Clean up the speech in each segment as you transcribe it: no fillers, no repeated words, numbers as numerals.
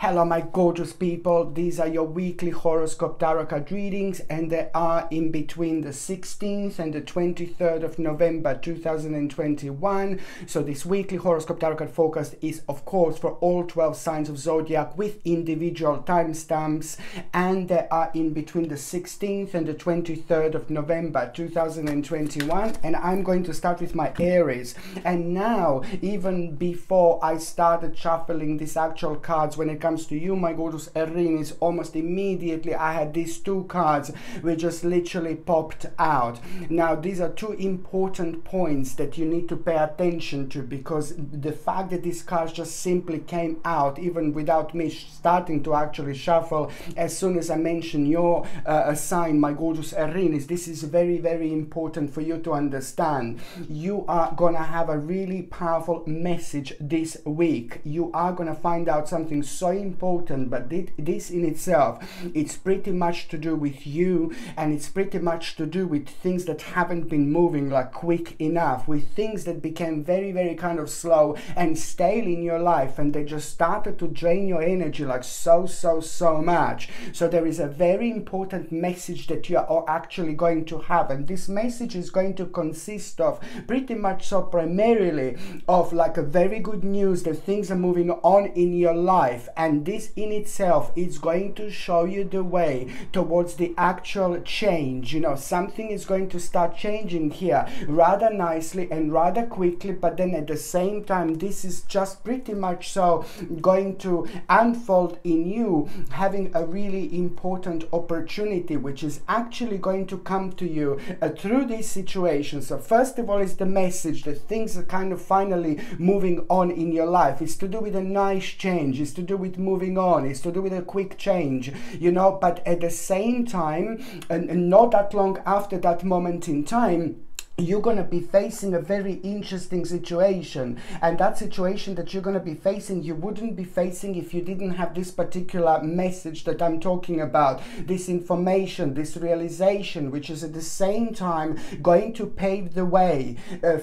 Hello my gorgeous people, these are your weekly horoscope tarot card readings, and they are in between the 16th and the 23rd of November 2021. So this weekly horoscope tarot card focus is of course for all 12 signs of zodiac with individual timestamps, and they are in between the 16th and the 23rd of November 2021. And I'm going to start with my Aries. And now, even before I started shuffling these actual cards, when it comes to you, my gorgeous Aries, almost immediately I had these two cards which just literally popped out. Now these are two important points that you need to pay attention to, because the fact that these cards just simply came out even without me starting to actually shuffle, as soon as I mention your sign, my gorgeous Aries, this is very, very important for you to understand. You are gonna have a really powerful message this week. You are gonna find out something so important, but this in itself, it's pretty much to do with you, and it's pretty much to do with things that haven't been moving like quick enough, with things that became very, very kind of slow and stale in your life, and they just started to drain your energy like so much. So there is a very important message that you are actually going to have, and this message is going to consist of pretty much so primarily of like a very good news that things are moving on in your life, and this in itself is going to show you the way towards the actual change. You know, something is going to start changing here rather nicely and rather quickly, but then at the same time this is just pretty much so going to unfold in you having a really important opportunity which is actually going to come to you through this situation. So first of all is the message that things are kind of finally moving on in your life. It's to do with a nice change, it's to do with moving on, it's to do with a quick change, you know, but at the same time, and not that long after that moment in time, you're going to be facing a very interesting situation, and that situation that you're going to be facing, you wouldn't be facing if you didn't have this particular message that I'm talking about, this information, this realization, which is at the same time going to pave the way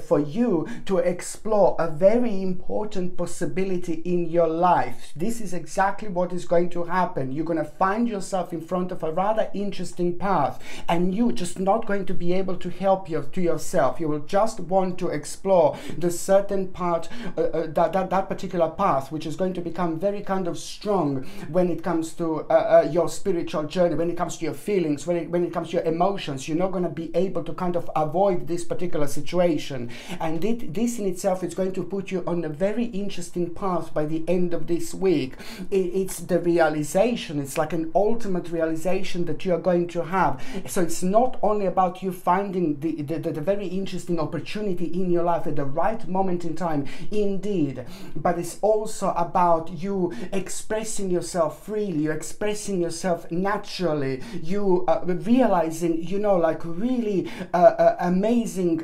for you to explore a very important possibility in your life. This is exactly what is going to happen. You're going to find yourself in front of a rather interesting path, and you're just not going to be able to help yourself. You will just want to explore the certain part, that particular path, which is going to become very kind of strong when it comes to your spiritual journey, when it comes to your feelings, when it comes to your emotions. You're not going to be able to kind of avoid this particular situation, and this in itself is going to put you on a very interesting path by the end of this week. It's the realization, it's like an ultimate realization that you are going to have. So it's not only about you finding the very interesting opportunity in your life at the right moment in time, indeed, but it's also about you expressing yourself freely, you expressing yourself naturally, you realizing, you know, like really amazing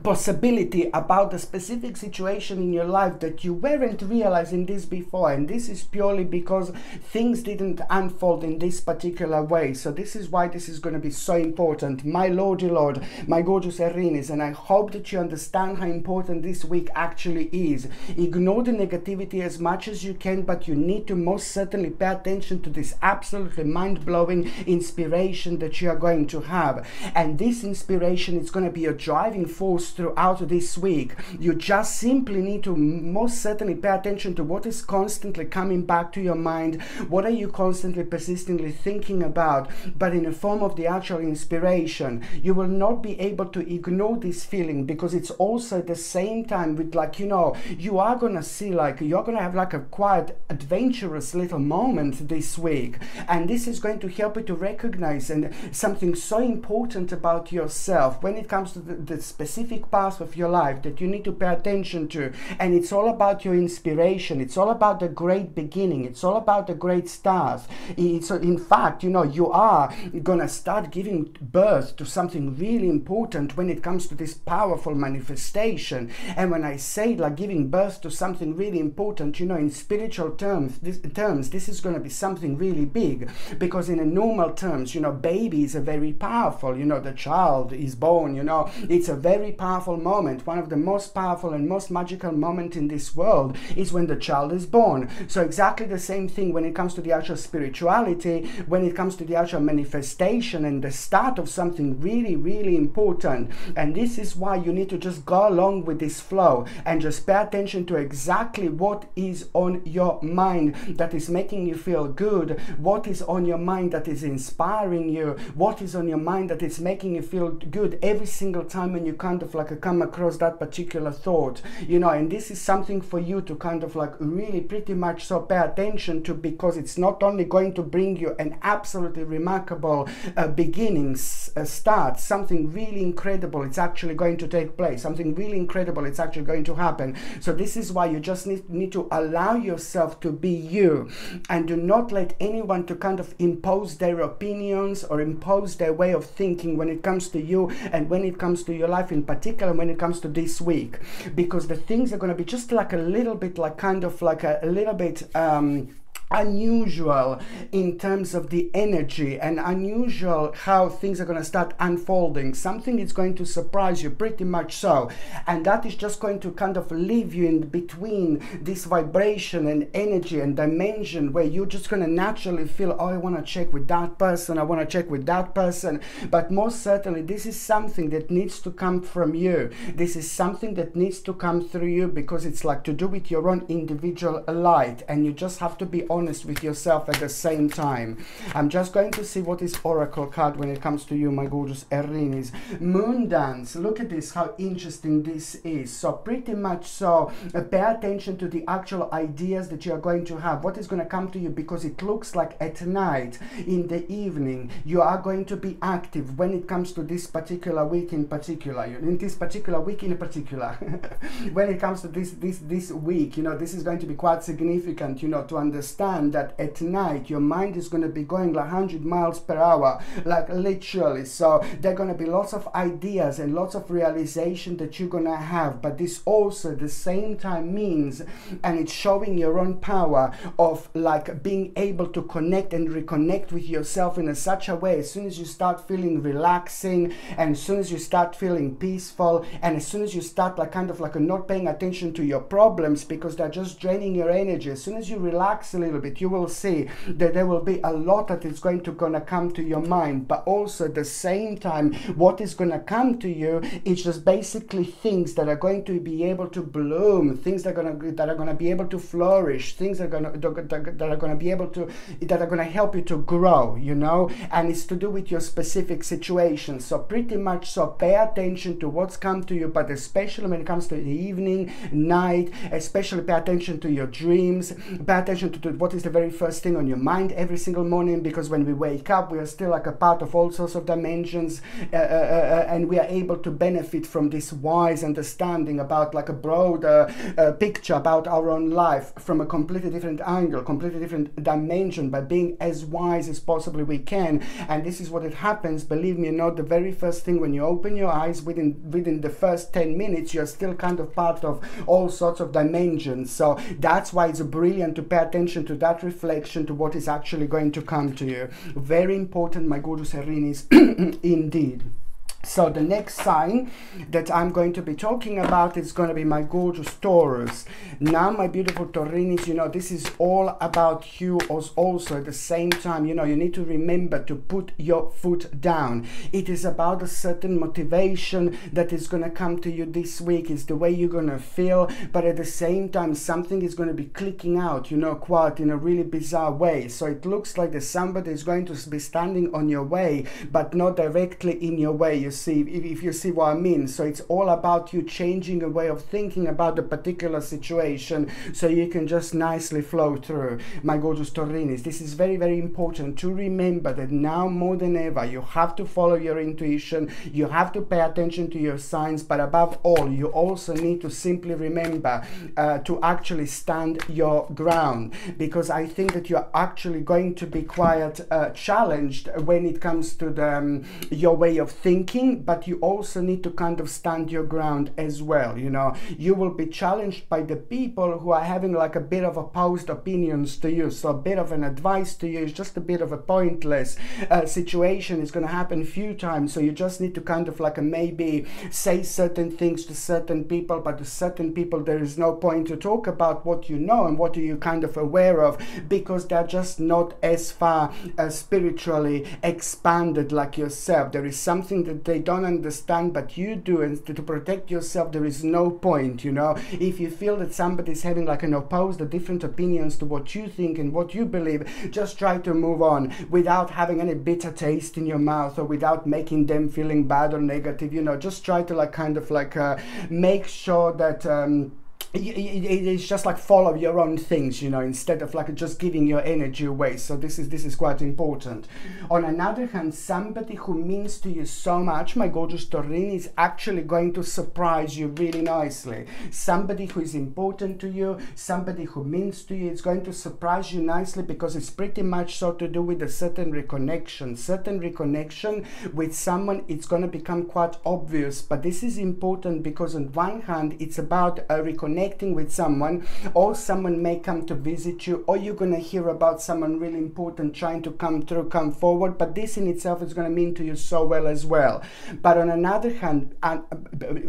possibility about the specific situation in your life that you weren't realizing this before, and this is purely because things didn't unfold in this particular way. So this is why this is going to be so important, my lordy lord, my gorgeous Aries, and I hope that you understand how important this week actually is. Ignore the negativity as much as you can, but you need to most certainly pay attention to this absolutely mind-blowing inspiration that you are going to have, and this inspiration is going to be a driving force throughout this week. You just simply need to most certainly pay attention to what is constantly coming back to your mind, what are you constantly persistently thinking about, but in the form of the actual inspiration. You will not be able to ignore this feeling, because it's also at the same time with, like, you know, you are gonna see, like, you're gonna have like a quite adventurous little moment this week, and this is going to help you to recognize and something so important about yourself when it comes to the specific path of your life that you need to pay attention to. And it's all about your inspiration, it's all about the great beginning, it's all about the great start. It's, in fact, you know, you are gonna start giving birth to something really important when it comes to this powerful manifestation. And when I say like giving birth to something really important, you know, in spiritual terms, this is going to be something really big, because in a normal terms, you know, babies are very powerful, you know, the child is born, you know, it's a very powerful moment, one of the most powerful and most magical moment in this world is when the child is born. So exactly the same thing when it comes to the actual spirituality, when it comes to the actual manifestation and the start of something really, really important. And this is why you need to just go along with this flow and just pay attention to exactly what is on your mind that is making you feel good, what is on your mind that is inspiring you, what is on your mind that is making you feel good every single time when you kind of like come across that particular thought, you know. And this is something for you to kind of like really pretty much so pay attention to, because it's not only going to bring you an absolutely remarkable beginning, start, something really incredible, it's actually going to take place, something really incredible, it's actually going to happen. So this is why you just need to allow yourself to be you, and do not let anyone to kind of impose their opinions or impose their way of thinking when it comes to you and when it comes to your life, in particular when it comes to this week, because the things are going to be just like a little bit like kind of like a little bit unusual in terms of the energy, and unusual how things are going to start unfolding. Something is going to surprise you pretty much so, and that is just going to kind of leave you in between this vibration and energy and dimension where you're just going to naturally feel, oh, I want to check with that person, I want to check with that person. But most certainly this is something that needs to come from you. This is something that needs to come through you, because it's like to do with your own individual light, and you just have to be honest with yourself at the same time. I'm just going to see what is oracle card when it comes to you, my gorgeous Aries. Moon dance. Look at this, how interesting this is. So pretty much so pay attention to the actual ideas that you are going to have, what is going to come to you, because it looks like at night, in the evening, you are going to be active when it comes to this particular week in particular, in this particular week in particular. When it comes to this week, you know, this is going to be quite significant, you know, to understand that at night your mind is going to be going like 100 miles per hour, like literally. So there are going to be lots of ideas and lots of realization that you're going to have, but this also at the same time means, and it's showing your own power of like being able to connect and reconnect with yourself in such a way, as soon as you start feeling relaxing, and as soon as you start feeling peaceful, and as soon as you start like kind of like not paying attention to your problems because they're just draining your energy, as soon as you relax a little bit, you will see that there will be a lot that is going to come to your mind. But also at the same time, what is going to come to you is just basically things that are going to be able to bloom, things that are going to be able to flourish, things that are going to be able to, that are going to help you to grow, you know. And it's to do with your specific situation. So pretty much so pay attention to what's come to you, but especially when it comes to the evening, night, especially pay attention to your dreams, pay attention to what is the very first thing on your mind every single morning, because when we wake up, we are still like a part of all sorts of dimensions, and we are able to benefit from this wise understanding about like a broader picture about our own life from a completely different angle, completely different dimension, by being as wise as possibly we can. And this is what it happens, believe me, not the very first thing when you open your eyes, within the first 10 minutes you're still kind of part of all sorts of dimensions. So that's why it's brilliant to pay attention to that reflection, to what is actually going to come to you. Very important, my gorgeous Aries, indeed. So the next sign that I'm going to be talking about is going to be my gorgeous Taurus. Now, my beautiful Taurinis, you know, this is all about you also at the same time. You know, you need to remember to put your foot down. It is about a certain motivation that is going to come to you this week. It's the way you're going to feel, but at the same time, something is going to be clicking out, you know, quite in a really bizarre way. So it looks like that somebody is going to be standing on your way, but not directly in your way. You see, if you see what I mean. So it's all about you changing a way of thinking about the particular situation, so you can just nicely flow through, my gorgeous Taurinis. This is very, very important to remember that now more than ever, you have to follow your intuition, you have to pay attention to your signs, but above all, you also need to simply remember to actually stand your ground, because I think that you're actually going to be quite challenged when it comes to your way of thinking, challenging, but you also need to kind of stand your ground as well. You know, you will be challenged by the people who are having like a bit of opposed opinions to you. So a bit of an advice to you is just a bit of a pointless situation. Is going to happen a few times. So you just need to kind of like maybe say certain things to certain people, but to certain people there is no point to talk about what you know and what are you kind of aware of, because they're just not as far spiritually expanded like yourself. There is something that they don't understand, but you do, and to protect yourself there is no point. You know, if you feel that somebody's having like an opposed or different opinions to what you think and what you believe, just try to move on without having any bitter taste in your mouth or without making them feeling bad or negative. You know, just try to like kind of like make sure that it's just like follow your own things, you know, instead of like just giving your energy away. So this is quite important. On another hand, somebody who means to you so much, my gorgeous Taurine, is actually going to surprise you really nicely. Somebody who is important to you, somebody who means to you, is going to surprise you nicely, because it's pretty much so to do with a certain reconnection with someone. It's going to become quite obvious, but this is important because on one hand it's about a reconnecting with someone, or someone may come to visit you, or you're going to hear about someone really important trying to come forward, but this in itself is going to mean to you so well as well. But on another hand, a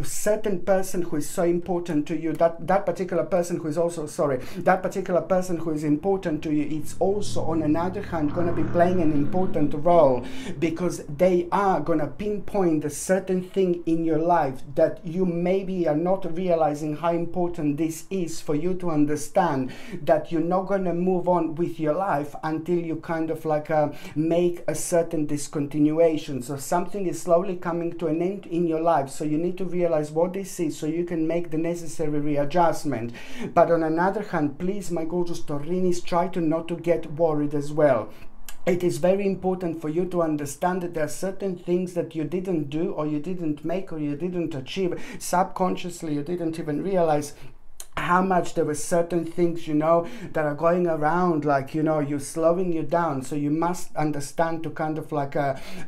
certain person who is so important to you, that particular person who is also, that particular person who is important to you, it's also on another hand going to be playing an important role, because they are going to pinpoint a certain thing in your life that you maybe are not realizing how important this is for you to understand, that you're not going to move on with your life until you kind of like make a certain discontinuation. So something is slowly coming to an end in your life, so you need to realize what this is so you can make the necessary readjustment. But on another hand, please, my gorgeous Taurinis, try to not to get worried as well. It is very important for you to understand that there are certain things that you didn't do, or you didn't make, or you didn't achieve. Subconsciously, you didn't even realize how much there were certain things, you know, that are going around, like, you know, you're slowing you down. So you must understand to kind of like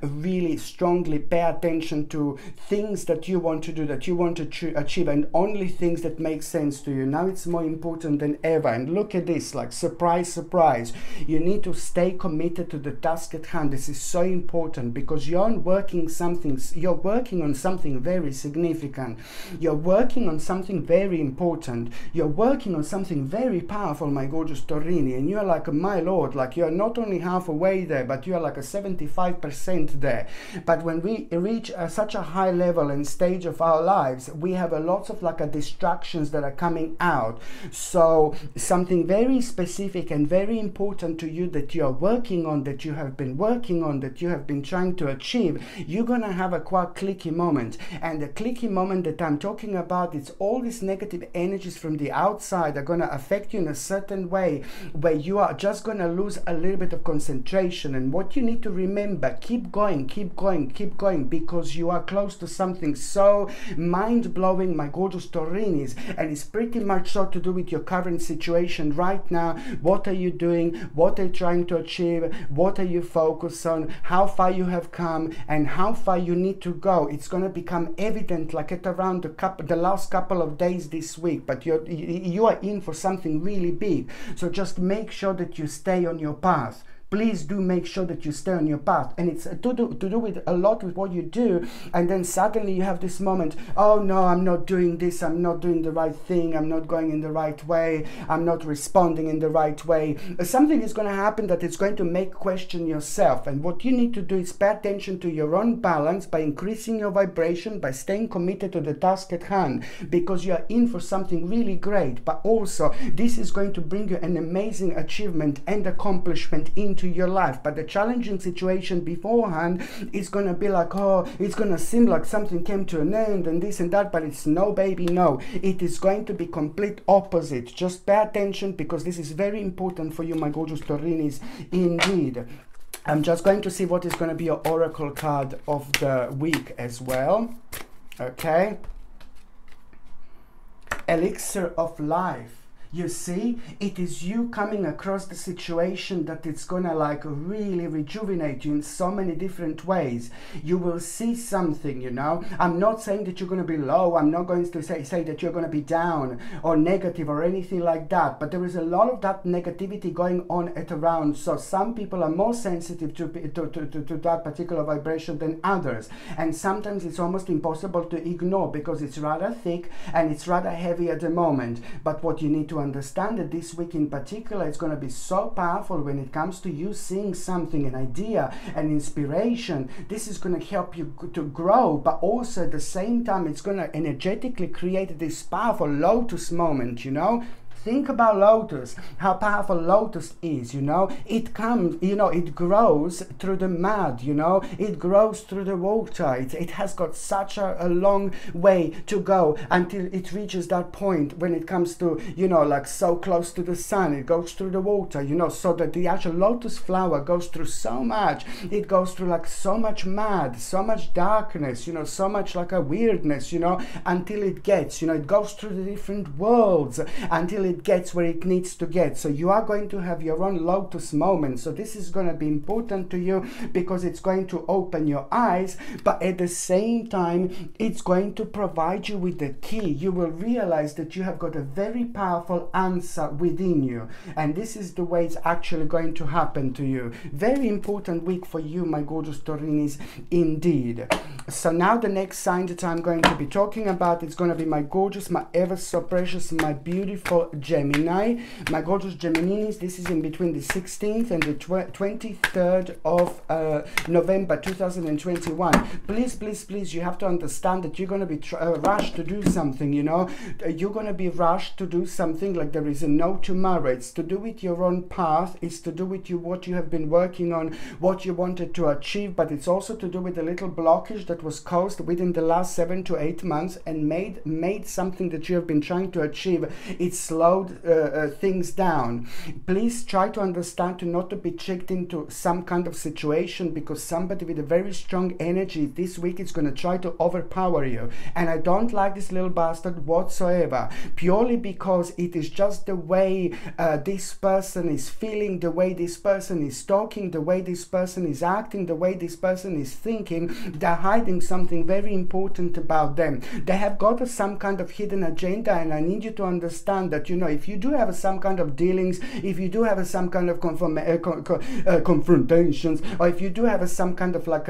really strongly pay attention to things that you want to do, that you want to achieve, and only things that make sense to you. Now it's more important than ever. And look at this, like, surprise, surprise. You need to stay committed to the task at hand. This is so important, because you're working on something very significant. You're working on something very important. You're working on something very powerful, my gorgeous Taurini, and you're like, my lord, like, you're not only halfway there, but you're like a 75% there. But when we reach such a high level and stage of our lives, we have a lot of like distractions that are coming out. So something very specific and very important to you that you're working on, that you have been working on, that you have been trying to achieve, you're gonna have a quite clicky moment. And the clicky moment that I'm talking about, it's all these negative energies from the outside are going to affect you in a certain way, where you are just going to lose a little bit of concentration. And what you need to remember, keep going, keep going, keep going, because you are close to something so mind-blowing, my gorgeous Taurinis, and it's pretty much so to do with your current situation right now. What are you doing? What are you trying to achieve? What are you focused on? How far you have come and how far you need to go? It's going to become evident like at around the last couple of days this week, but you are in for something really big. So just make sure that you stay on your path. Please do make sure that you stay on your path. And it's to do with a lot with what you do, and then suddenly you have this moment, oh no, I'm not doing this, I'm not doing the right thing, I'm not going in the right way, I'm not responding in the right way. Something is going to happen that it's going to make question yourself. And what you need to do is pay attention to your own balance by increasing your vibration, by staying committed to the task at hand, because you are in for something really great. But also this is going to bring you an amazing achievement and accomplishment into your life. But the challenging situation beforehand is going to be like, oh, it's going to seem like something came to an end and this and that, but it's no, baby, no. It is going to be complete opposite. Just pay attention, because this is very important for you, my gorgeous Taurinis, indeed. I'm just going to see what is going to be your oracle card of the week as well. Okay. Elixir of life. You see, it is you coming across the situation that it's gonna like really rejuvenate you in so many different ways. You will see something, you know. I'm not saying that you're gonna be low. I'm not going to say that you're gonna be down or negative or anything like that. But there is a lot of that negativity going on at around. So some people are more sensitive to that particular vibration than others. And sometimes it's almost impossible to ignore because it's rather thick and it's rather heavy at the moment. But what you need to understand that this week in particular is going to be so powerful when it comes to you seeing something, an idea, an inspiration. This is going to help you to grow, but also at the same time it's going to energetically create this powerful lotus moment, you know. Think about lotus, how powerful lotus is, you know. It comes, you know, it grows through the mud, you know. It grows through the water. It has got such a long way to go until it reaches that point when it comes to, you know, like so close to the sun. It goes through the water, you know, so that the actual lotus flower goes through so much. It goes through like so much mud, so much darkness, you know, so much like a weirdness, you know, until it gets, you know, it goes through the different worlds until it gets where it needs to get. So you are going to have your own lotus moment. So this is going to be important to you because it's going to open your eyes, but at the same time it's going to provide you with the key. You will realize that you have got a very powerful answer within you, and this is the way it's actually going to happen to you. Very important week for you, my gorgeous Taurinis, indeed. So now the next sign that I'm going to be talking about is going to be my gorgeous, my ever so precious, my beautiful Gemini. My gorgeous Geminis, this is in between the 16th and the 23rd of November 2021. Please, please, please, you have to understand that you're going to be rushed to do something, you know. You're going to be rushed to do something like there is a no tomorrow. It's to do with your own path. It's to do with what you have been working on, what you wanted to achieve, but it's also to do with a little blockage that was caused within the last 7 to 8 months and made something that you have been trying to achieve. It slowed things down. Please try to understand to not to be tricked into some kind of situation, because somebody with a very strong energy this week is going to try to overpower you, and I don't like this little bastard whatsoever, purely because it is just the way this person is feeling, the way this person is talking, the way this person is acting, the way this person is thinking. They're hiding something very important about them. They have got some kind of hidden agenda, and I need you to understand that, you know, if you do have some kind of dealings, if you do have some kind of confrontations, or if you do have some kind of like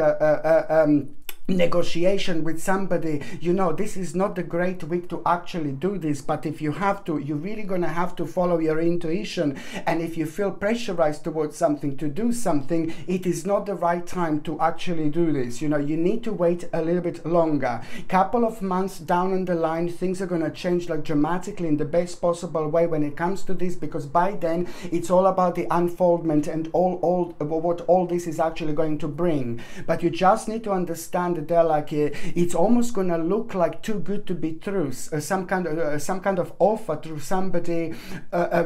negotiation with somebody, you know, this is not the great week to actually do this. But if you have to, you're really gonna have to follow your intuition, and if you feel pressurized towards something to do something, it is not the right time to actually do this. You know, you need to wait a little bit longer. Couple of months down on the line, things are gonna change like dramatically in the best possible way when it comes to this, because by then it's all about the unfoldment and what all this is actually going to bring. But you just need to understand that they're like it's almost gonna look like too good to be true, some kind of offer through somebody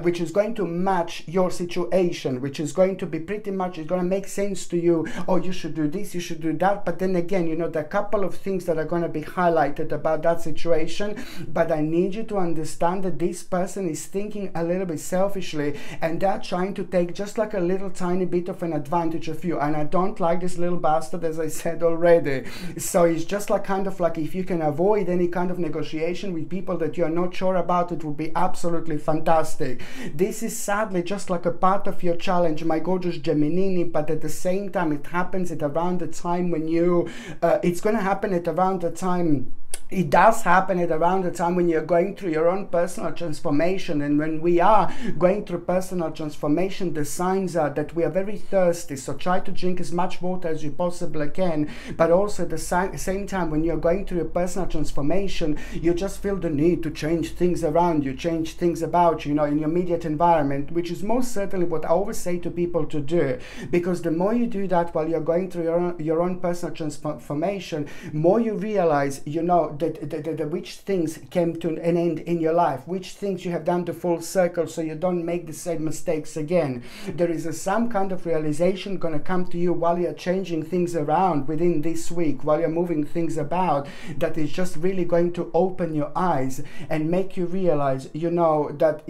which is going to match your situation, which is going to be pretty much, it's gonna make sense to you. Oh, you should do this, you should do that. But then again, you know, there are a couple of things that are going to be highlighted about that situation, but I need you to understand that this person is thinking a little bit selfishly, and they're trying to take just like a little tiny bit of an advantage of you, and I don't like this little bastard, as I said already. So it's just like kind of like, if you can avoid any kind of negotiation with people that you're not sure about, it would be absolutely fantastic. This is sadly just like a part of your challenge, my gorgeous Gemini, but at the same time it happens at around the time when you it's going to happen at around the time it does happen at around the time when you're going through your own personal transformation. And when we are going through personal transformation, the signs are that we are very thirsty, so try to drink as much water as you possibly can. But also at the same time, when you're going through your personal transformation, you just feel the need to change things around you, change things about you, you know, in your immediate environment, which is most certainly what I always say to people to do, because the more you do that while you're going through your own personal transformation, more you realize, you know, know, which things came to an end in your life, which things you have done to full circle so you don't make the same mistakes again. There is some kind of realization going to come to you while you're changing things around within this week, while you're moving things about, that is just really going to open your eyes and make you realize, that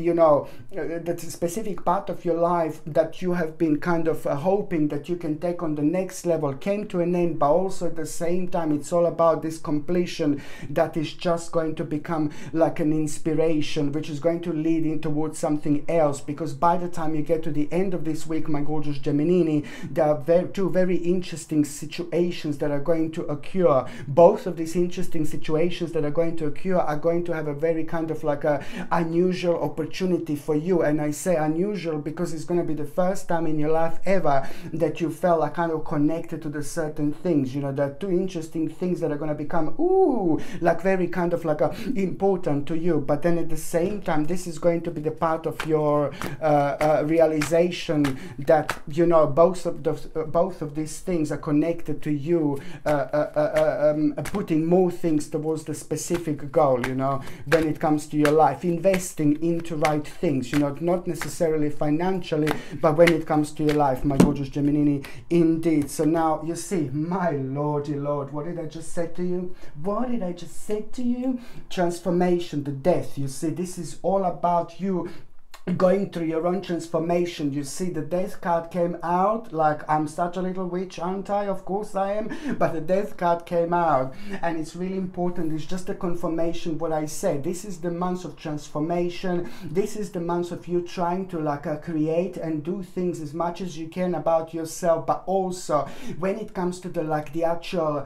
a specific part of your life that you have been kind of hoping that you can take on the next level came to an end, but also at the same time it's all about this completion that is just going to become like an inspiration, which is going to lead in towards something else. Because by the time you get to the end of this week, my gorgeous Gemini, there are two very interesting situations that are going to occur. Both of these interesting situations that are going to occur are going to have a very kind of like a unusual opportunity for you. And I say unusual because it's going to be the first time in your life ever that you felt like kind of connected to the certain things. There are two interesting things that are going to become like very kind of like important to you. But then at the same time, this is going to be the part of your realization that both of these things are connected to you putting more things towards the specific goal, when it comes to your life, investing into right things, not necessarily financially, but when it comes to your life, my gorgeous Gemini, indeed. So now you see, my lordy lord, what did I just say to you? What did I just say to you? Transformation, the death. You see, this is all about you going through your own transformation. You see, the death card came out, like, I'm such a little witch, aren't I? Of course I am. But the death card came out, and it's really important. It's just a confirmation what I said. This is the month of transformation. This is the month of you trying to create and do things as much as you can about yourself, but also when it comes to the actual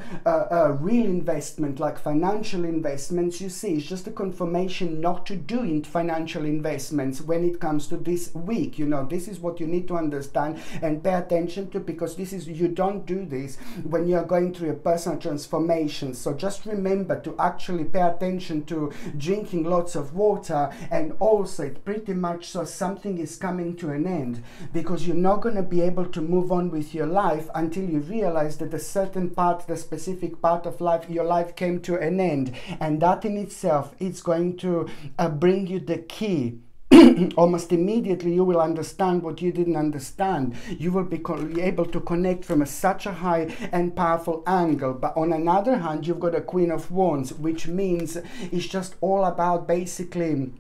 real investment, like financial investments, you see, it's just a confirmation not to do financial investments when it comes to this week. This is what you need to understand and pay attention to, because you don't do this when you're going through a personal transformation. So just remember to actually pay attention to drinking lots of water, and also it's pretty much so something is coming to an end, because you're not going to be able to move on with your life until you realize that a certain part, the specific part of life, your life came to an end. And that in itself is going to bring you the key. Almost immediately you will understand what you didn't understand. You will be able to connect from such a high and powerful angle. But on another hand, you've got a Queen of Wands, which means it's just all about basically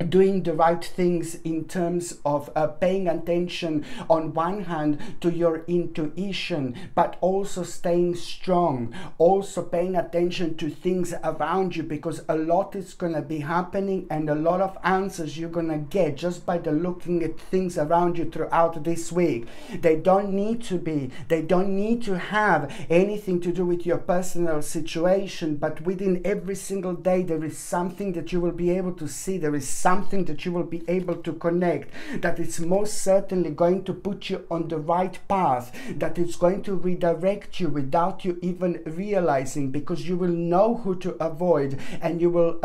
doing the right things in terms of paying attention on one hand to your intuition, but also staying strong, also paying attention to things around you, because a lot is going to be happening and a lot of answers you're going to get just by the looking at things around you throughout this week. They don't need to have anything to do with your personal situation, but within every single day there is something that you will be able to see. There is something that you will be able to connect, that it's most certainly going to put you on the right path, that it's going to redirect you without you even realizing, because you will know who to avoid and you will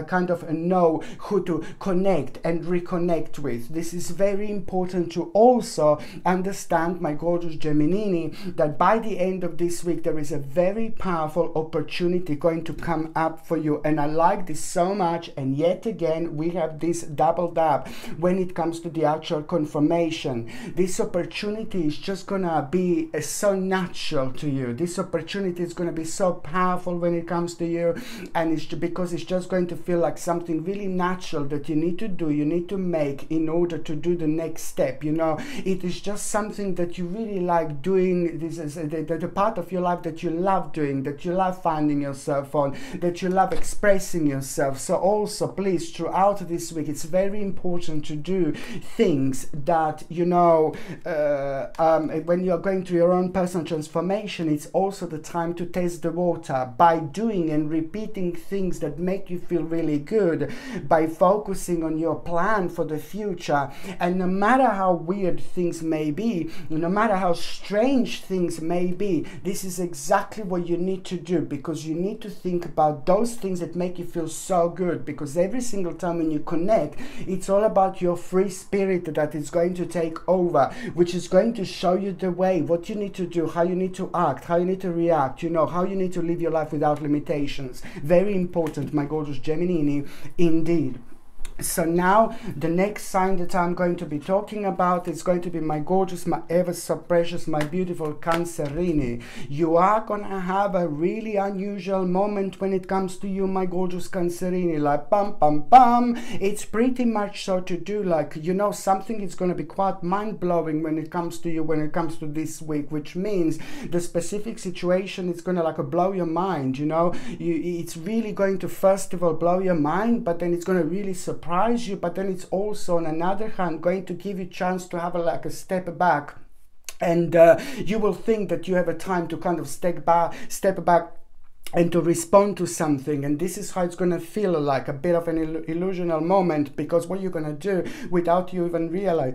kind of know who to connect and reconnect with. This is very important to also understand, my gorgeous Gemini, that by the end of this week there is a very powerful opportunity going to come up for you. And I like this so much, and yet again we have this double dab when it comes to the actual confirmation. This opportunity is just gonna be so natural to you. This opportunity is gonna be so powerful when it comes to you, and it's because it's just going to feel like something really natural that you need to do, you need to make in order to do the next step. It is just something that you really like doing. This is the part of your life that you love doing, that you love finding yourself on, that you love expressing yourself. So also, please, throughout this week, it's very important to do things that, when you're going through your own personal transformation, it's also the time to test the water by doing and repeating things that make you feel really good, by focusing on your plan for the future. And no matter how weird things may be, no matter how strange things may be, this is exactly what you need to do, because you need to think about those things that make you feel so good, because every single time when you connect. It's all about your free spirit that is going to take over, which is going to show you the way, what you need to do, how you need to act, how you need to react, you know, how you need to live your life without limitations. Very important, my gorgeous Gemini, indeed. So now the next sign that I'm going to be talking about is going to be my gorgeous, my ever so precious, my beautiful Cancerini. You are gonna have a really unusual moment when it comes to you, my gorgeous Cancerini. Like bum bum bum. It's pretty much so to do, like, you know, something is gonna be quite mind-blowing when it comes to you, when it comes to this week, which means the specific situation is gonna like blow your mind, you know. It's really going to first of all blow your mind, but then it's gonna really surprise you, but then it's also on another hand going to give you a chance to have like a step back, and you will think that you have a time to kind of step back and to respond to something, and this is how it's going to feel, like a bit of an illusional moment, because what you're going to do without you even realize,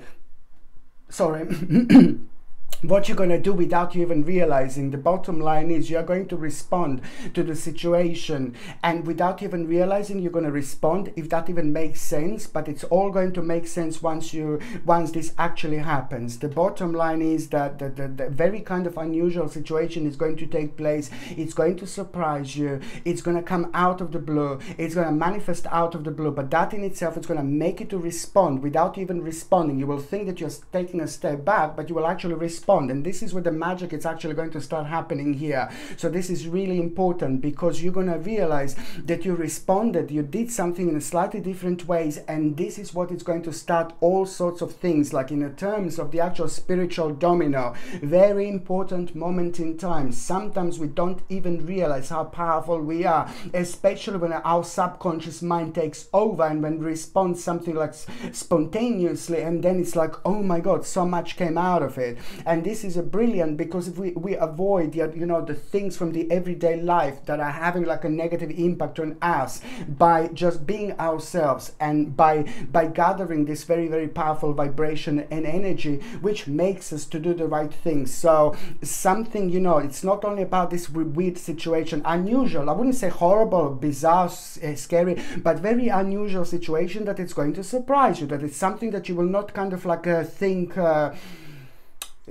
what you're going to do without you even realizing, the bottom line is you're going to respond to the situation, and without even realizing you're going to respond, if that even makes sense, but it's all going to make sense once this actually happens. The bottom line is that the very kind of unusual situation is going to take place. It's going to surprise you. It's going to come out of the blue. It's going to manifest out of the blue, but that in itself is going to make you to respond without even responding. You will think that you're taking a step back, but you will actually respond. And this is where the magic is actually going to start happening here. So this is really important, because you're going to realize that you responded, you did something in a slightly different ways, and this is what is going to start all sorts of things, like in the terms of the actual spiritual domino. Very important moment in time. Sometimes we don't even realize how powerful we are, especially when our subconscious mind takes over and when we respond something like spontaneously, and then it's like, oh my God, so much came out of it. And this is a brilliant, because if we avoid the things from the everyday life that are having like a negative impact on us, by just being ourselves and by gathering this very, very powerful vibration and energy, which makes us to do the right things. So something, it's not only about this weird situation, unusual, I wouldn't say horrible, bizarre, scary, but very unusual situation, that it's going to surprise you, that it's something that you will not kind of like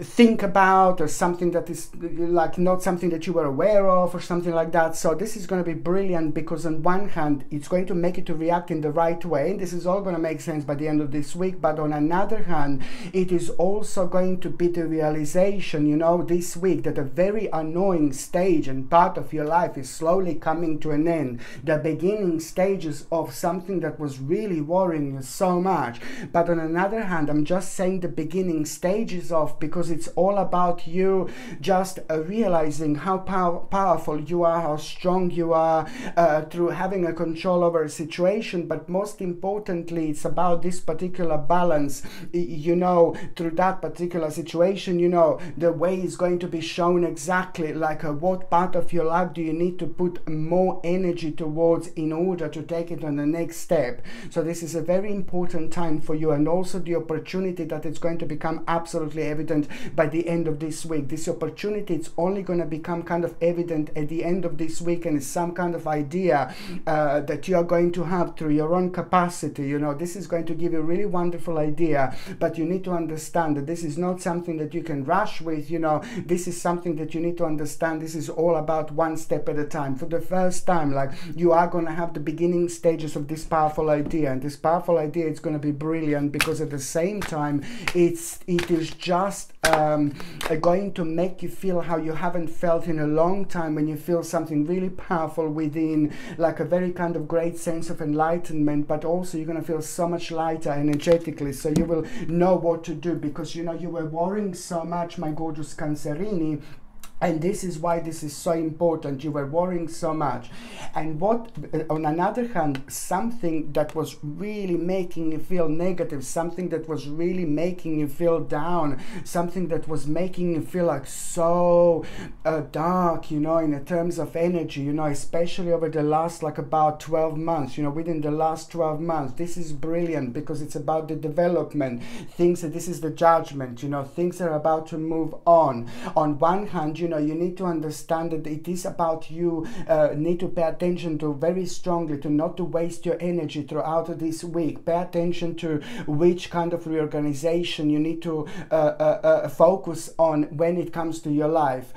think about, or something that is like not something that you were aware of, or something like that. So this is going to be brilliant, because on one hand it's going to make you to react in the right way. This is all going to make sense by the end of this week, but on another hand it is also going to be the realization, this week, that a very annoying stage and part of your life is slowly coming to an end. The beginning stages of something that was really worrying you so much. But on another hand, I'm just saying the beginning stages of, because it's all about you just realizing how powerful you are, how strong you are, through having a control over a situation. But most importantly, it's about this particular balance, through that particular situation. The way is going to be shown exactly, like what part of your life do you need to put more energy towards in order to take it on the next step. So this is a very important time for you, and also the opportunity that it's going to become absolutely evident by the end of this week. This opportunity, it's only going to become kind of evident at the end of this week, and it's some kind of idea that you are going to have through your own capacity. This is going to give you a really wonderful idea, but you need to understand that this is not something that you can rush with. This is something that you need to understand. This is all about one step at a time. For the first time, like, you are going to have the beginning stages of this powerful idea, and this powerful idea is going to be brilliant, because at the same time it is just going to make you feel how you haven't felt in a long time, when you feel something really powerful within, like a very kind of great sense of enlightenment. But also you're going to feel so much lighter energetically, so you will know what to do, because you were worrying so much, my gorgeous Cancerini. And this is why this is so important. You were worrying so much. And what, on another hand, something that was really making you feel negative, something that was really making you feel down, something that was making you feel like so dark, in the terms of energy, especially over the last like about 12 months, within the last 12 months. This is brilliant, because it's about the development, things that this is the judgment, things are about to move on. On one hand, know, you need to understand that it is about you. Need to pay attention to very strongly to not to waste your energy throughout this week. Pay attention to which kind of reorganization you need to focus on when it comes to your life.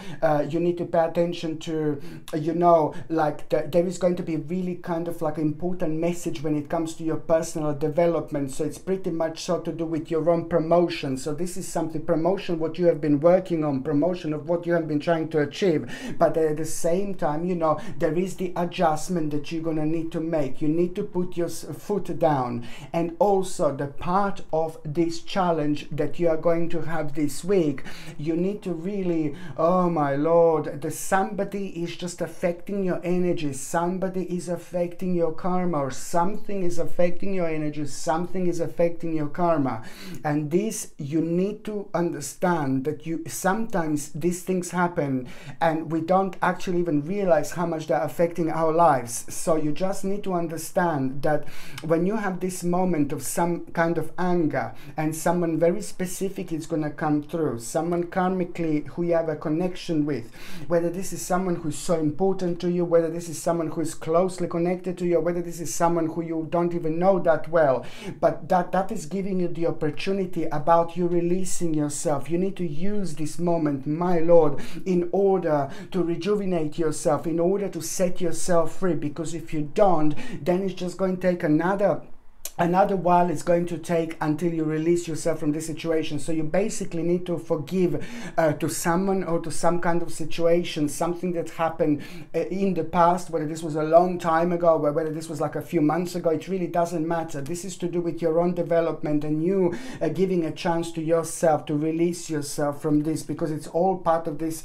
You need to pay attention to, you know, like there is going to be really kind of like important message when it comes to your personal development. So it's pretty much so to do with your own promotion. So this is something, promotion, what you have been working on, promotion of what you have been trying to achieve. But at the same time, you know, there is the adjustment that you're going to need to make. You need to put your foot down. And also the part of this challenge that you are going to have this week, you need to really, oh my Lord, the somebody is just affecting your energy, somebody is affecting your karma, or something is affecting your energy, something is affecting your karma. And this, you need to understand that you sometimes these things happen and we don't actually even realize how much they're affecting our lives. So you just need to understand that when you have this moment of some kind of anger and someone very specific is going to come through, someone karmically who you have a connection with, whether this is someone who's so important to you, whether this is someone who is closely connected to you, or whether this is someone who you don't even know that well, but that is giving you the opportunity about you releasing yourself. You need to use this moment, my Lord, in order to rejuvenate yourself, in order to set yourself free, because if you don't, then it's just going to take another while it's going to take until you release yourself from this situation. So you basically need to forgive to someone or to some kind of situation, something that happened in the past, whether this was a long time ago or whether this was like a few months ago. It really doesn't matter. This is to do with your own development and you giving a chance to yourself to release yourself from this, because it's all part of this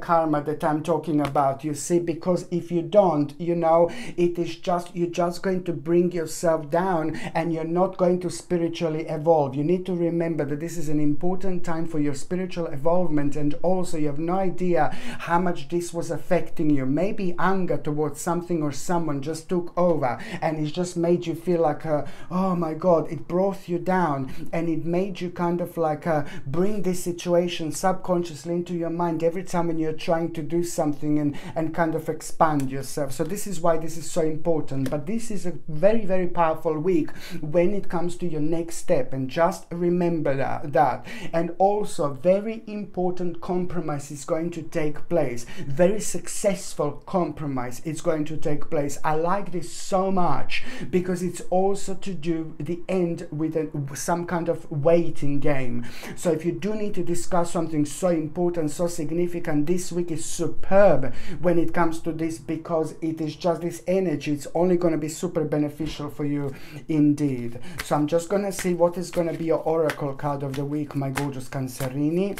karma that I'm talking about, you see. Because if you don't, you know, it is just, you're just going to bring yourself down and you're not going to spiritually evolve. You need to remember that this is an important time for your spiritual evolvement, and also you have no idea how much this was affecting you. Maybe anger towards something or someone just took over and it just made you feel like oh my God, it brought you down, and it made you kind of like bring this situation subconsciously into your mind every time when you're trying to do something and kind of expand yourself. So this is why this is so important. But this is a very, very powerful week when it comes to your next step, and just remember that. And also, very important compromise is going to take place. Very successful compromise is going to take place. I like this so much because it's also to do the end with some kind of waiting game. So if you do need to discuss something so important, so significant, this week is superb when it comes to this, because it is just this energy. It's only going to be super beneficial for you indeed. So I'm just going to see what is going to be your oracle card of the week, my gorgeous Cancerini.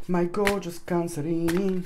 My gorgeous Cancerini.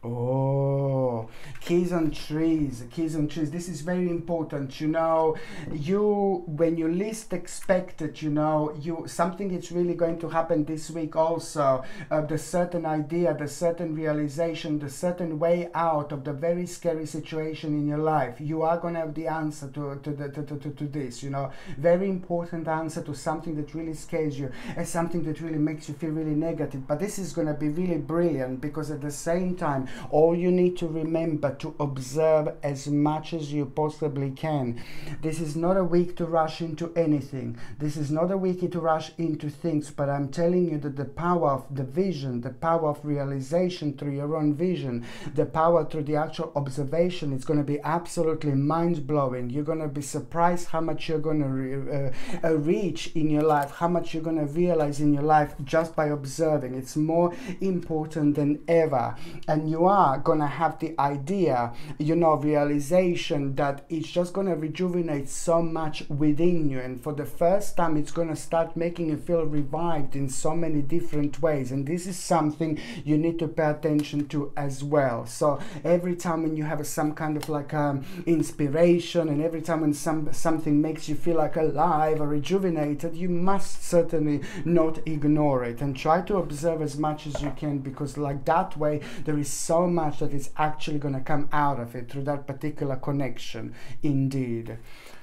Oh, keys on trees, keys on trees. This is very important. You know, when you least expect it, you know, something is really going to happen this week also. The certain idea, the certain realization, the certain way out of the very scary situation in your life. You are going to have the answer to this, you know. Very important answer to something that really scares you and something that really makes you feel really negative. But this is going to be really brilliant, because at the same time, all you need to remember to observe as much as you possibly can. This is not a week to rush into anything. This is not a week to rush into things, but I'm telling you that the power of the vision, the power of realization through your own vision, the power through the actual observation, is going to be absolutely mind-blowing. You're going to be surprised how much you're going to reach in your life, how much you're going to realize in your life just by observing. It's more important than ever. And you are going to have the idea, you know, realization that it's just going to rejuvenate so much within you. And for the first time, it's going to start making you feel revived in so many different ways. And this is something you need to pay attention to as well. So every time when you have some kind of like inspiration, and every time when something makes you feel like alive or rejuvenated, you must certainly not ignore it and try to observe as much as you can, because like that way there is so much that is actually going to come out of it through that particular connection indeed.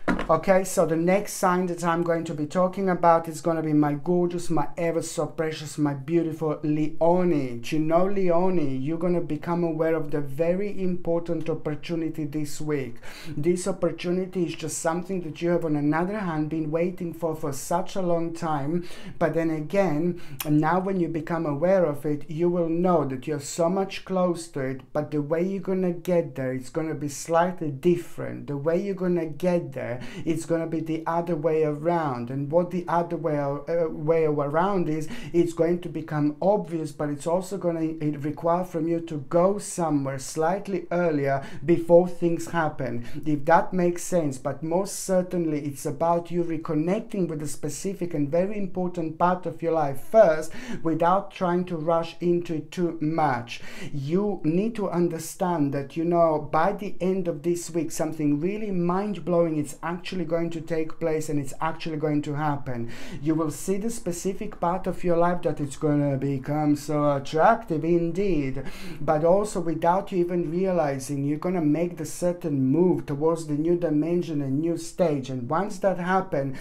Okay, so the next sign that I'm going to be talking about is going to be my gorgeous, my ever so precious, my beautiful Leone. Do you know, Leone, you're going to become aware of the very important opportunity this week. This opportunity is just something that you have, on another hand, been waiting for such a long time. But then again, now when you become aware of it, you will know that you're so much close to it, but the way you're going to get there, it's going to be slightly different. The way you're going to get there, it's going to be the other way around. And what the other way around is, it's going to become obvious, but it's also going to require from you to go somewhere slightly earlier before things happen, if that makes sense. But most certainly it's about you reconnecting with a specific and very important part of your life first, without trying to rush into it too much. You need to understand that, you know, by the end of this week, something really mind-blowing is actually going to take place, and it's actually going to happen. You will see the specific part of your life that it's going to become so attractive indeed, but also without you even realizing, you're going to make the certain move towards the new dimension and new stage. And once that happens,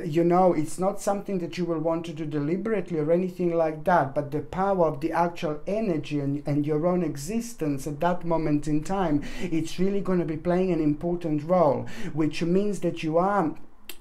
you know, it's not something that you will want to do deliberately or anything like that, but the power of the actual energy and your own existence at that moment in time, it's really going to be playing an important role, which means that you are,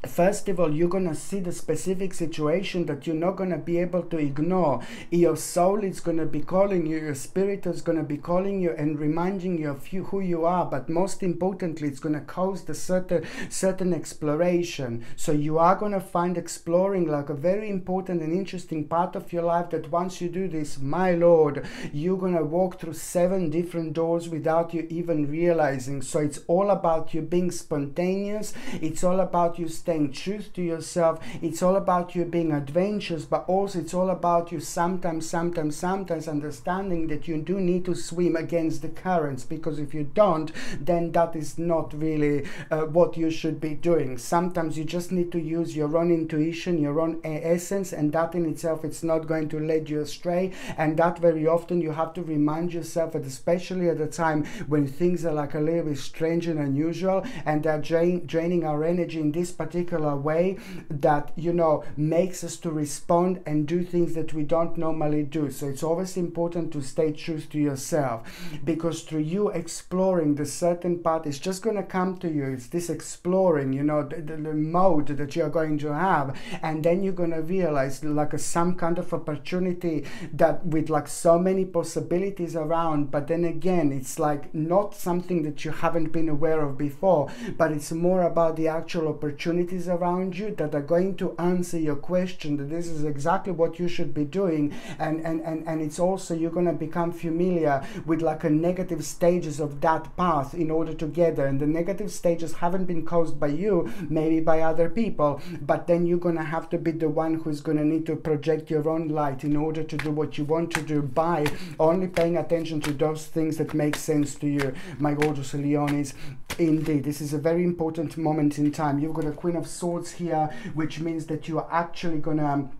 first of all, you're going to see the specific situation that you're not going to be able to ignore. Your soul is going to be calling you, your spirit is going to be calling you and reminding you of who you are, but most importantly, it's going to cause the certain exploration. So you are going to find exploring like a very important and interesting part of your life, that once you do this, my Lord, you're going to walk through 7 different doors without you even realizing. So it's all about you being spontaneous. It's all about you staying truth to yourself. It's all about you being adventurous, but also it's all about you sometimes understanding that you do need to swim against the currents, because if you don't, then that is not really what you should be doing. Sometimes you just need to use your own intuition, your own essence, and that in itself, it's not going to lead you astray. And that very often you have to remind yourself that, especially at a time when things are like a little bit strange and unusual, and they're draining our energy in this particular way, that, you know, makes us to respond and do things that we don't normally do. So it's always important to stay true to yourself, because through you exploring the certain part, it's just going to come to you. It's this exploring, you know, the mode that you're going to have, and then you're going to realize like some kind of opportunity that with like so many possibilities around. But then again, it's like not something that you haven't been aware of before, but it's more about the actual opportunities around you that are going to answer your question, that this is exactly what you should be doing. And it's also, you're going to become familiar with like a negative stages of that path in order to get there. And the negative stages haven't been caused by you, maybe by other people, but then you're going to have to be the one who's going to need to project your own light in order to do what you want to do, by only paying attention to those things that make sense to you, my gorgeous Leonis. Indeed, this is a very important moment in time. You've got a Queen of Swords here, which means that you are actually gonna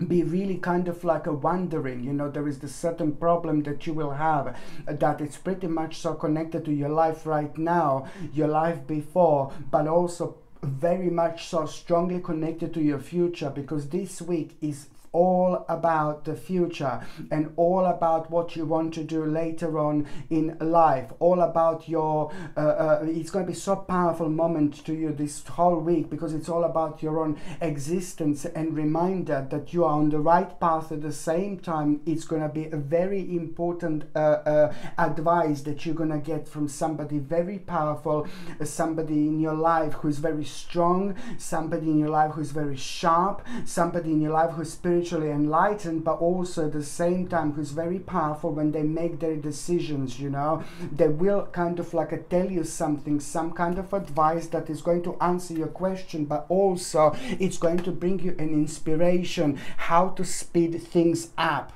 be really kind of like a wondering, you know, there is this certain problem that you will have, that it's pretty much so connected to your life right now, your life before, but also very much so strongly connected to your future, because this week is all about the future and all about what you want to do later on in life, all about your it's going to be so powerful moment to you this whole week, because it's all about your own existence and reminder that you are on the right path. At the same time, it's going to be a very important advice that you're going to get from somebody very powerful, somebody in your life who's very strong, somebody in your life who's very sharp, somebody in your life who's spiritually enlightened, but also at the same time who's very powerful when they make their decisions. You know, they will kind of like tell you something, some kind of advice that is going to answer your question, but also it's going to bring you an inspiration how to speed things up.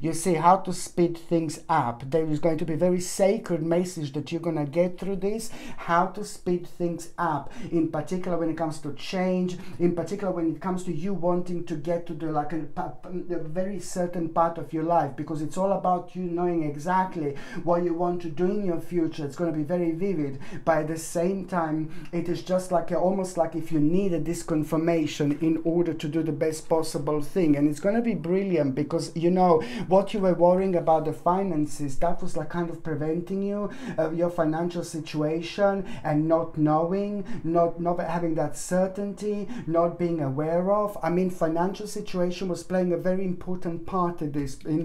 You see how to speed things up. There is going to be a very sacred message that you're going to get through this, how to speed things up, in particular when it comes to change, in particular when it comes to you wanting to get to the like a very certain part of your life, because it's all about you knowing exactly what you want to do in your future. It's going to be very vivid, but at the same time it is just like almost like if you needed this confirmation in order to do the best possible thing. And it's going to be brilliant, because you know what you were worrying about, the finances, that was like kind of preventing you, your financial situation, and not knowing, not having that certainty, not being aware of. I mean, financial situation was playing a very important part in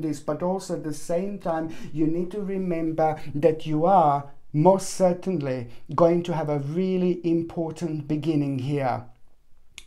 this, but also at the same time you need to remember that you are most certainly going to have a really important beginning here.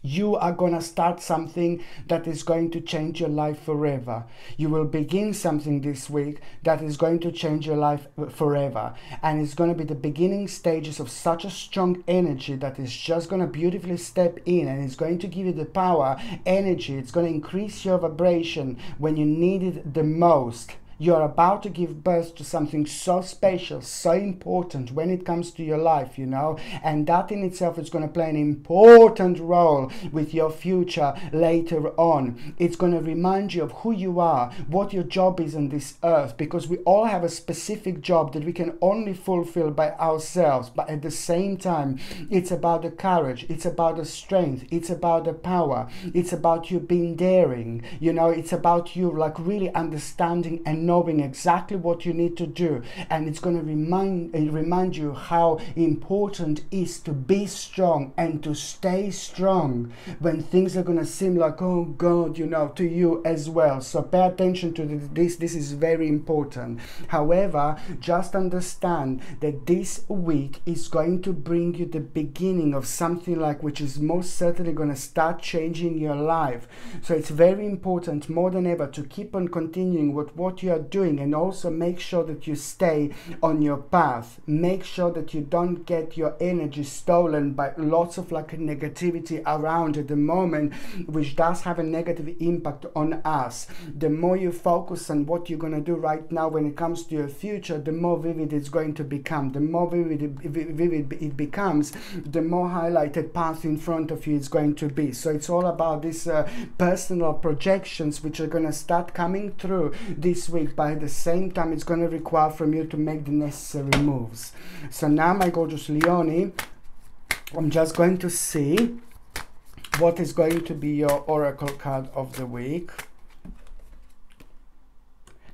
You are going to start something that is going to change your life forever. You will begin something this week that is going to change your life forever. And it's going to be the beginning stages of such a strong energy that is just going to beautifully step in, and it's going to give you the power, energy. It's going to increase your vibration when you need it the most. You're about to give birth to something so special, so important when it comes to your life, you know, and that in itself is going to play an important role with your future later on. It's going to remind you of who you are, what your job is on this earth, because we all have a specific job that we can only fulfill by ourselves. But at the same time, it's about the courage, it's about the strength, it's about the power, it's about you being daring, you know, it's about you like really understanding and knowing exactly what you need to do. And it's going to remind you how important it is to be strong and to stay strong when things are going to seem like, oh God, you know, to you as well. So pay attention to this. This is very important. However, just understand that this week is going to bring you the beginning of something like which is most certainly going to start changing your life. So it's very important more than ever to keep on continuing with what you are doing, and also make sure that you stay on your path. Make sure that you don't get your energy stolen by lots of like negativity around at the moment, which does have a negative impact on us. The more you focus on what you're going to do right now when it comes to your future, the more vivid it's going to become. The more vivid it becomes, the more highlighted path in front of you is going to be. So it's all about these personal projections which are going to start coming through this week, but at the same time it's going to require from you to make the necessary moves. So now, my gorgeous Leonie, I'm just going to see what is going to be your oracle card of the week.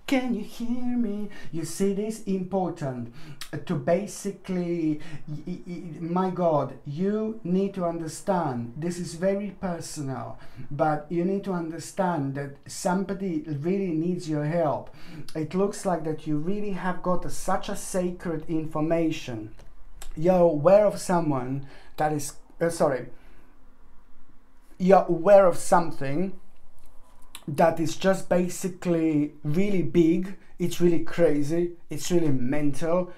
Can you hear me? You see, this important to basically, my God, you need to understand, this is very personal, but you need to understand that somebody really needs your help. It looks like that you really have got such a sacred information. You're aware of someone that is, you're aware of something that is just basically really big, it's really crazy, it's really mental,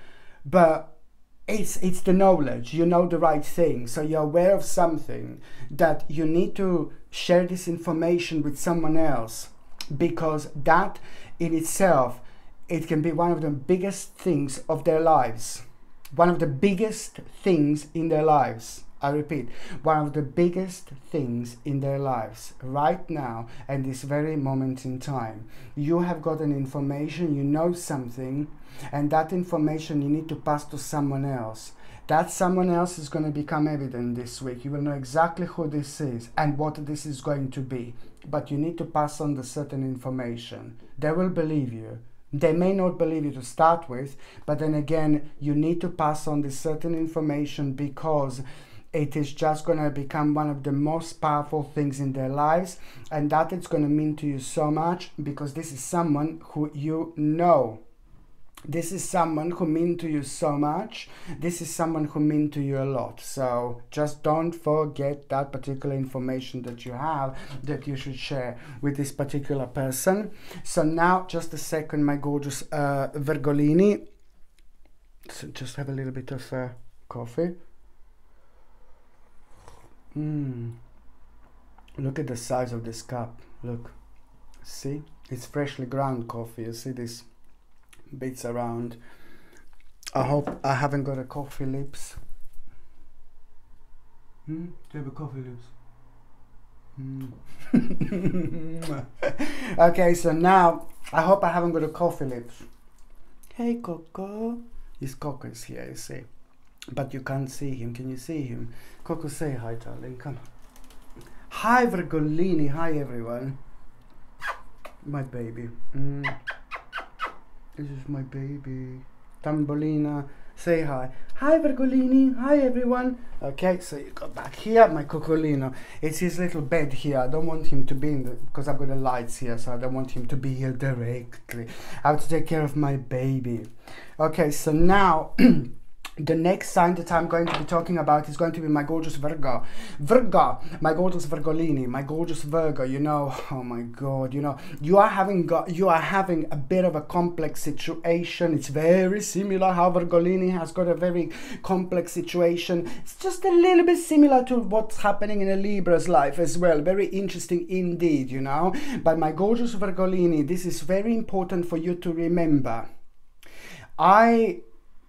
but it's the knowledge, you know the right thing. So you're aware of something that you need to share this information with someone else, because that in itself, it can be one of the biggest things of their lives. One of the biggest things in their lives. I repeat, one of the biggest things in their lives right now and this very moment in time. You have got an information, you know something, and that information you need to pass to someone else. That someone else is going to become evident this week. You will know exactly who this is and what this is going to be. But you need to pass on the certain information. They will believe you. They may not believe you to start with, but then again, you need to pass on this certain information, because it is just going to become one of the most powerful things in their lives, and that it's going to mean to you so much, because this is someone who you know. This is someone who means to you so much. This is someone who means to you a lot. So just don't forget that particular information that you have, that you should share with this particular person. So now, just a second, my gorgeous Virgolini. So just have a little bit of coffee. Look at the size of this cup. Look, See, it's freshly ground coffee. You see these bits around. I hope I haven't got a coffee lips. Do you have a coffee lips? Okay, so now I hope I haven't got a coffee lips. Hey Coco. His Coco is here, you see. But you can't see him. Can you see him? Coco, say hi, darling. Come. Hi, Virgolini. Hi, everyone. My baby. This is my baby. Tambolina. Say hi. Hi, Virgolini. Hi, everyone. Okay, so you go back here. My Cocolino. It's his little bed here. I don't want him to be in the... Because I've got the lights here, so I don't want him to be here directly. I have to take care of my baby. Okay, so now... The next sign that I'm going to be talking about is going to be my gorgeous Virgo. Virgo, my gorgeous Virgolini, my gorgeous Virgo. You know, oh my God, you know, you are having a bit of a complex situation. It's very similar how Virgolini has got a very complex situation. It's just a little bit similar to what's happening in a Libra's life as well. Very interesting indeed, you know. But my gorgeous Virgolini, this is very important for you to remember.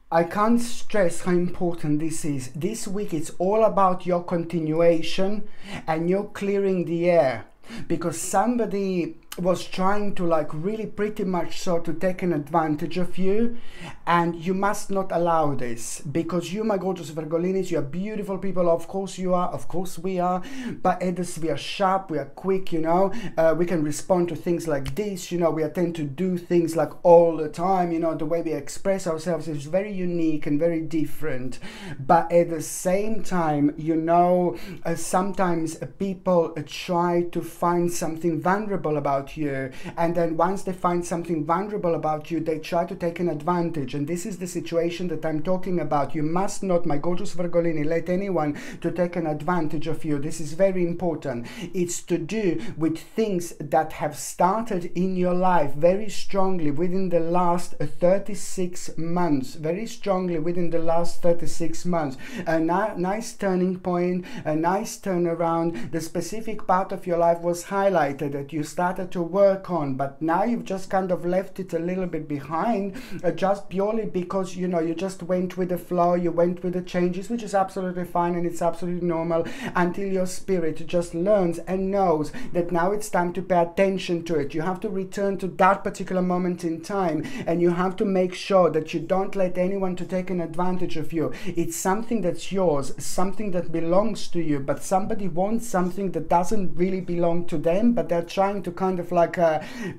I can't stress how important this is. This week it's all about your continuation and you're clearing the air, because somebody was trying to like really pretty much so to take an advantage of you, and you must not allow this, because you, my gorgeous Virgolinis, you are beautiful people. Of course you are, of course we are, but Edis, we are sharp, we are quick, you know, we can respond to things like this, you know, we tend to do things like all the time, you know, the way we express ourselves is very unique and very different. But at the same time, you know, sometimes people try to find something vulnerable about you, and then once they find something vulnerable about you, they try to take an advantage. And this is the situation that I'm talking about. You must not, my gorgeous Virgolini, let anyone to take an advantage of you. This is very important. It's to do with things that have started in your life very strongly within the last 36 months. Very strongly within the last 36 months. A nice turning point, a nice turnaround. The specific part of your life was highlighted that you started to work on, but now you've just kind of left it a little bit behind, just purely because, you know, you just went with the flow, you went with the changes, which is absolutely fine and it's absolutely normal, until your spirit just learns and knows that now it's time to pay attention to it. You have to return to that particular moment in time, and you have to make sure that you don't let anyone to take an advantage of you. It's something that's yours, something that belongs to you, but somebody wants something that doesn't really belong to them, but they're trying to kind of like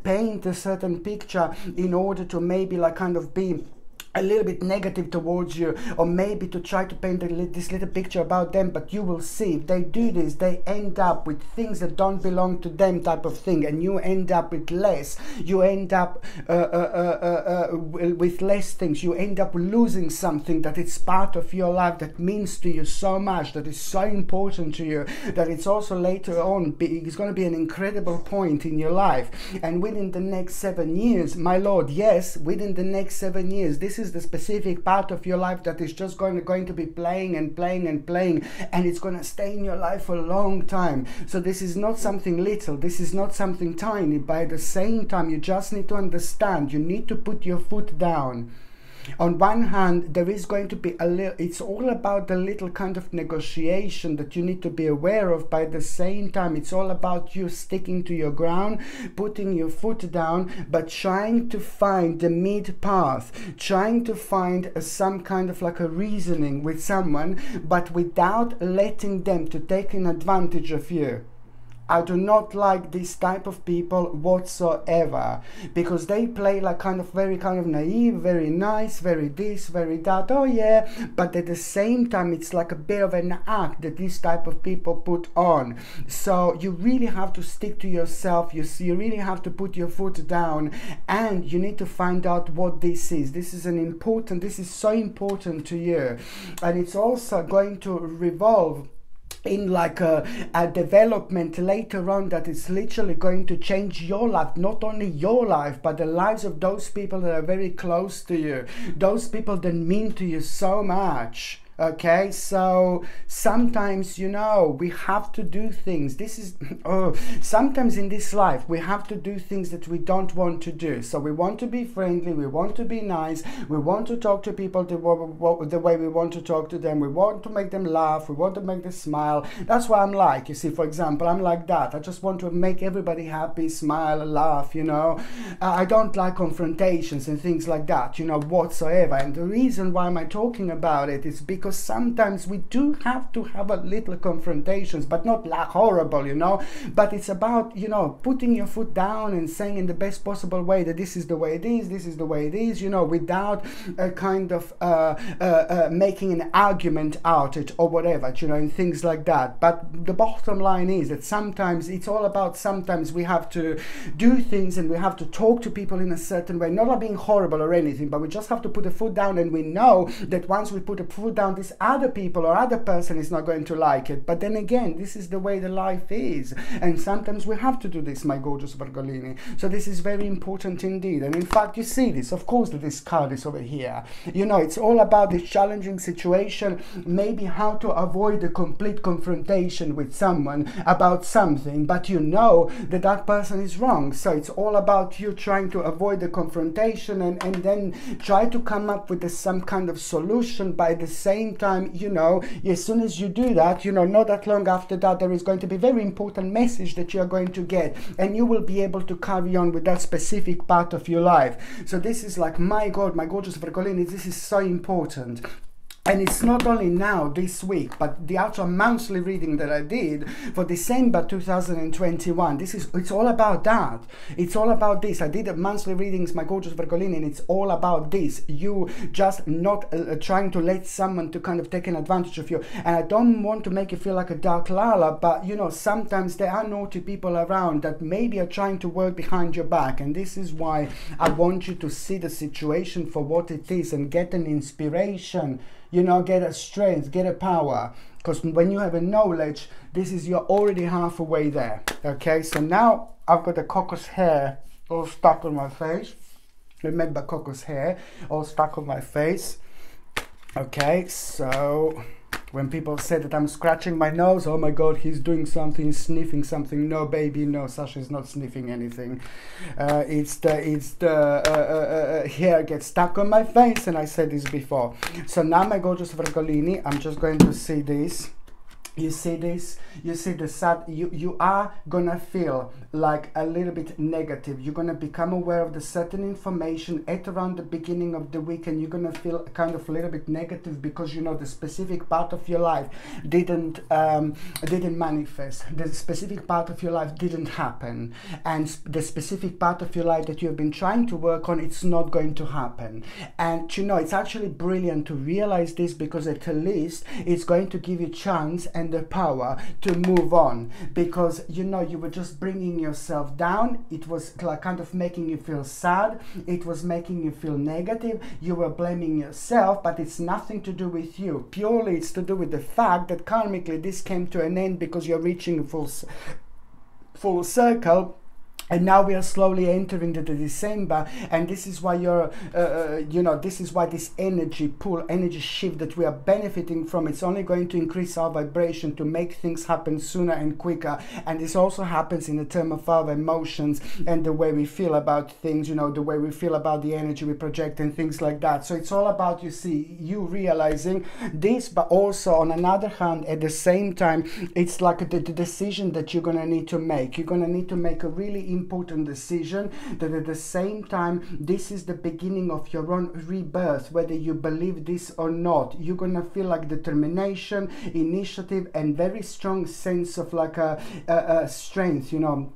paint a certain picture in order to maybe like kind of be a little bit negative towards you, or maybe to try to paint this little picture about them. But you will see, if they do this, they end up with things that don't belong to them, type of thing, and you end up with less. You end up with less things. You end up losing something that is part of your life, that means to you so much, that is so important to you, that it's also later on it's going to be an incredible point in your life. And within the next 7 years, my lord, yes, within the next 7 years, this is the specific part of your life that is just going to be playing and playing and playing, and it's going to stay in your life for a long time. So this is not something little, this is not something tiny, but at the same time you just need to understand, you need to put your foot down. On one hand, there is going to be a little, it's all about the little kind of negotiation that you need to be aware of. By the same time, it's all about you sticking to your ground, putting your foot down, but trying to find the mid path, trying to find some kind of like a reasoning with someone, but without letting them to take an advantage of you. I do not like this type of people whatsoever, because they play like kind of very kind of naive, very nice, very this, very that, oh yeah, but at the same time it's like a bit of an act that this type of people put on. So you really have to stick to yourself, you really have to put your foot down, and you need to find out what this is. This is so important to you, and it's also going to revolve in like a development later on that is literally going to change your life, not only your life, but the lives of those people that are very close to you, those people that mean to you so much. Okay, so sometimes, you know, we have to do things. This is, sometimes in this life, we have to do things that we don't want to do. So we want to be friendly, we want to be nice, we want to talk to people the way we want to talk to them, we want to make them laugh, we want to make them smile. That's what I'm like. You see, for example, I'm like that. I just want to make everybody happy, smile, laugh, you know. I don't like confrontations and things like that, you know, whatsoever. And the reason why am I talking about it is because sometimes we do have to have a little confrontations, but not like horrible, you know, but it's about, you know, putting your foot down and saying in the best possible way that this is the way it is, this is the way it is, you know, without a kind of making an argument out it or whatever, you know, and things like that. But the bottom line is that sometimes it's all about, sometimes we have to do things and we have to talk to people in a certain way, not being horrible or anything, but we just have to put a foot down, and we know that once we put a foot down, this other people or other person is not going to like it. But then again, this is the way the life is, and sometimes we have to do this, my gorgeous Virgolini. So this is very important indeed. And in fact, you see this, of course, that this card is over here. You know, it's all about this challenging situation, maybe how to avoid a complete confrontation with someone about something, but you know that that person is wrong. So it's all about you trying to avoid the confrontation and then try to come up with some kind of solution. By the same time, you know, as soon as you do that, you know, not that long after that, there is going to be a very important message that you are going to get, and you will be able to carry on with that specific part of your life. So this is like, my God, my gorgeous Virgolini, this is so important. And it's not only now, this week, but the actual monthly reading that I did for December 2021. It's all about that. It's all about this. I did a monthly readings, my gorgeous Virgolini, and it's all about this. You just not trying to let someone to kind of take an advantage of you. And I don't want to make you feel like a dark lala, but you know, sometimes there are naughty people around that maybe are trying to work behind your back. And this is why I want you to see the situation for what it is and get an inspiration. You know, get a strength, get a power, because when you have a knowledge, this is, you're already halfway there. Okay, so now I've got the cocos hair all stuck on my face. Remember, cocos hair all stuck on my face. Okay, so when people say that I'm scratching my nose, oh my God, he's doing something, sniffing something. No, baby, no, Sasha is not sniffing anything. It's the hair gets stuck on my face, and I said this before. So now, my gorgeous Virgolini, I'm just going to see this. You see this, you see the sad, you are gonna feel like a little bit negative. You're gonna become aware of the certain information at around the beginning of the week, and you're gonna feel kind of a little bit negative because, you know, the specific part of your life didn't manifest. The specific part of your life didn't happen, and the specific part of your life that you have been trying to work on, it's not going to happen. And you know, it's actually brilliant to realize this, because at least it's going to give you chance and the power to move on, because you know, you were just bringing yourself down. It was like kind of making you feel sad, it was making you feel negative, you were blaming yourself, but it's nothing to do with you. Purely it's to do with the fact that karmically this came to an end, because you're reaching full circle. And now we are slowly entering the December, and this is why you're, you know, this is why this energy pull, energy shift that we are benefiting from, it's only going to increase our vibration to make things happen sooner and quicker. And this also happens in the term of our emotions and the way we feel about things, you know, the way we feel about the energy we project and things like that. So it's all about, you see, you realizing this, but also on another hand, at the same time, it's like the decision that you're going to need to make. You're going to need to make a really important decision, that at the same time, this is the beginning of your own rebirth. Whether you believe this or not, you're gonna feel like determination, initiative, and very strong sense of like a strength, you know.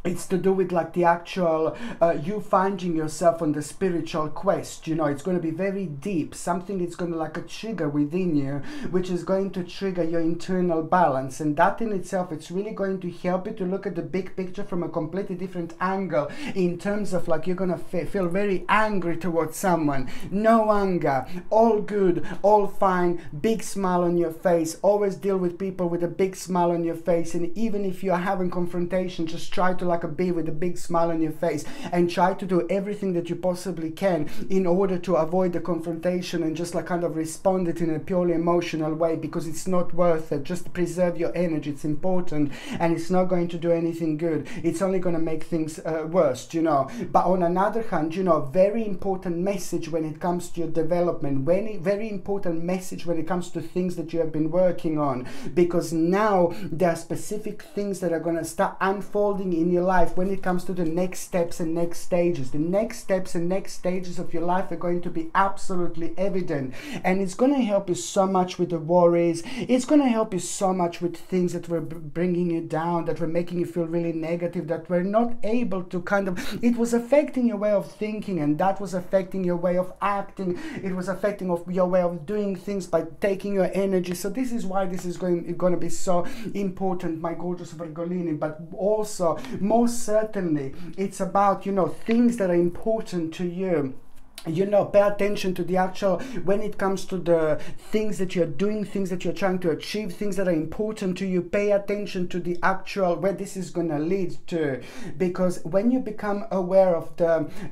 It's to do with like the actual you finding yourself on the spiritual quest. You know, it's going to be very deep, something it's going to like a trigger within you, which is going to trigger your internal balance, and that in itself, it's really going to help you to look at the big picture from a completely different angle, in terms of like you're going to feel very angry towards someone. No anger, all good, all fine, big smile on your face. Always deal with people with a big smile on your face, and even if you're having confrontation, just try to like a bee with a big smile on your face and try to do everything that you possibly can in order to avoid the confrontation and just like kind of respond it in a purely emotional way, because it's not worth it. Just preserve your energy. It's important, and it's not going to do anything good. It's only going to make things worse, you know. But on another hand, you know, very important message when it comes to your development, very important message when it comes to things that you have been working on, because now there are specific things that are going to start unfolding in your life when it comes to the next steps and next stages. The next steps and next stages of your life are going to be absolutely evident, and it's going to help you so much with the worries. It's going to help you so much with things that were bringing you down, that were making you feel really negative, that were not able to kind of, it was affecting your way of thinking, and that was affecting your way of acting. It was affecting your way of doing things by taking your energy. So this is why this is going to be so important, my gorgeous Virgolini. But also, most certainly, it's about, you know, things that are important to you. You know, pay attention to the actual, when it comes to the things that you're doing, things that you're trying to achieve, things that are important to you, pay attention to the actual, where this is going to lead to. Because when you become aware of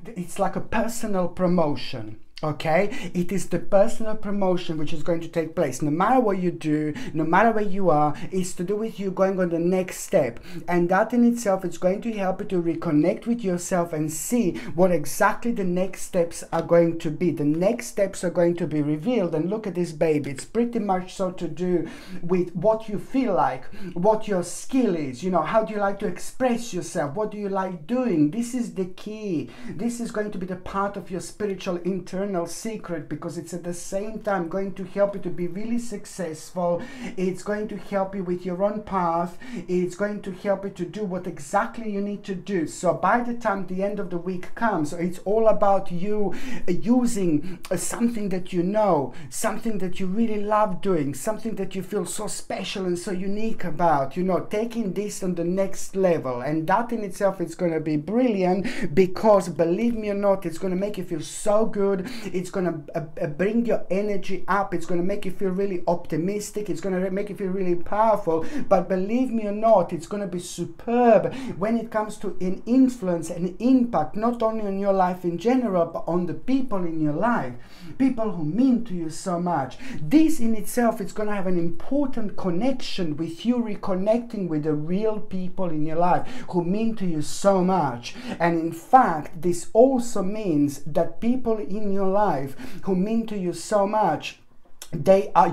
it's like a personal promotion. Okay, it is the personal promotion which is going to take place. No matter what you do, no matter where you are, it's to do with you going on the next step. And that in itself is going to help you to reconnect with yourself and see what exactly the next steps are going to be. The next steps are going to be revealed. And look at this, baby. It's pretty much so to do with what you feel like, what your skill is. You know, how do you like to express yourself? What do you like doing? This is the key. This is going to be the part of your spiritual internal secret, because it's at the same time going to help you to be really successful. It's going to help you with your own path. It's going to help you to do what exactly you need to do. So by the time the end of the week comes, it's all about you using something that you know, something that you really love doing, something that you feel so special and so unique about, you know, taking this on the next level. And that in itself is going to be brilliant, because believe me or not, it's going to make you feel so good. It's going to bring your energy up. It's going to make you feel really optimistic. It's going to make you feel really powerful. But believe me or not, it's going to be superb when it comes to an influence and impact, not only on your life in general, but on the people in your life, people who mean to you so much. This in itself is going to have an important connection with you reconnecting with the real people in your life who mean to you so much. And in fact, this also means that people in your life who mean to you so much,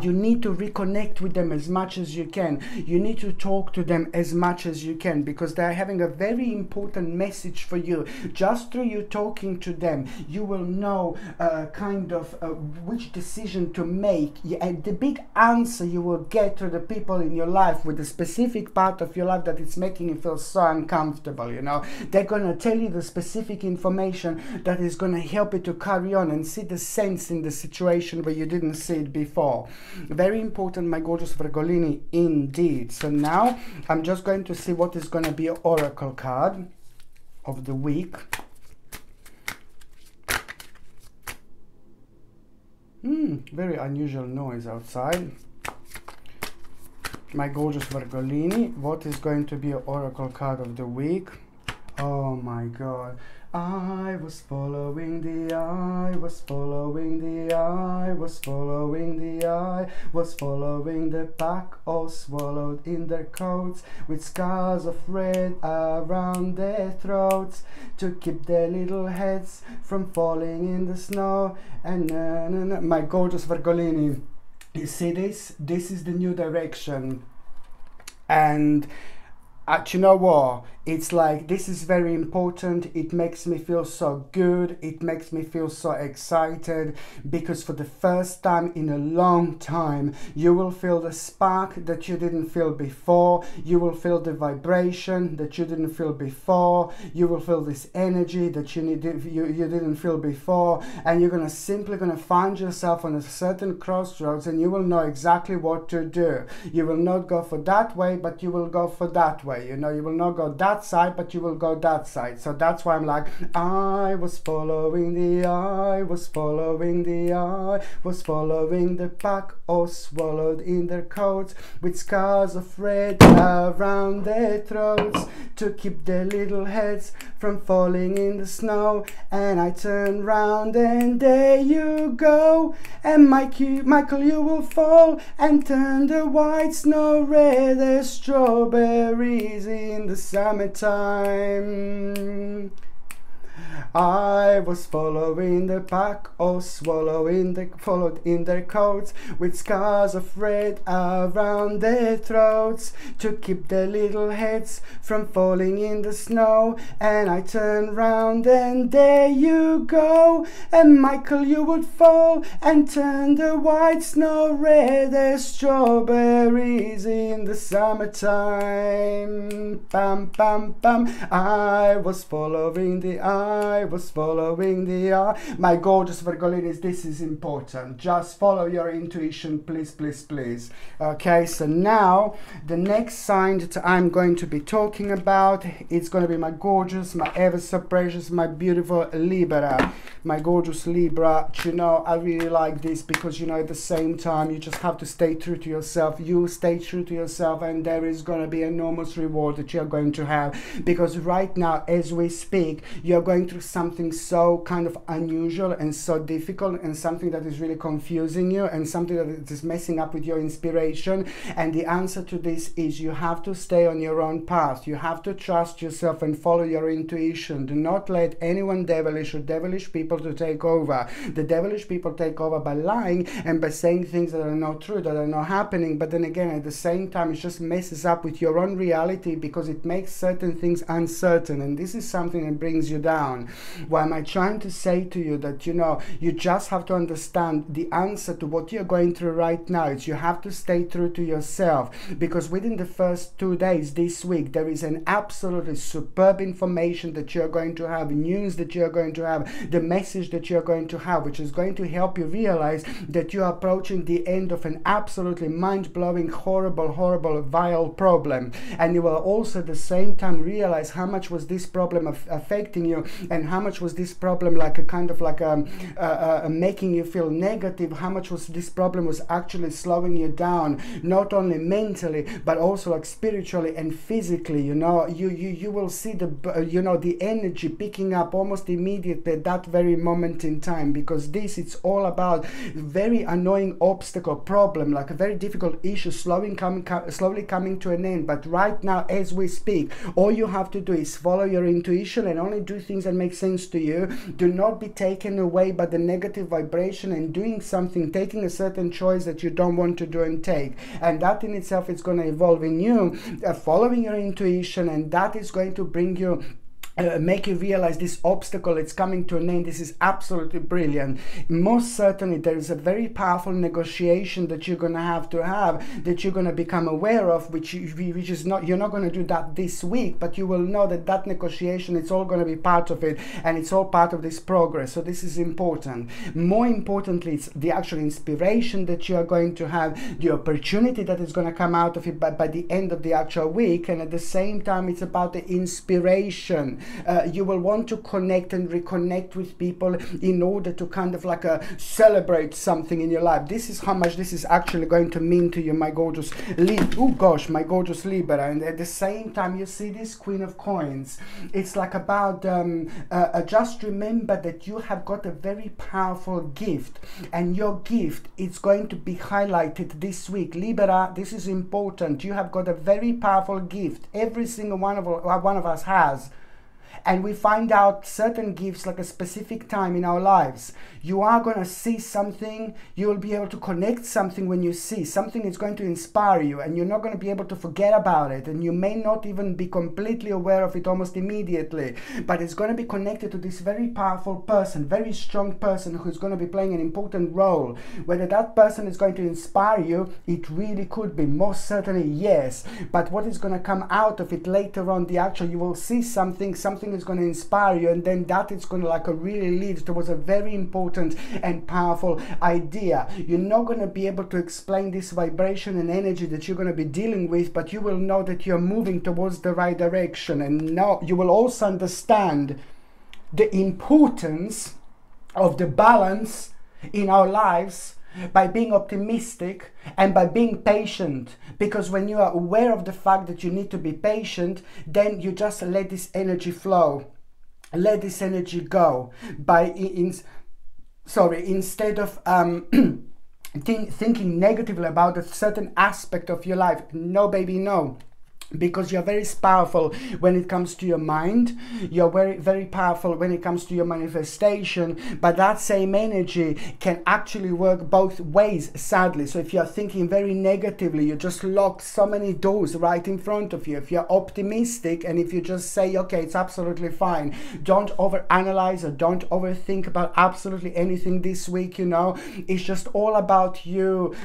you need to reconnect with them as much as you can. You need to talk to them as much as you can, because they're having a very important message for you. Just through you talking to them, you will know which decision to make. And the big answer you will get to the people in your life with the specific part of your life that it's making you feel so uncomfortable, you know. They're going to tell you the specific information that is going to help you to carry on and see the sense in the situation where you didn't see it before. Very important, my gorgeous Virgolini, indeed. So now I'm just going to see what is going to be an oracle card of the week. Very unusual noise outside. My gorgeous Virgolini, what is going to be an oracle card of the week? Oh my God. I was following the eye, was following the eye, was following the eye, was following the pack, all swallowed in their coats, with scars of red around their throats, to keep their little heads from falling in the snow. And my gorgeous Virgolini, you see this? This is the new direction. And you know what? It's like, this is very important. It makes me feel so good. It makes me feel so excited, because for the first time in a long time, you will feel the spark that you didn't feel before. You will feel the vibration that you didn't feel before. You will feel this energy that you didn't feel before. And you're simply gonna find yourself on a certain crossroads, and you will know exactly what to do. You will not go for that way, but you will go for that way. You know, you will not go that side, but you will go that side. So that's why I'm like, I was following the eye, was following the eye, was following the pack, all swallowed in their coats, with scars of red around their throats, to keep their little heads from falling in the snow. And I turn round and there you go. And Michael, you will fall and turn the white snow red as strawberries in the summertime. I was following the pack, oh followed in their coats, with scars of red around their throats, to keep their little heads from falling in the snow. And I turned round and there you go. And Michael, you would fall and turn the white snow red as strawberries in the summertime. Bam, bam, bam. I was following the My gorgeous Virgo ladies, this is important. Just follow your intuition, please, please, please. Okay, so now the next sign that I'm going to be talking about, it's going to be my gorgeous, my ever so precious, my beautiful Libra. My gorgeous Libra. You know, I really like this because, you know, at the same time, you just have to stay true to yourself. You stay true to yourself, and there is going to be enormous reward that you're going to have, because right now, as we speak, you're going through something so kind of unusual and so difficult, and something that is really confusing you, and something that is messing up with your inspiration. And the answer to this is you have to stay on your own path. You have to trust yourself and follow your intuition. Do not let anyone devilish or devilish people to take over. The devilish people take over by lying and by saying things that are not true, that are not happening. But then again, at the same time, it just messes up with your own reality, because it makes certain things uncertain, and this is something that brings you down. Why am I trying to say to you that, you know, you just have to understand the answer to what you're going through right now. It's you have to stay true to yourself, because within the first 2 days this week, there is an absolutely superb information that you're going to have, news that you're going to have, the message that you're going to have, which is going to help you realize that you're approaching the end of an absolutely mind-blowing, horrible, vile problem. And you will also at the same time realize how much was this problem affecting you, and how much was this problem like a kind of like making you feel negative, how much was this problem was actually slowing you down, not only mentally but also like spiritually and physically. You know, you will see the you know, the energy picking up almost immediately at that very moment in time, because this, it's all about very annoying obstacle, problem, like a very difficult issue slowly coming to an end. But right now, as we speak, all you have to do is follow your intuition and only do things that make sense to you. Do not be taken away by the negative vibration and doing something, taking a certain choice that you don't want to do and take. And that in itself is going to evolve in you, following your intuition, and that is going to bring you make you realize this obstacle, it's coming to an end. This is absolutely brilliant. Most certainly there is a very powerful negotiation that you're going to have, that you're going to become aware of, which is not, you're not going to do that this week, but you will know that that negotiation, it's all going to be part of it, and it's all part of this progress. So this is important. More importantly, it's the actual inspiration that you are going to have, the opportunity that is going to come out of it by the end of the actual week. And at the same time, it's about the inspiration. You will want to connect and reconnect with people in order to kind of like celebrate something in your life. This is how much this is actually going to mean to you, my gorgeous my gorgeous Libra. And at the same time, you see this Queen of Coins. It's like about just remember that you have got a very powerful gift, and your gift is going to be highlighted this week. Libra, this is important. You have got a very powerful gift. Every single one of us has. And we find out certain gifts like a specific time in our lives. You are going to see something, you will be able to connect something when you see something. Is going to inspire you, and you're not going to be able to forget about it, and you may not even be completely aware of it almost immediately, but it's going to be connected to this very powerful person, very strong person, who's going to be playing an important role. Whether that person is going to inspire you, it really could be, most certainly yes, but what is going to come out of it later on, you will see something is going to inspire you, and then that is going to like really lead towards a very important and powerful idea. You're not going to be able to explain this vibration and energy that you're going to be dealing with, but you will know that you're moving towards the right direction. And now you will also understand the importance of the balance in our lives, by being optimistic, and by being patient. Because when you are aware of the fact that you need to be patient, then you just let this energy flow, let this energy go. Instead of thinking negatively about a certain aspect of your life. No, baby, no. Because you're very powerful when it comes to your mind. You're very, very powerful when it comes to your manifestation. But that same energy can actually work both ways, sadly. So if you're thinking very negatively, you just lock so many doors right in front of you. If you're optimistic and if you just say, okay, it's absolutely fine, don't overanalyze or don't overthink about absolutely anything this week, you know. It's just all about you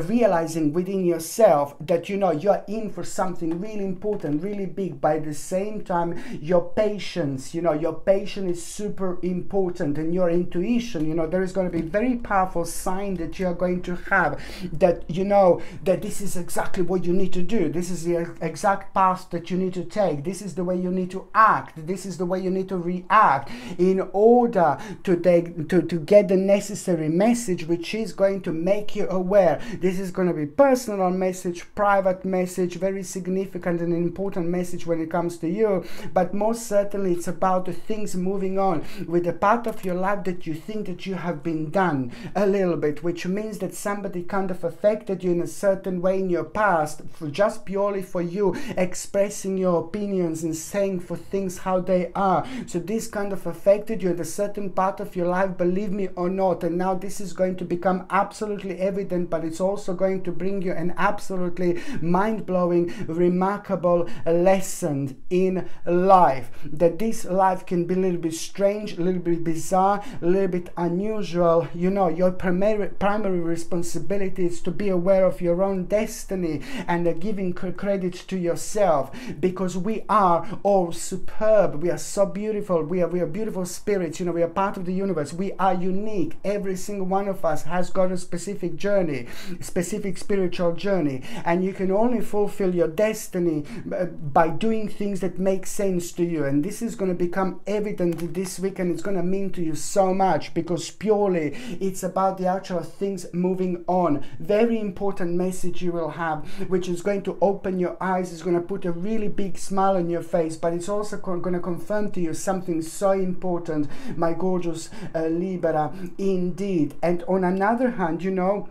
realizing within yourself that, you know, you're in for something really important, really big. By the same time, your patience, you know, your patience is super important, and your intuition, you know, there is going to be very powerful sign that you are going to have, that you know that this is exactly what you need to do. This is the exact path that you need to take. This is the way you need to act. This is the way you need to react in order to get the necessary message, which is going to make you aware. This is going to be personal message, private message, very significant and important message when it comes to you. But most certainly it's about the things moving on with the part of your life that you think that you have been done a little bit, which means that somebody kind of affected you in a certain way in your past, just purely for you expressing your opinions and saying for things how they are. So this kind of affected you in a certain part of your life, believe me or not. And now this is going to become absolutely evident, but it's also going to bring you an absolutely mind-blowing, remarkable lesson in life. That this life can be a little bit strange, a little bit bizarre, a little bit unusual. You know, your primary responsibility is to be aware of your own destiny and giving credit to yourself, because we are all superb. We are so beautiful. We are beautiful spirits. You know, we are part of the universe. We are unique. Every single one of us has got a specific journey, specific spiritual journey, and you can only fulfill your destiny by doing things that make sense to you. And this is going to become evident this week, and it's going to mean to you so much, because purely it's about the actual things moving on. Very important message you will have, which is going to open your eyes, is going to put a really big smile on your face, but it's also going to confirm to you something so important, my gorgeous Libra, indeed. And on another hand, you know,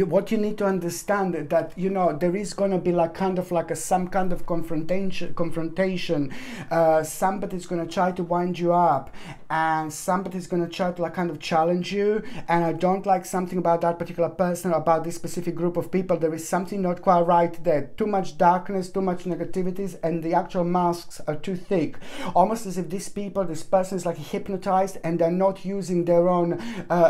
what you need to understand that, you know, there is going to be like kind of like some kind of confrontation. Somebody's going to try to wind you up, and somebody's going to try to like kind of challenge you. And I don't like something about that particular person, about this specific group of people. There is something not quite right there. Too much darkness, too much negativities, and the actual masks are too thick. Almost as if this person is like hypnotized, and they're not using their own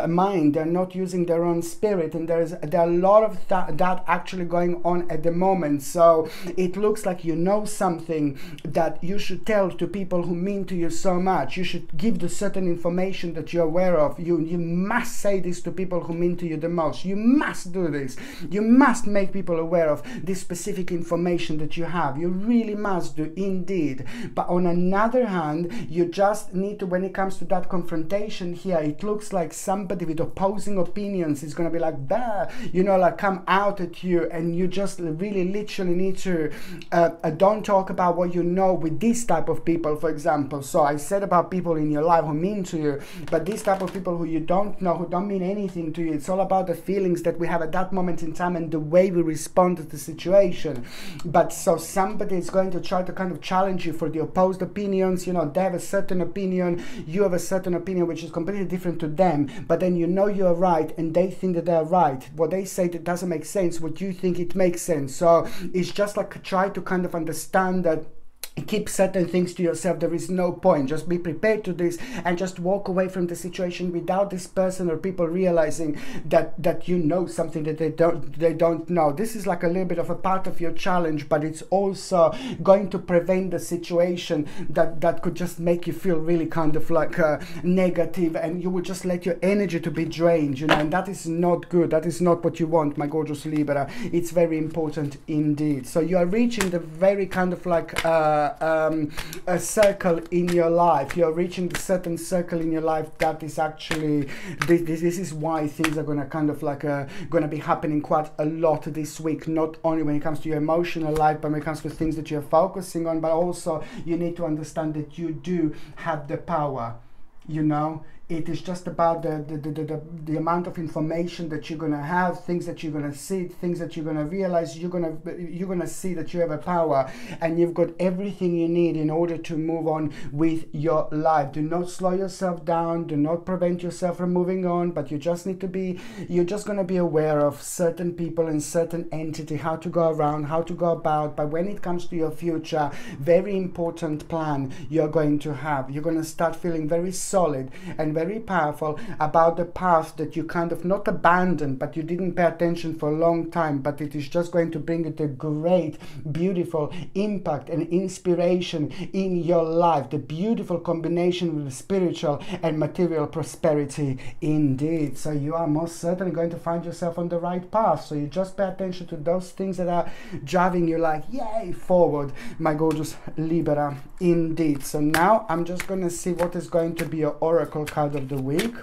mind. They're not using their own spirit, and there are a lot of that actually going on at the moment. So it looks like you know something that you should tell to people who mean to you so much. You should give the certain information that you're aware of. You must say this to people who mean to you the most. You must do this. You must make people aware of this specific information that you have. You really must do, indeed. But on another hand, you just need to, when it comes to that confrontation here, it looks like somebody with opposing opinions is going to be like, bah, you know, like come out at you, and you just really literally need to don't talk about what you know with this type of people, for example. So I said about people in your life who mean to you, but this type of people who you don't know, who don't mean anything to you, it's all about the feelings that we have at that moment in time and the way we respond to the situation. But so somebody is going to try to kind of challenge you for the opposed opinions. You know, they have a certain opinion, you have a certain opinion which is completely different to them, but then you know you're right and they think that they're right. What they say that doesn't make sense, what you think it makes sense. So it's just like try to kind of understand that, keep certain things to yourself. There is no point. Just be prepared to this and just walk away from the situation without this person or people realizing that you know something that they don't know. This is like a little bit of a part of your challenge, but it's also going to prevent the situation that could just make you feel really kind of like negative, and you will just let your energy to be drained, you know, and that is not good. That is not what you want, my gorgeous Libra. It's very important indeed. So you are reaching the very kind of like a circle in your life. You're reaching a certain circle in your life that is actually, this is why things are going to kind of like going to be happening quite a lot this week, not only when it comes to your emotional life, but when it comes to things that you're focusing on, but also you need to understand that you do have the power, you know. It is just about the amount of information that you're going to have, things that you're going to see, things that you're going to realize. You're going to see that you have a power, and you've got everything you need in order to move on with your life. Do not slow yourself down. Do not prevent yourself from moving on, but you just need to be, you're just going to be aware of certain people and certain entity, how to go around, how to go about. But when it comes to your future, very important plan you're going to have. You're going to start feeling very solid and very powerful about the path that you kind of not abandoned, but you didn't pay attention for a long time, but it is just going to bring you a great, beautiful impact and inspiration in your life. The beautiful combination with the spiritual and material prosperity indeed. So you are most certainly going to find yourself on the right path. So you just pay attention to those things that are driving you like, yay, forward, my gorgeous Libra indeed. So now I'm just going to see what is going to be your oracle card of the week.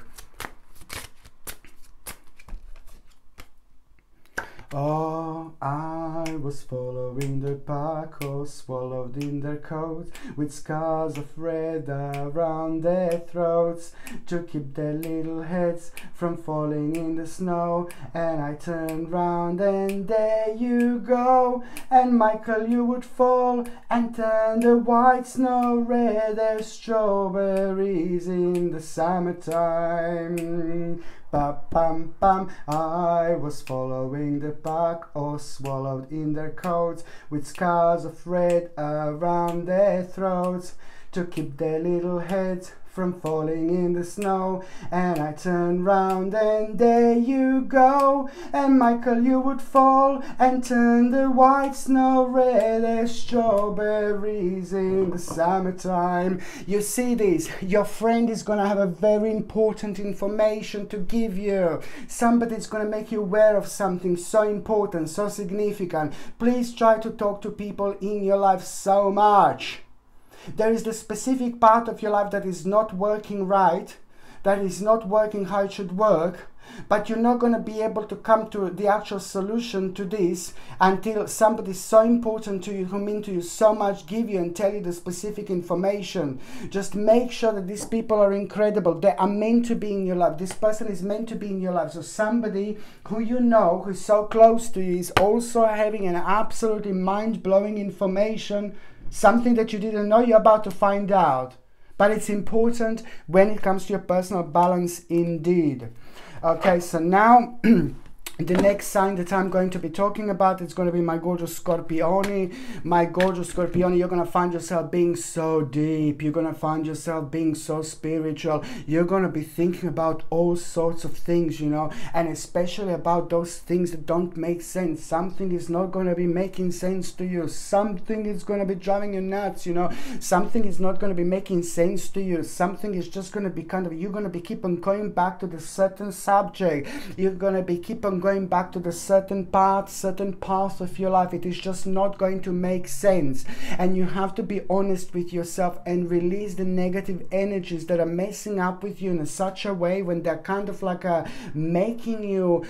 Oh, I was following the pack, or swallowed in their coats, with scars of red around their throats, to keep their little heads from falling in the snow. And I turned round and there you go, and Michael, you would fall and turn the white snow red as strawberries in the summertime. Ba-bam, bam, I was following the pack, or swallowed in their coats, with scars of red around their throats, to keep their little heads from falling in the snow. And I turned round and there you go, and Michael, you would fall and turn the white snow red as strawberries in the summertime. You see this, your friend is going to have a very important information to give you. Somebody's going to make you aware of something so important, so significant. Please try to talk to people in your life so much. There is the specific part of your life that is not working right, that is not working how it should work, but you're not going to be able to come to the actual solution to this until somebody so important to you, who mean to you so much, give you and tell you the specific information. Just make sure that these people are incredible. They are meant to be in your life. This person is meant to be in your life. So somebody who you know, who's so close to you, is also having an absolutely mind-blowing information, something that you didn't know, you're about to find out. But it's important when it comes to your personal balance indeed. Okay, so now the next sign that I'm going to be talking about is going to be my gorgeous Scorpione. My gorgeous Scorpione, you're going to find yourself being so deep. You're going to find yourself being so spiritual. You're going to be thinking about all sorts of things, you know, and especially about those things that don't make sense. Something is not going to be making sense to you. Something is going to be driving you nuts, you know. Something is not going to be making sense to you. Something is just going to be kind of, you're going to be keep on going back to the certain subject. You're going to be keep on going back to the certain path of your life. It is just not going to make sense, and you have to be honest with yourself and release the negative energies that are messing up with you in such a way when they're kind of like making you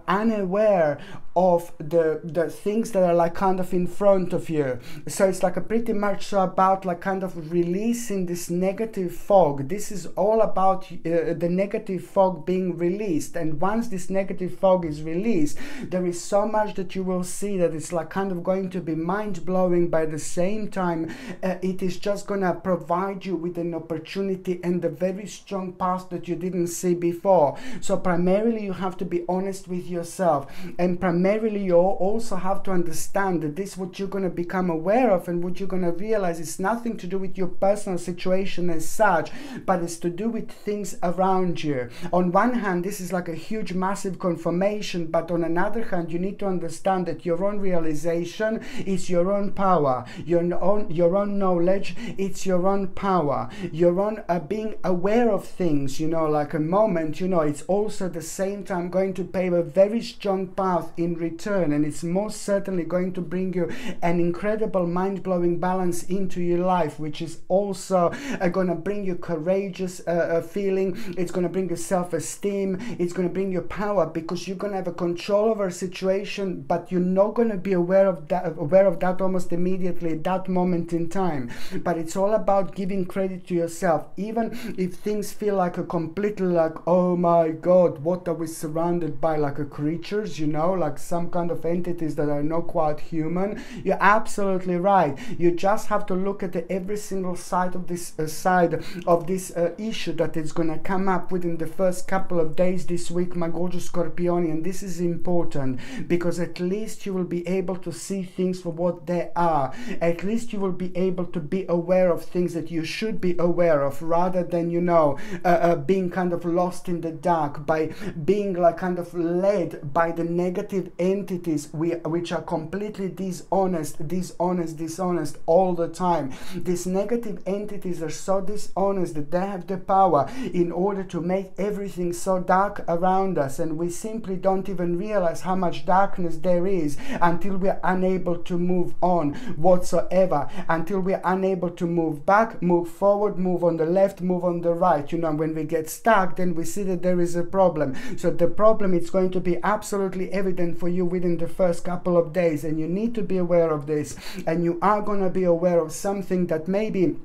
unaware of the things that are like kind of in front of you. So it's like a pretty much so about like kind of releasing this negative fog. This is all about the negative fog being released, and once this negative fog is released, there is so much that you will see that it's like kind of going to be mind-blowing. By the same time, it is just gonna provide you with an opportunity and a very strong path that you didn't see before. So primarily you have to be honest with yourself, and primarily you also have to understand that this, what you're going to become aware of and what you're going to realize, is nothing to do with your personal situation as such, but it's to do with things around you. On one hand, this is like a huge massive confirmation, but on another hand, you need to understand that your own realization is your own power, your own knowledge, it's your own power, your own being aware of things, you know, like a moment, you know, it's also at the same time going to pave a very strong path in in return, and it's most certainly going to bring you an incredible mind-blowing balance into your life, which is also going to bring you courageous feeling. It's going to bring you self-esteem. It's going to bring you power, because you're going to have a control over a situation, but you're not going to be aware of that almost immediately at that moment in time. But it's all about giving credit to yourself, even if things feel like a completely like, oh my God, what are we surrounded by, like a creatures, you know, like some kind of entities that are not quite human. You're absolutely right. You just have to look at every single side of this issue that is going to come up within the first couple of days this week, my gorgeous Scorpionian. This is important, because at least you will be able to see things for what they are. At least you will be able to be aware of things that you should be aware of, rather than, you know, being kind of lost in the dark, by being like kind of led by the negative entities which are completely dishonest all the time. These negative entities are so dishonest that they have the power in order to make everything so dark around us, and we simply don't even realize how much darkness there is until we are unable to move on whatsoever, until we are unable to move back, move forward, move on the left, move on the right. You know, when we get stuck, then we see that there is a problem. So the problem is going to be absolutely evident for you within the first couple of days, and you need to be aware of this. And you are going to be aware of something that maybe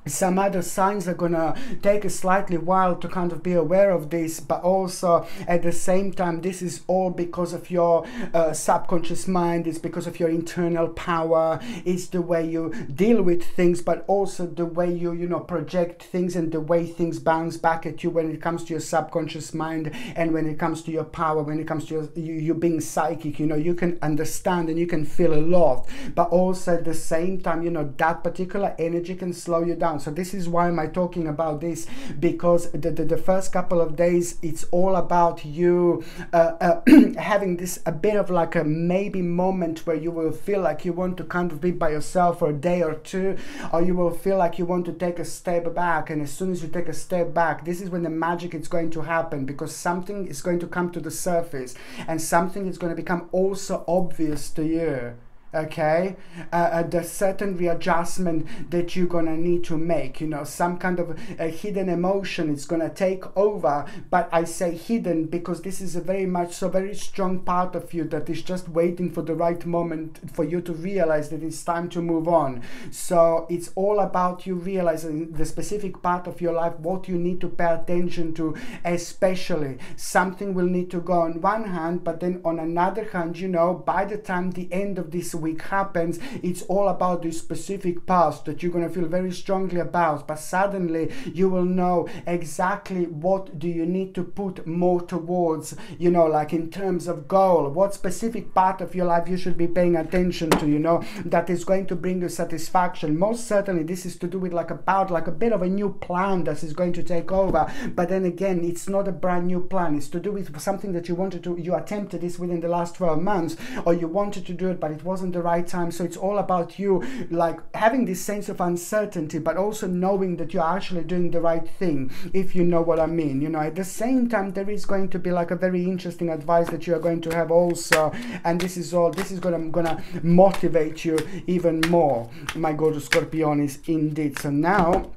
some other signs are gonna take a slightly while to kind of be aware of this, but also at the same time, this is all because of your subconscious mind. It's because of your internal power. It's the way you deal with things, but also the way you know, project things, and the way things bounce back at you when it comes to your subconscious mind, and when it comes to your power, when it comes to you being psychic. You know, you can understand and you can feel a lot, but also at the same time, you know, that particular energy can slow you down. So this is why am I talking about this, because the first couple of days, it's all about you having this a bit of like a maybe moment where you will feel like you want to kind of be by yourself for a day or two, or you will feel like you want to take a step back. And as soon as you take a step back, this is when the magic is going to happen, because something is going to come to the surface, and something is going to become also obvious to you. Okay, the certain readjustment that you're gonna need to make, you know, some kind of a hidden emotion is gonna take over. But I say hidden because this is a very strong part of you that is just waiting for the right moment for you to realize that it's time to move on. So it's all about you realizing the specific part of your life, what you need to pay attention to. Especially something will need to go on one hand, but then on another hand, you know, by the time the end of this week happens, it's all about this specific past that you're going to feel very strongly about, but suddenly you will know exactly what do you need to put more towards, you know, like in terms of goal, what specific part of your life you should be paying attention to, you know, that is going to bring you satisfaction. Most certainly this is to do with like a bit of a new plan that is going to take over, but then again, it's not a brand new plan. It's to do with something that you attempted this within the last 12 months, or you wanted to do it but it wasn't the right time. So it's all about you like having this sense of uncertainty, but also knowing that you're actually doing the right thing, if you know what I mean. You know, at the same time, there is going to be like a very interesting advice that you are going to have also, and this is gonna motivate you even more, my gorgeous Scorpionis, indeed. So now,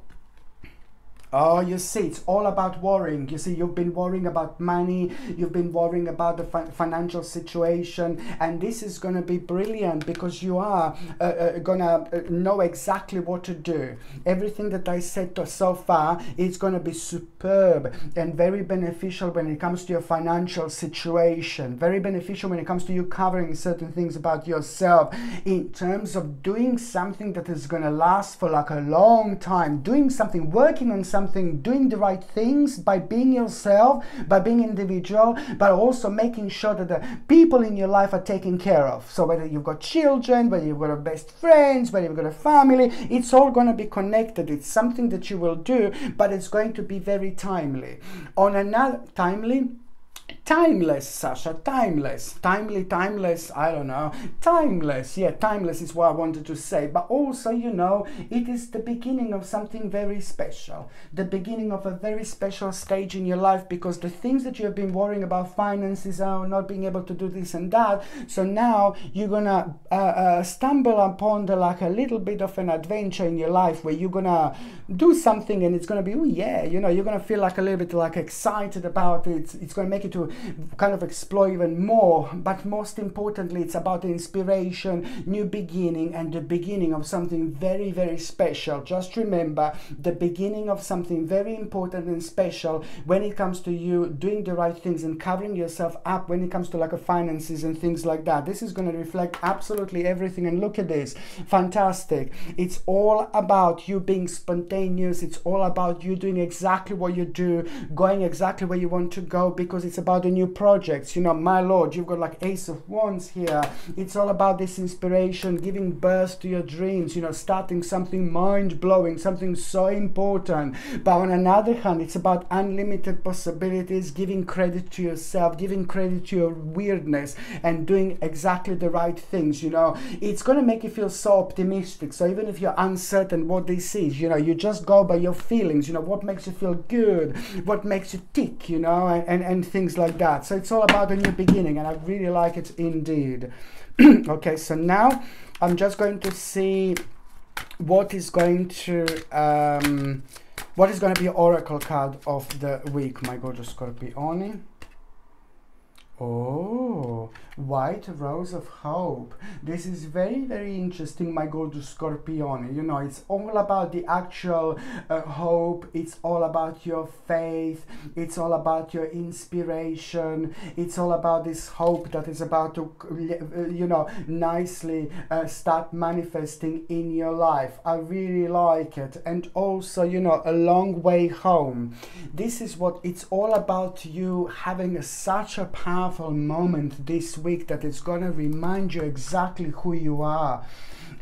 oh, you see, it's all about worrying. You see, you've been worrying about money, you've been worrying about the financial situation, and this is going to be brilliant because you are going to know exactly what to do. Everything that I said so far is going to be superb and very beneficial when it comes to your financial situation, very beneficial when it comes to you covering certain things about yourself, in terms of doing something that is going to last for like a long time, doing something, working on something, doing the right things by being yourself, by being individual, but also making sure that the people in your life are taken care of. So whether you've got children, whether you've got a best friends, whether you've got a family, it's all going to be connected. It's something that you will do, but it's going to be very timely. Timeless, Sasha, timeless, timeless, I don't know, timeless, yeah, timeless is what I wanted to say, but also, you know, it is the beginning of something very special, the beginning of a very special stage in your life, because the things that you have been worrying about, finances, not being able to do this and that, so now you're gonna stumble upon like a little bit of an adventure in your life where you're gonna do something and it's gonna be, oh yeah, you know, you're gonna feel like a little bit like excited about it, it's gonna make you to kind of explore even more, but most importantly it's about the inspiration, new beginning, and the beginning of something very, very special. Just remember, the beginning of something very important and special when it comes to you doing the right things and covering yourself up when it comes to like a finances and things like that. This is going to reflect absolutely everything, and look at this, fantastic. It's all about you being spontaneous, it's all about you doing exactly what you do, going exactly where you want to go, because it's about the new projects. You know, my lord, you've got like Ace of Wands here. It's all about this inspiration, giving birth to your dreams, you know, starting something mind-blowing, something so important. But on another hand, it's about unlimited possibilities, giving credit to yourself, giving credit to your weirdness, and doing exactly the right things. You know, it's going to make you feel so optimistic. So even if you're uncertain what this is, you know, you just go by your feelings, you know, what makes you feel good, what makes you tick, you know, and things like that. So it's all about a new beginning, and I really like it indeed. Okay, so now I'm just going to see what is going to be oracle card of the week, my gorgeous Scorpione. Oh, White Rose of Hope. This is very, very interesting, my gorgeous Scorpione. You know, it's all about the actual hope. It's all about your faith. It's all about your inspiration. It's all about this hope that is about to, you know, nicely start manifesting in your life. I really like it. And also, you know, a long way home. This is what it's all about, you having such a powerful moment this week that it's going to remind you exactly who you are.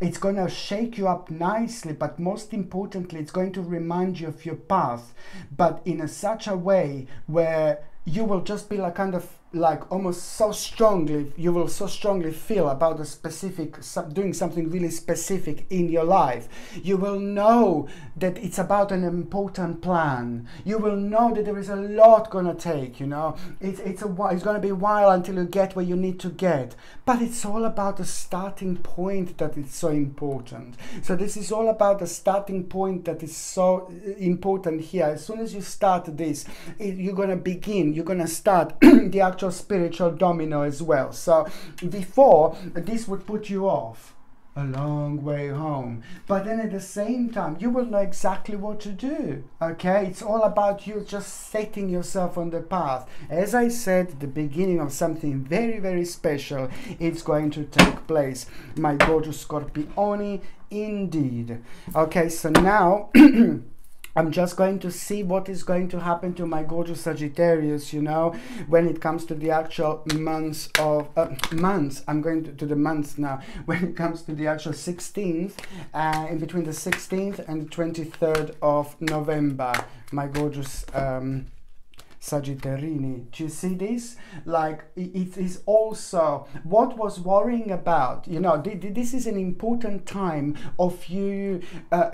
It's going to shake you up nicely, but most importantly, it's going to remind you of your path, but in such a way where you will just be like kind of like almost so strongly, you will so strongly feel about a specific, doing something really specific in your life. You will know that it's about an important plan. You will know that there is a lot gonna take, you know. It's gonna be a while until you get where you need to get. But it's all about the starting point that is so important. So this is all about the starting point that is so important here. As soon as you start this, you're gonna begin, you're gonna start the actual spiritual domino as well. So before, this would put you off a long way home, but then at the same time you will know exactly what to do. Okay, it's all about you just setting yourself on the path. As I said, the beginning of something very, very special, it's going to take place, my gorgeous Scorpione, indeed. Okay, so now I'm just going to see what is going to happen to my gorgeous Sagittarius, you know, when it comes to the actual months of, I'm going to the months now, when it comes to the actual 16th, in between the 16th and the 23rd of November, my gorgeous Sagittarini. Do you see this? Like, it is also what was worrying about, you know, this is an important time of you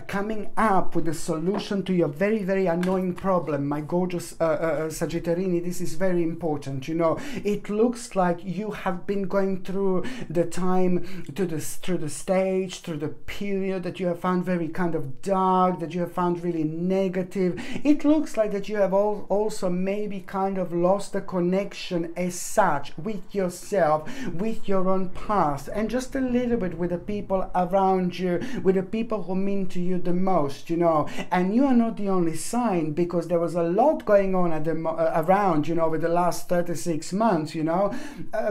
coming up with a solution to your very, very annoying problem, my gorgeous Sagittarini. This is very important, you know. It looks like you have been going through the time, through the stage, through the period that you have found very kind of dark, that you have found really negative. It looks like that you have also maybe kind of lost the connection as such with yourself, with your own past, and just a little bit with the people around you, with the people who mean to you the most, you know. And you are not the only sign, because there was a lot going on at around, you know, with the last 36 months, you know,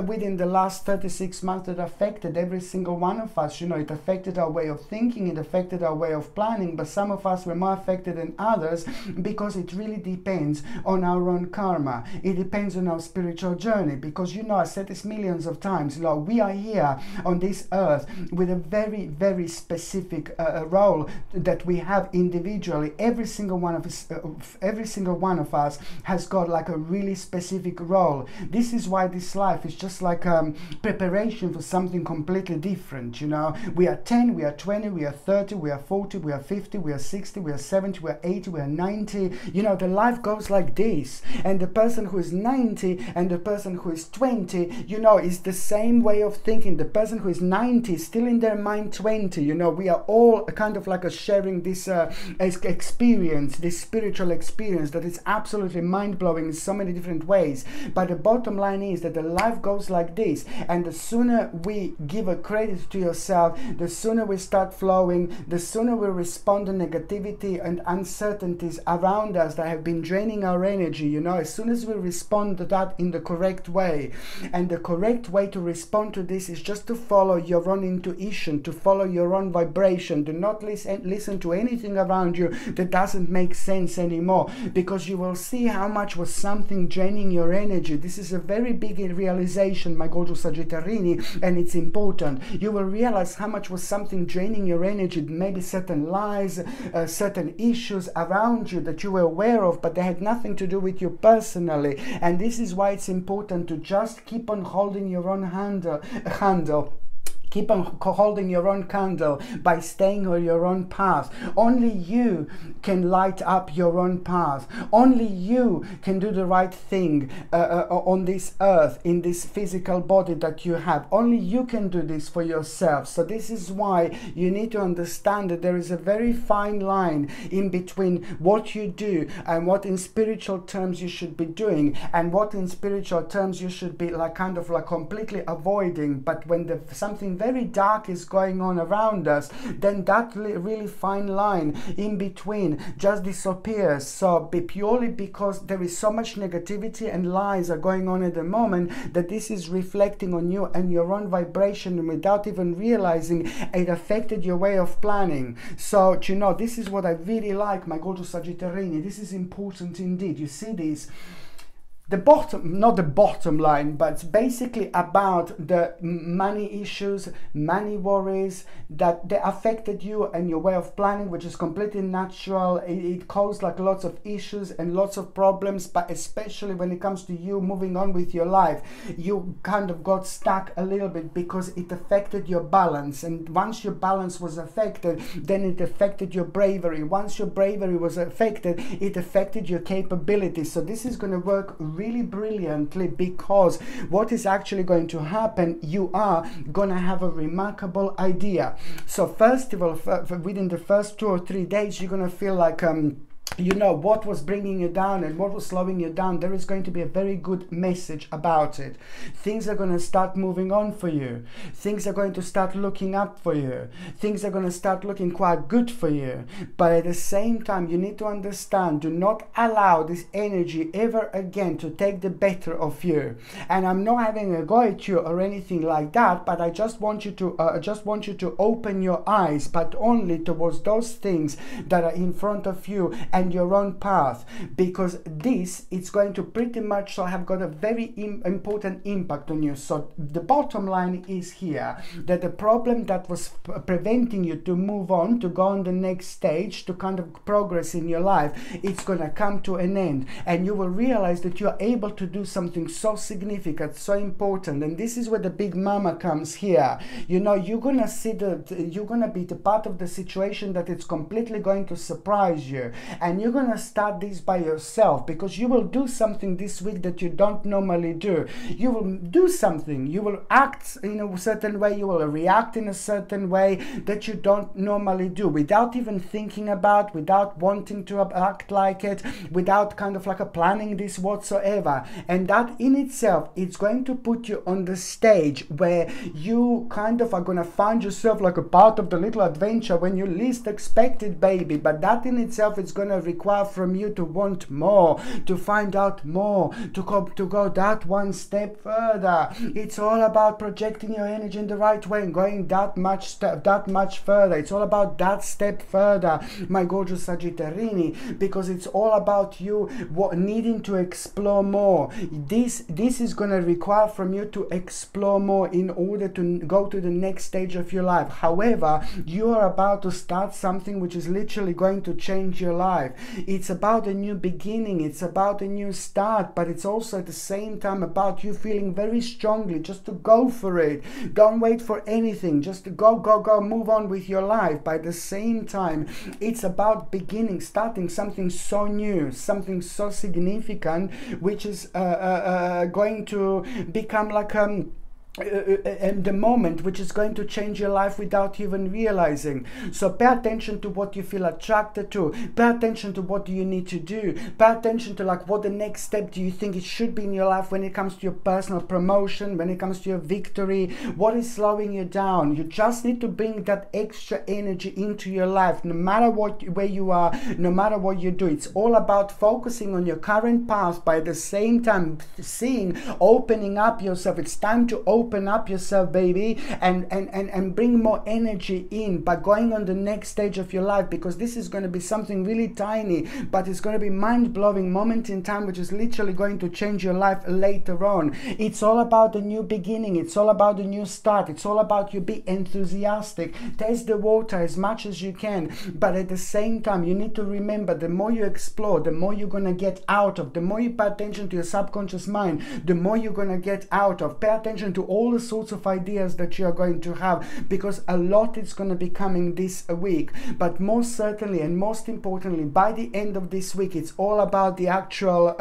within the last 36 months that affected every single one of us, you know. It affected our way of thinking, it affected our way of planning, but some of us were more affected than others, because it really depends on our own on karma. It depends on our spiritual journey, because you know, I said this millions of times, Lord, we are here on this earth with a very, very specific role that we have individually. Every single one of us has got like a really specific role. This is why this life is just like preparation for something completely different. You know, we are 10, we are 20, we are 30, we are 40, we are 50, we are 60, we are 70, we are 80, we are 90. You know, the life goes like this, and the person who is 90 and the person who is 20, you know, is the same way of thinking. The person who is 90 is still in their mind 20. You know, we are all kind of like sharing this experience, this spiritual experience that is absolutely mind-blowing in so many different ways. But the bottom line is that the life goes like this, and the sooner we give a credit to yourself, the sooner we start flowing, the sooner we respond to negativity and uncertainties around us that have been draining our energy. You know, as soon as we respond to that in the correct way, and the correct way to respond to this is just to follow your own intuition, to follow your own vibration. Do not listen to anything around you that doesn't make sense anymore, because you will see how much was something draining your energy. This is a very big realization, my gorgeous Sagittarini, and it's important. You will realize how much was something draining your energy, maybe certain lies, certain issues around you that you were aware of, but they had nothing to do with you personally. And this is why it's important to just keep on holding your own handle. Keep on holding your own candle by staying on your own path. Only you can light up your own path. Only you can do the right thing on this earth, in this physical body that you have. Only you can do this for yourself. So this is why you need to understand that there is a very fine line in between what you do and what in spiritual terms you should be doing, and what in spiritual terms you should be like kind of like completely avoiding. But when something very dark is going on around us, then that really fine line in between just disappears. So purely because there is so much negativity and lies are going on at the moment, that this is reflecting on you and your own vibration, and without even realizing it affected your way of planning. So you know, this is what I really like, my gorgeous Sagittarini. This is important indeed. You see this, the bottom, not the bottom line, but it's basically about the money issues, money worries, that they affected you and your way of planning, which is completely natural. It caused like lots of issues and lots of problems, but especially when it comes to you moving on with your life, you kind of got stuck a little bit because it affected your balance. And once your balance was affected, then it affected your bravery. Once your bravery was affected, it affected your capabilities. So this is going to work really brilliantly, because what is actually going to happen, you are going to have a remarkable idea. So first of all, within the first 2 or 3 days, you're going to feel like you know what was bringing you down and what was slowing you down. There is going to be a very good message about it. Things are going to start moving on for you. Things are going to start looking up for you. Things are going to start looking quite good for you. But at the same time, you need to understand, do not allow this energy ever again to take the better of you. And I'm not having a go at you or anything like that, but I just want you to open your eyes, but only towards those things that are in front of you and your own path, because this it's going to pretty much have got a very important impact on you. So the bottom line is here, that the problem that was preventing you to move on, to go on the next stage, to kind of progress in your life, it's going to come to an end, and you will realize that you are able to do something so significant, so important. And this is where the big mama comes here. You know, you're going to see you're going to be the part of the situation that it's completely going to surprise you. And you're going to start this by yourself, because you will do something this week that you don't normally do. You will do something, you will act in a certain way, you will react in a certain way that you don't normally do, without even thinking about, without wanting to act like it, without kind of like a planning this whatsoever. And that in itself, it's going to put you on the stage where you kind of are going to find yourself like a part of the little adventure when you least expect it, baby. But that in itself is going to require from you to want more, to find out more, to go that one step further. It's all about projecting your energy in the right way and going that much further. It's all about that step further, my gorgeous Sagittarini, because it's all about you needing to explore more. This is going to require from you to explore more in order to go to the next stage of your life. However, you are about to start something which is literally going to change your life. It's about a new beginning, it's about a new start, but it's also at the same time about you feeling very strongly just to go for it. Don't wait for anything, just to go, move on with your life. By the same time, it's about beginning, starting something so new, something so significant, which is going to become like the moment which is going to change your life without even realizing. So pay attention to what you feel attracted to, pay attention to what do you need to do, pay attention to like what the next step do you think it should be in your life when it comes to your personal promotion, when it comes to your victory, what is slowing you down. You just need to bring that extra energy into your life, no matter where you are, no matter what you do. It's all about focusing on your current path, by the same time opening up yourself. It's time to open up yourself, baby, and bring more energy in by going on the next stage of your life, because this is going to be something really tiny, but it's going to be mind-blowing moment in time, which is literally going to change your life later on. It's all about the new beginning, it's all about the new start, it's all about you be enthusiastic, test the water as much as you can, but at the same time you need to remember, the more you explore, the more you're going to get out of, the more you pay attention to your subconscious mind, the more you're going to get out of. Pay attention to all the sorts of ideas that you are going to have, because a lot is going to be coming this week. But most certainly and most importantly, by the end of this week, it's all about the actual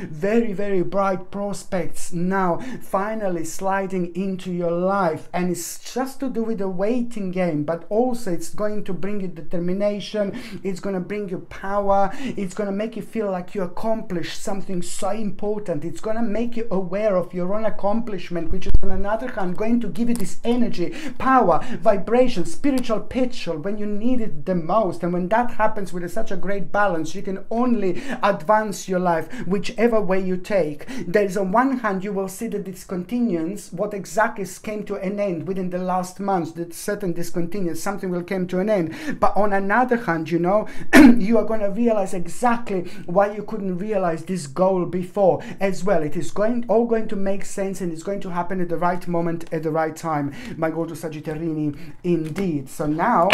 very, very bright prospects now finally sliding into your life. And it's just to do with the waiting game, but also it's going to bring you determination, it's going to bring you power, it's going to make you feel like you accomplished something so important, it's going to make you aware of your own accomplishment, which is on another hand going to give you this energy, power, vibration, spiritual petrol when you need it the most. And when that happens with such a great balance, you can only advance your life whichever way you take. There's on one hand you will see the discontinuance, what exactly came to an end within the last month, that certain discontinuance, something will come to an end. But on another hand, you know, you are going to realize exactly why you couldn't realize this goal before as well. It is all going to make sense, and it's going to happen at the right moment, at the right time, my gorgeous Sagittarini, indeed. So now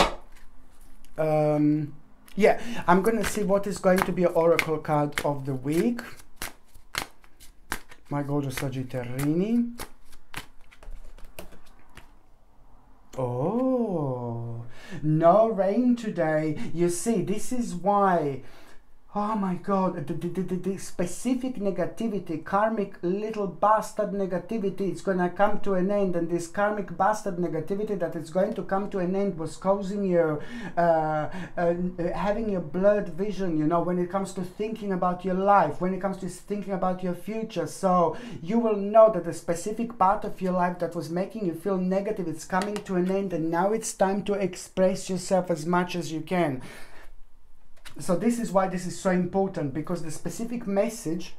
yeah, I'm gonna see what is going to be an oracle card of the week, my gorgeous Sagittarini. Oh, no rain today. You see, this is why. Oh my God, the specific negativity, karmic little bastard negativity, it's going to come to an end. And this karmic bastard negativity that is going to come to an end was causing you, having your blurred vision, you know, when it comes to thinking about your life, when it comes to thinking about your future. So you will know that the specific part of your life that was making you feel negative, it's coming to an end, and now it's time to express yourself as much as you can. So this is why this is so important, because the specific message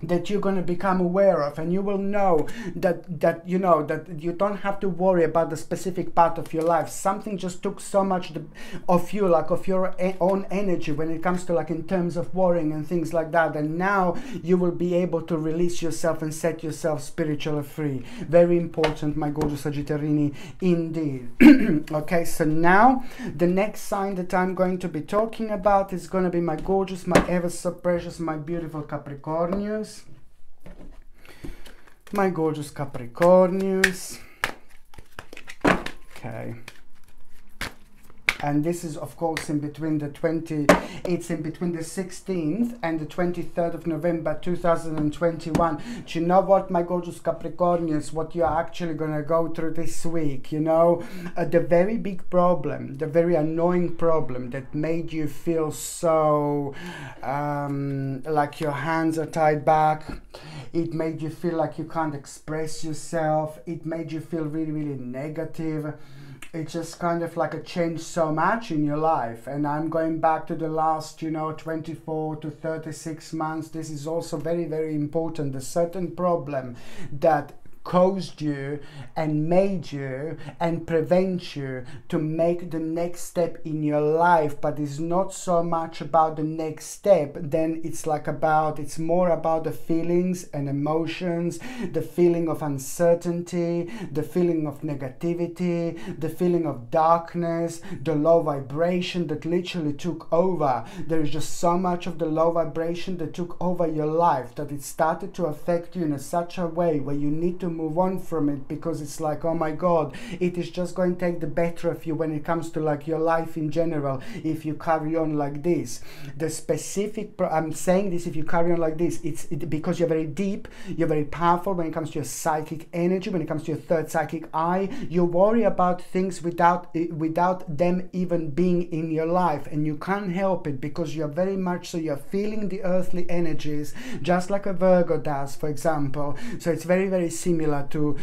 that you're going to become aware of, and you will know that you know that you don't have to worry about the specific part of your life. Something just took so much of you, like of your own energy, when it comes to like in terms of worrying and things like that, and now you will be able to release yourself and set yourself spiritually free. Very important, my gorgeous Sagittarini, indeed. Okay, so now the next sign that I'm going to be talking about is going to be my gorgeous, my ever so precious, my beautiful Capricornius. My gorgeous Capricornius. Okay. And this is, of course, in between the 16th and the 23rd of November 2021. Do you know what, my gorgeous Capricornians, what you're actually going to go through this week? You know, the very big problem, the very annoying problem that made you feel so like your hands are tied back. It made you feel like you can't express yourself. It made you feel really, really negative. it just kind of like a change so much in your life. And I'm going back to the last, you know, 24 to 36 months. This is also very, very important. A certain problem that caused you and made you and prevent you to make the next step in your life, but it's not so much about the next step. Then it's like it's more about the feelings and emotions, the feeling of uncertainty, the feeling of negativity, the feeling of darkness, the low vibration that literally took over. There is just so much of the low vibration that took over your life that it started to affect you in such a way where you need to move on from it, because it's like, oh my god, it is just going to take the better of you when it comes to like your life in general if you carry on like this. The specific I'm saying this, if you carry on like this, it's because you're very deep, you're very powerful when it comes to your psychic energy, when it comes to your third psychic eye. You worry about things without them even being in your life, and you can't help it because you're very much so you're feeling the earthly energies just like a Virgo does, for example. So it's very, very similar to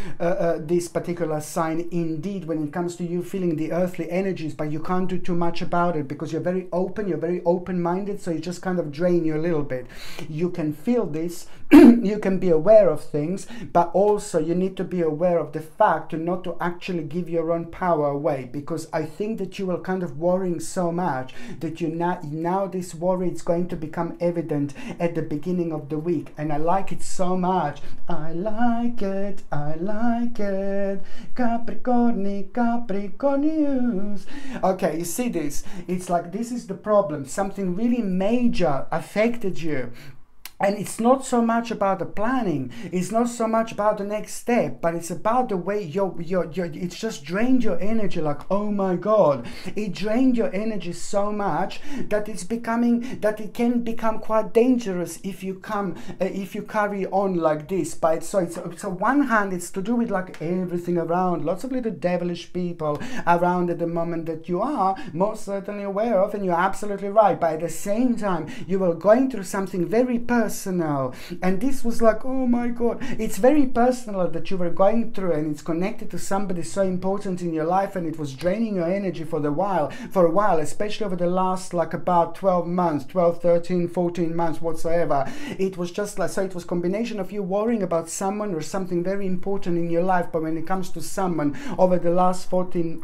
this particular sign indeed when it comes to you feeling the earthly energies, but you can't do too much about it because you're very open, you're very open-minded, so it just kind of drain you a little bit. You can feel this, you can be aware of things, but also you need to be aware of the fact not to actually give your own power away, because I think that you are kind of worrying so much that you now this worry is going to become evident at the beginning of the week, and I like it so much. I like it, I like it. Capricornius. Okay, you see this? It's like this is the problem. Something really major affected you. And it's not so much about the planning, it's not so much about the next step, but it's about the way it's just drained your energy. Like, oh my god, it drained your energy so much that it can become quite dangerous if you carry on like this. But so one hand, it's to do with like everything around, lots of little devilish people around at the moment that you are most certainly aware of, and you're absolutely right. But at the same time, you are going through something very personal, and this was like, oh my god, it's very personal that you were going through, and it's connected to somebody so important in your life, and it was draining your energy for a while, especially over the last like about 12 months, 12, 13, 14 months whatsoever. It was just like, so it was combination of you worrying about someone or something very important in your life. But when it comes to someone, over the last 14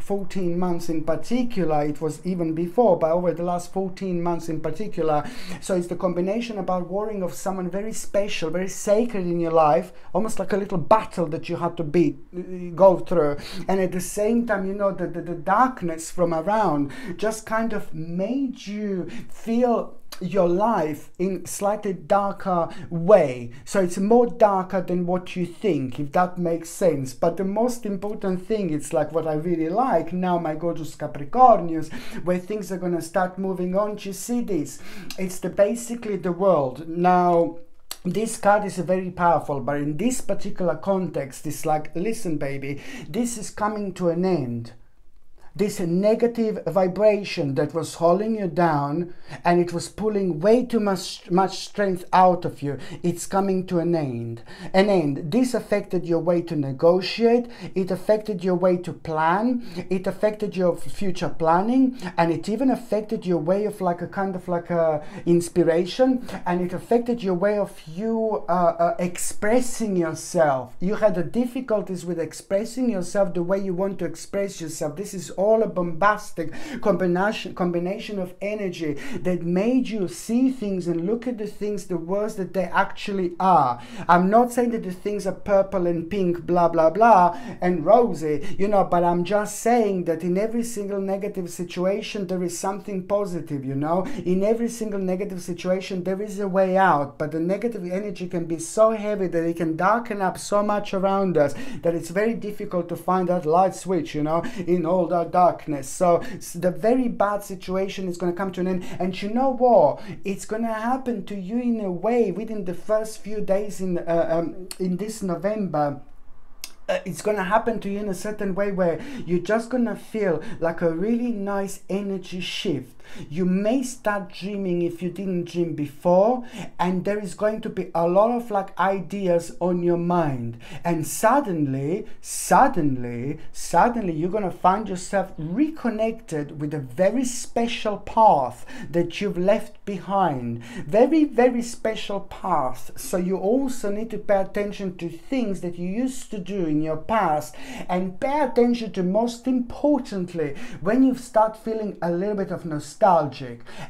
months in particular, it was even before, but over the last 14 months in particular, so it's the combination about worrying of someone very special, very sacred in your life, almost like a little battle that you had to go through. And at the same time, you know, the darkness from around just kind of made you feel your life in slightly darker way. So it's more darker than what you think, if that makes sense. But the most important thing, it's like what I really like now, my gorgeous Capricornius, where things are going to start moving on. You see this? It's basically the world. Now, this card is very powerful, but in this particular context, it's like, listen, baby, this is coming to an end. This negative vibration that was holding you down and it was pulling way too much strength out of you, it's coming to an end. This affected your way to negotiate, it affected your way to plan, it affected your future planning, and it even affected your way of like a kind of like a inspiration, and it affected your way of you expressing yourself. You had the difficulties with expressing yourself the way you want to express yourself. This is all a bombastic combination of energy that made you see things and look at the things the worst that they actually are. I'm not saying that the things are purple and pink, blah blah blah, and rosy, you know, but I'm just saying that in every single negative situation there is something positive, you know. In every single negative situation there is a way out, but the negative energy can be so heavy that it can darken up so much around us that it's very difficult to find that light switch, you know, in all that darkness. So the very bad situation is going to come to an end. And you know what? It's going to happen to you in a way within the first few days in this November. it's going to happen to you in a certain way where you're just going to feel like a really nice energy shift. You may start dreaming if you didn't dream before, and there is going to be a lot of like ideas on your mind, and suddenly you're going to find yourself reconnected with a very special path that you've left behind. Very, very special path. So you also need to pay attention to things that you used to do in your past, and pay attention to, most importantly, when you start feeling a little bit of nostalgic,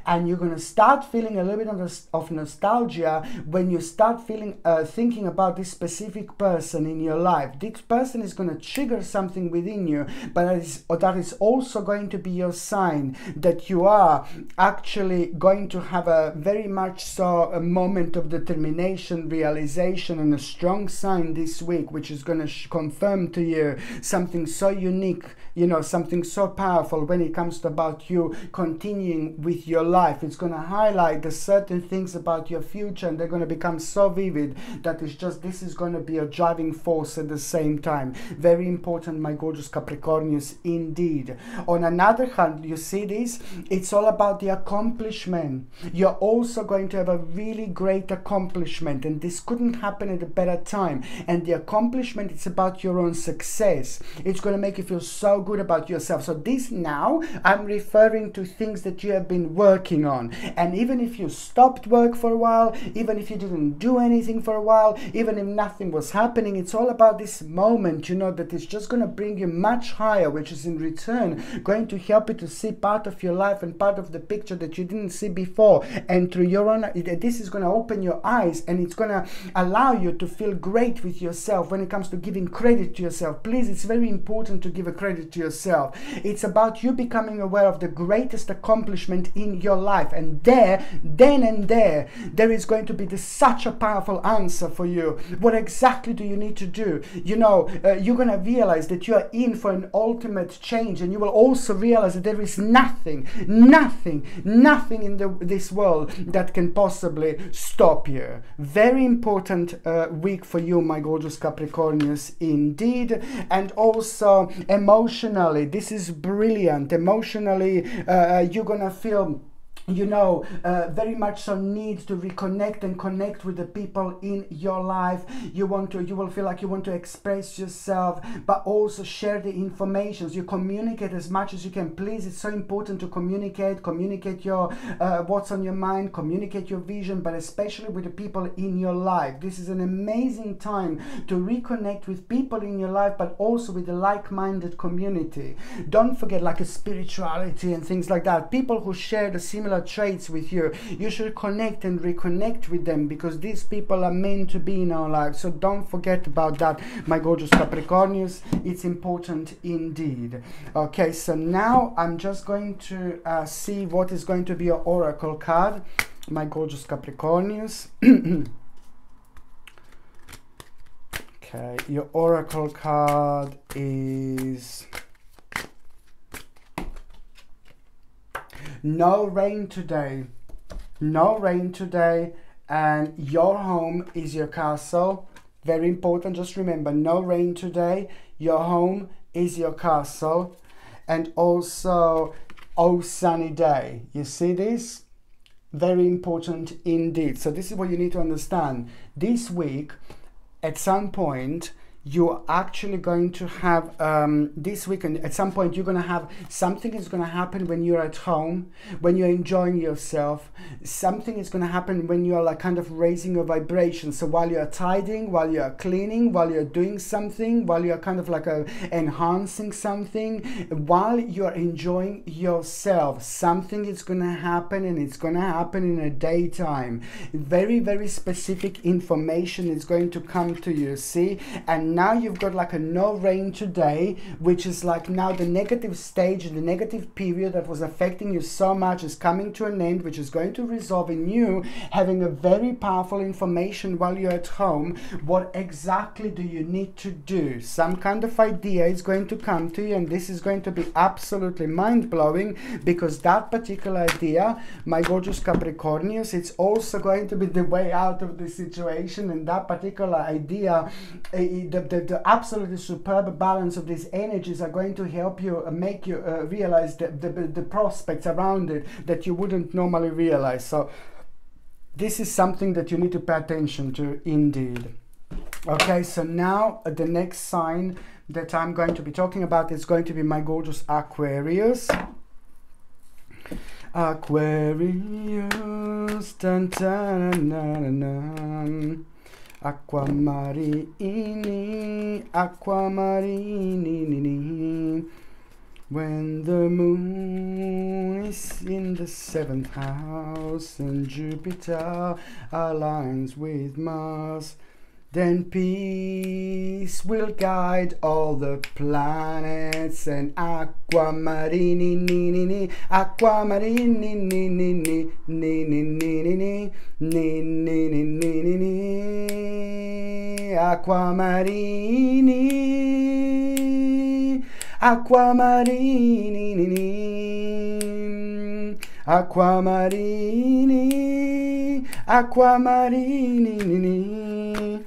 and you're going to start feeling a little bit of nostalgia when you start feeling thinking about this specific person in your life. This person is going to trigger something within you, but that is also going to be your sign that you are actually going to have a very much so a moment of determination, realization, and a strong sign this week, which is going to confirm to you something so unique, you know, something so powerful when it comes to about you continuing with your life. It's going to highlight the certain things about your future, and they're going to become so vivid that it's just, this is going to be a driving force at the same time. Very important, my gorgeous Capricornius, indeed. On another hand, you see this, it's all about the accomplishment. You're also going to have a really great accomplishment, and this couldn't happen at a better time. And the accomplishment, it's about your own success. It's going to make you feel so good about yourself. So this now, I'm referring to things that you have been working on. And even if you stopped work for a while, even if you didn't do anything for a while, even if nothing was happening, it's all about this moment, you know, that is just going to bring you much higher, which is in return going to help you to see part of your life and part of the picture that you didn't see before. And through your own, this is going to open your eyes, and it's going to allow you to feel great with yourself when it comes to giving credit to yourself. Please, it's very important to give a credit to yourself. It's about you becoming aware of the greatest accomplishment in your life, and there is going to be such a powerful answer for you. What exactly do you need to do? You know, you're going to realize that you are in for an ultimate change, and you will also realize that there is nothing in this world that can possibly stop you. Very important week for you, my gorgeous Capricornius, indeed. And also emotionally, this is brilliant. Emotionally, you're gonna feel, you know, very much so need to reconnect and connect with the people in your life. You will feel like you want to express yourself, but also share the information. You communicate as much as you can. Please, it's so important to communicate your what's on your mind, communicate your vision, but especially with the people in your life. This is an amazing time to reconnect with people in your life, but also with the like-minded community. Don't forget, like a spirituality and things like that. People who share the similar traits with you, you should connect and reconnect with them, because these people are meant to be in our lives. So don't forget about that, my gorgeous Capricornius. It's important indeed. Okay, so now I'm just going to see what is going to be your oracle card, my gorgeous Capricornius. Okay, your oracle card is no rain today. No rain today, and your home is your castle. Very important, just remember, no rain today, your home is your castle. And also, oh sunny day. You see this? Very important indeed. So this is what you need to understand. This week, at some point, you're actually going to have this weekend, at some point you're going to have something is going to happen when you're at home, when you're enjoying yourself. Something is going to happen when you're like kind of raising your vibration. So while you're tidying, while you're cleaning, while you're doing something, while you're kind of like enhancing something, while you're enjoying yourself, something is going to happen, and it's going to happen in a daytime. Very, very specific information is going to come to you, see? And now you've got like a no rain today, which is like now the negative stage, the negative period that was affecting you so much is coming to an end, which is going to resolve in you having a very powerful information while you're at home. What exactly do you need to do? Some kind of idea is going to come to you, and this is going to be absolutely mind-blowing, because that particular idea, my gorgeous Capricornius, it's also going to be the way out of the situation. And that particular idea, the absolutely superb balance of these energies are going to help you make you realize the prospects around it that you wouldn't normally realize. So this is something that you need to pay attention to indeed. Okay, so now the next sign that I'm going to be talking about is going to be my gorgeous Aquarius. Aquarius, dun, dun, dun, dun, dun. Aquamarini, aquamarini. When the moon is in the 7th house and Jupiter aligns with Mars, then peace will guide all the planets, and aquamarini, aquamarini, aquamarini, aquamarini, aquamarini, aquamarini.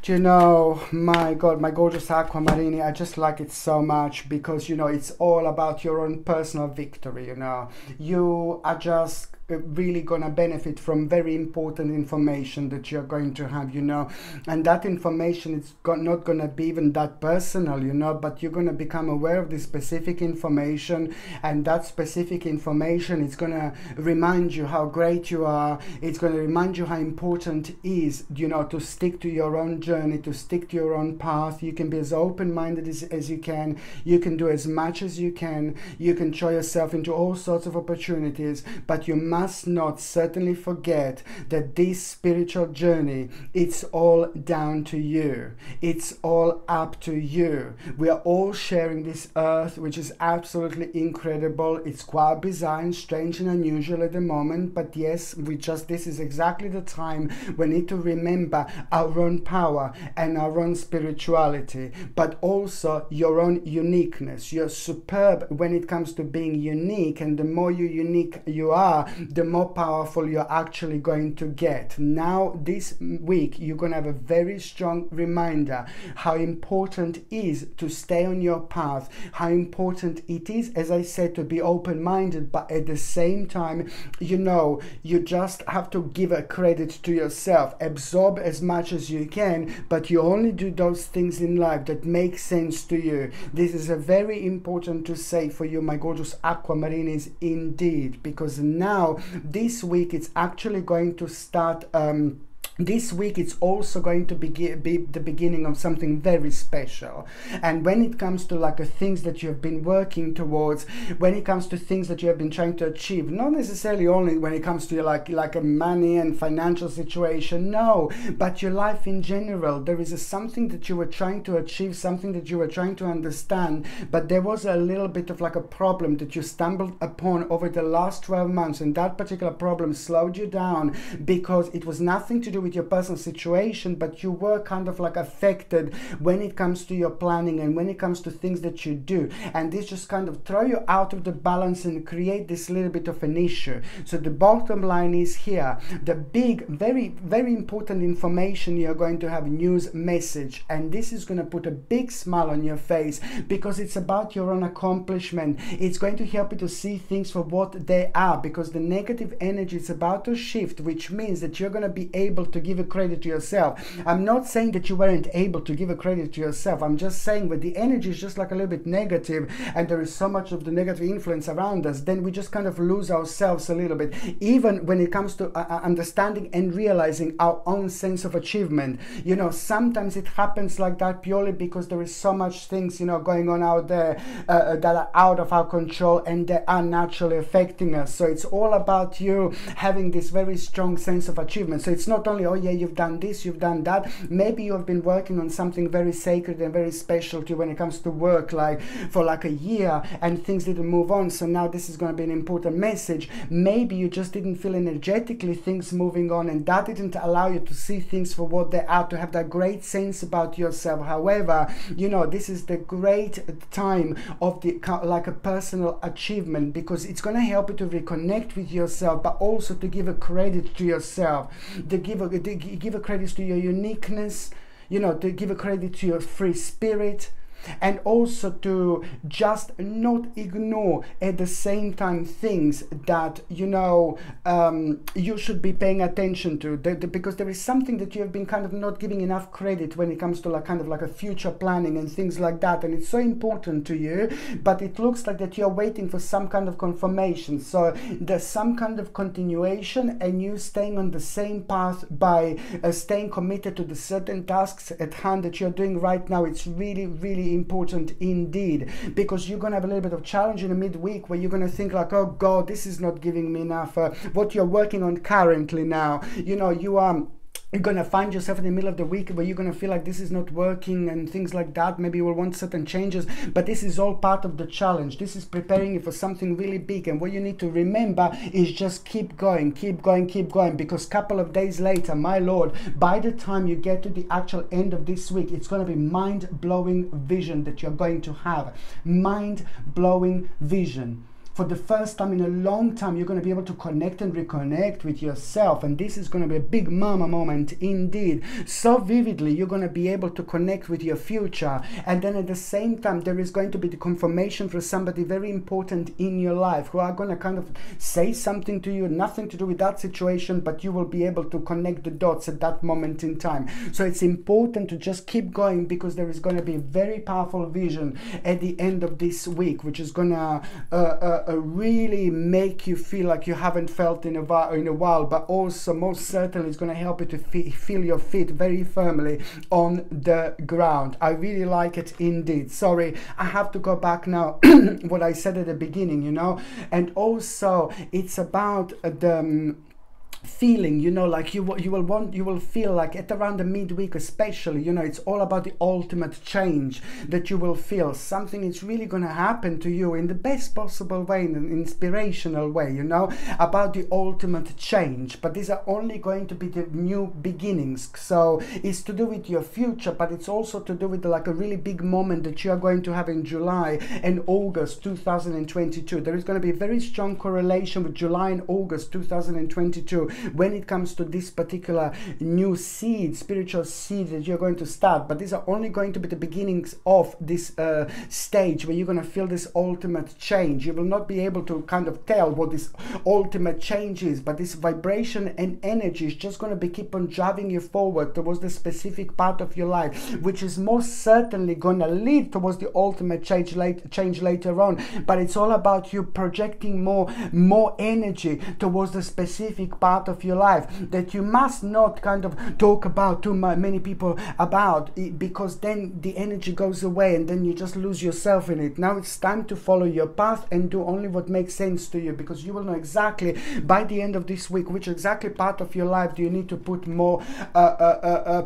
You know, my God, my gorgeous Aquamarini, I just like it so much because, you know, it's all about your own personal victory, you know. You are just really gonna benefit from very important information that you're going to have, you know, and that information is not gonna be even that personal, you know, but you're gonna become aware of this specific information, and that specific information is gonna remind you how great you are. It's gonna remind you how important it is, you know, to stick to your own journey, to stick to your own path. You can be as open-minded as you can. You can do as much as you can. You can throw yourself into all sorts of opportunities, but you must not certainly forget that this spiritual journey, it's all down to you. It's all up to you. We are all sharing this earth, which is absolutely incredible. It's quite bizarre and strange and unusual at the moment, but yes, this is exactly the time we need to remember our own power and our own spirituality, but also your own uniqueness. You're superb when it comes to being unique, and the more unique you are, the more powerful you're actually going to get. Now this week you're going to have a very strong reminder how important it is to stay on your path, how important it is, as I said, to be open-minded, but at the same time, you know, you just have to give a credit to yourself, absorb as much as you can, but you only do those things in life that make sense to you. This is a very important to say for you, my gorgeous Aquamarinis, indeed, because now this week it's actually going to start this week it's also going to be the beginning of something very special. And when it comes to like things that you have been working towards, when it comes to things that you have been trying to achieve, not necessarily only when it comes to like a money and financial situation, no, but your life in general, there is something that you were trying to achieve, something that you were trying to understand, but there was a little bit of like a problem that you stumbled upon over the last 12 months, and that particular problem slowed you down because it was nothing to do with your personal situation, but you were kind of like affected when it comes to your planning and when it comes to things that you do, and this just kind of throw you out of the balance and create this little bit of an issue. So the bottom line is here, the big, very, very important information, you're going to have a news message, and this is going to put a big smile on your face because it's about your own accomplishment. It's going to help you to see things for what they are, because the negative energy is about to shift, which means that you're going to be able to give a credit to yourself. I'm not saying that you weren't able to give a credit to yourself. I'm just saying when the energy is just like a little bit negative and there is so much of the negative influence around us, then we just kind of lose ourselves a little bit, even when it comes to understanding and realizing our own sense of achievement. You know, sometimes it happens like that purely because there is so much things, you know, going on out there that are out of our control and they are naturally affecting us. So it's all about you having this very strong sense of achievement. So it's not only, oh yeah, you've done this, you've done that. Maybe you have been working on something very sacred and very special to you when it comes to work, like for like a year, and things didn't move on. So now this is going to be an important message. Maybe you just didn't feel energetically things moving on, and that didn't allow you to see things for what they are, to have that great sense about yourself. However, you know, this is the great time of the like a personal achievement, because it's going to help you to reconnect with yourself, but also to give a credit to yourself, to give a credit to your uniqueness, you know, to give a credit to your free spirit, and also to just not ignore at the same time things that, you know, you should be paying attention to, because there is something that you have been kind of not giving enough credit when it comes to like kind of like a future planning and things like that, and it's so important to you, but it looks like that you're waiting for some kind of confirmation. So there's some kind of continuation, and you staying on the same path by staying committed to the certain tasks at hand that you're doing right now. It's really, really important indeed, because you're gonna have a little bit of challenge in the midweek where you're gonna think like, oh God, this is not giving me enough. What you're working on currently now, you know, you're gonna find yourself in the middle of the week where you're gonna feel like this is not working and things like that. Maybe you will want certain changes, but this is all part of the challenge. This is preparing you for something really big, and what you need to remember is just keep going, keep going, keep going, because a couple of days later, my Lord, by the time you get to the actual end of this week, it's going to be mind-blowing vision that you're going to have. Mind-blowing vision. For the first time in a long time, you're going to be able to connect and reconnect with yourself. And this is going to be a big mama moment indeed. So vividly, you're going to be able to connect with your future. And then at the same time, there is going to be the confirmation for somebody very important in your life who are going to kind of say something to you, nothing to do with that situation, but you will be able to connect the dots at that moment in time. So it's important to just keep going, because there is going to be a very powerful vision at the end of this week, which is going to really make you feel like you haven't felt in a while, but also most certainly it's going to help you to feel your feet very firmly on the ground. I really like it indeed. Sorry, I have to go back now what I said at the beginning, you know, and also it's about the feeling, you know, like you will feel like at around the midweek especially, you know, it's all about the ultimate change that you will feel. Something is really going to happen to you in the best possible way, in an inspirational way, you know, about the ultimate change. But these are only going to be the new beginnings. So it's to do with your future, but it's also to do with like a really big moment that you are going to have in July and August 2022. There is going to be a very strong correlation with July and August 2022 when it comes to this particular new seed, spiritual seed that you're going to start. But these are only going to be the beginnings of this stage where you're going to feel this ultimate change. You will not be able to kind of tell what this ultimate change is, but this vibration and energy is just going to be keep on driving you forward towards the specific part of your life, which is most certainly going to lead towards the ultimate change later on. But it's all about you projecting more energy towards the specific part of your life that you must not kind of talk about to many people about, because then the energy goes away and then you just lose yourself in it. Now it's time to follow your path and do only what makes sense to you, because you will know exactly by the end of this week which exactly part of your life do you need to put more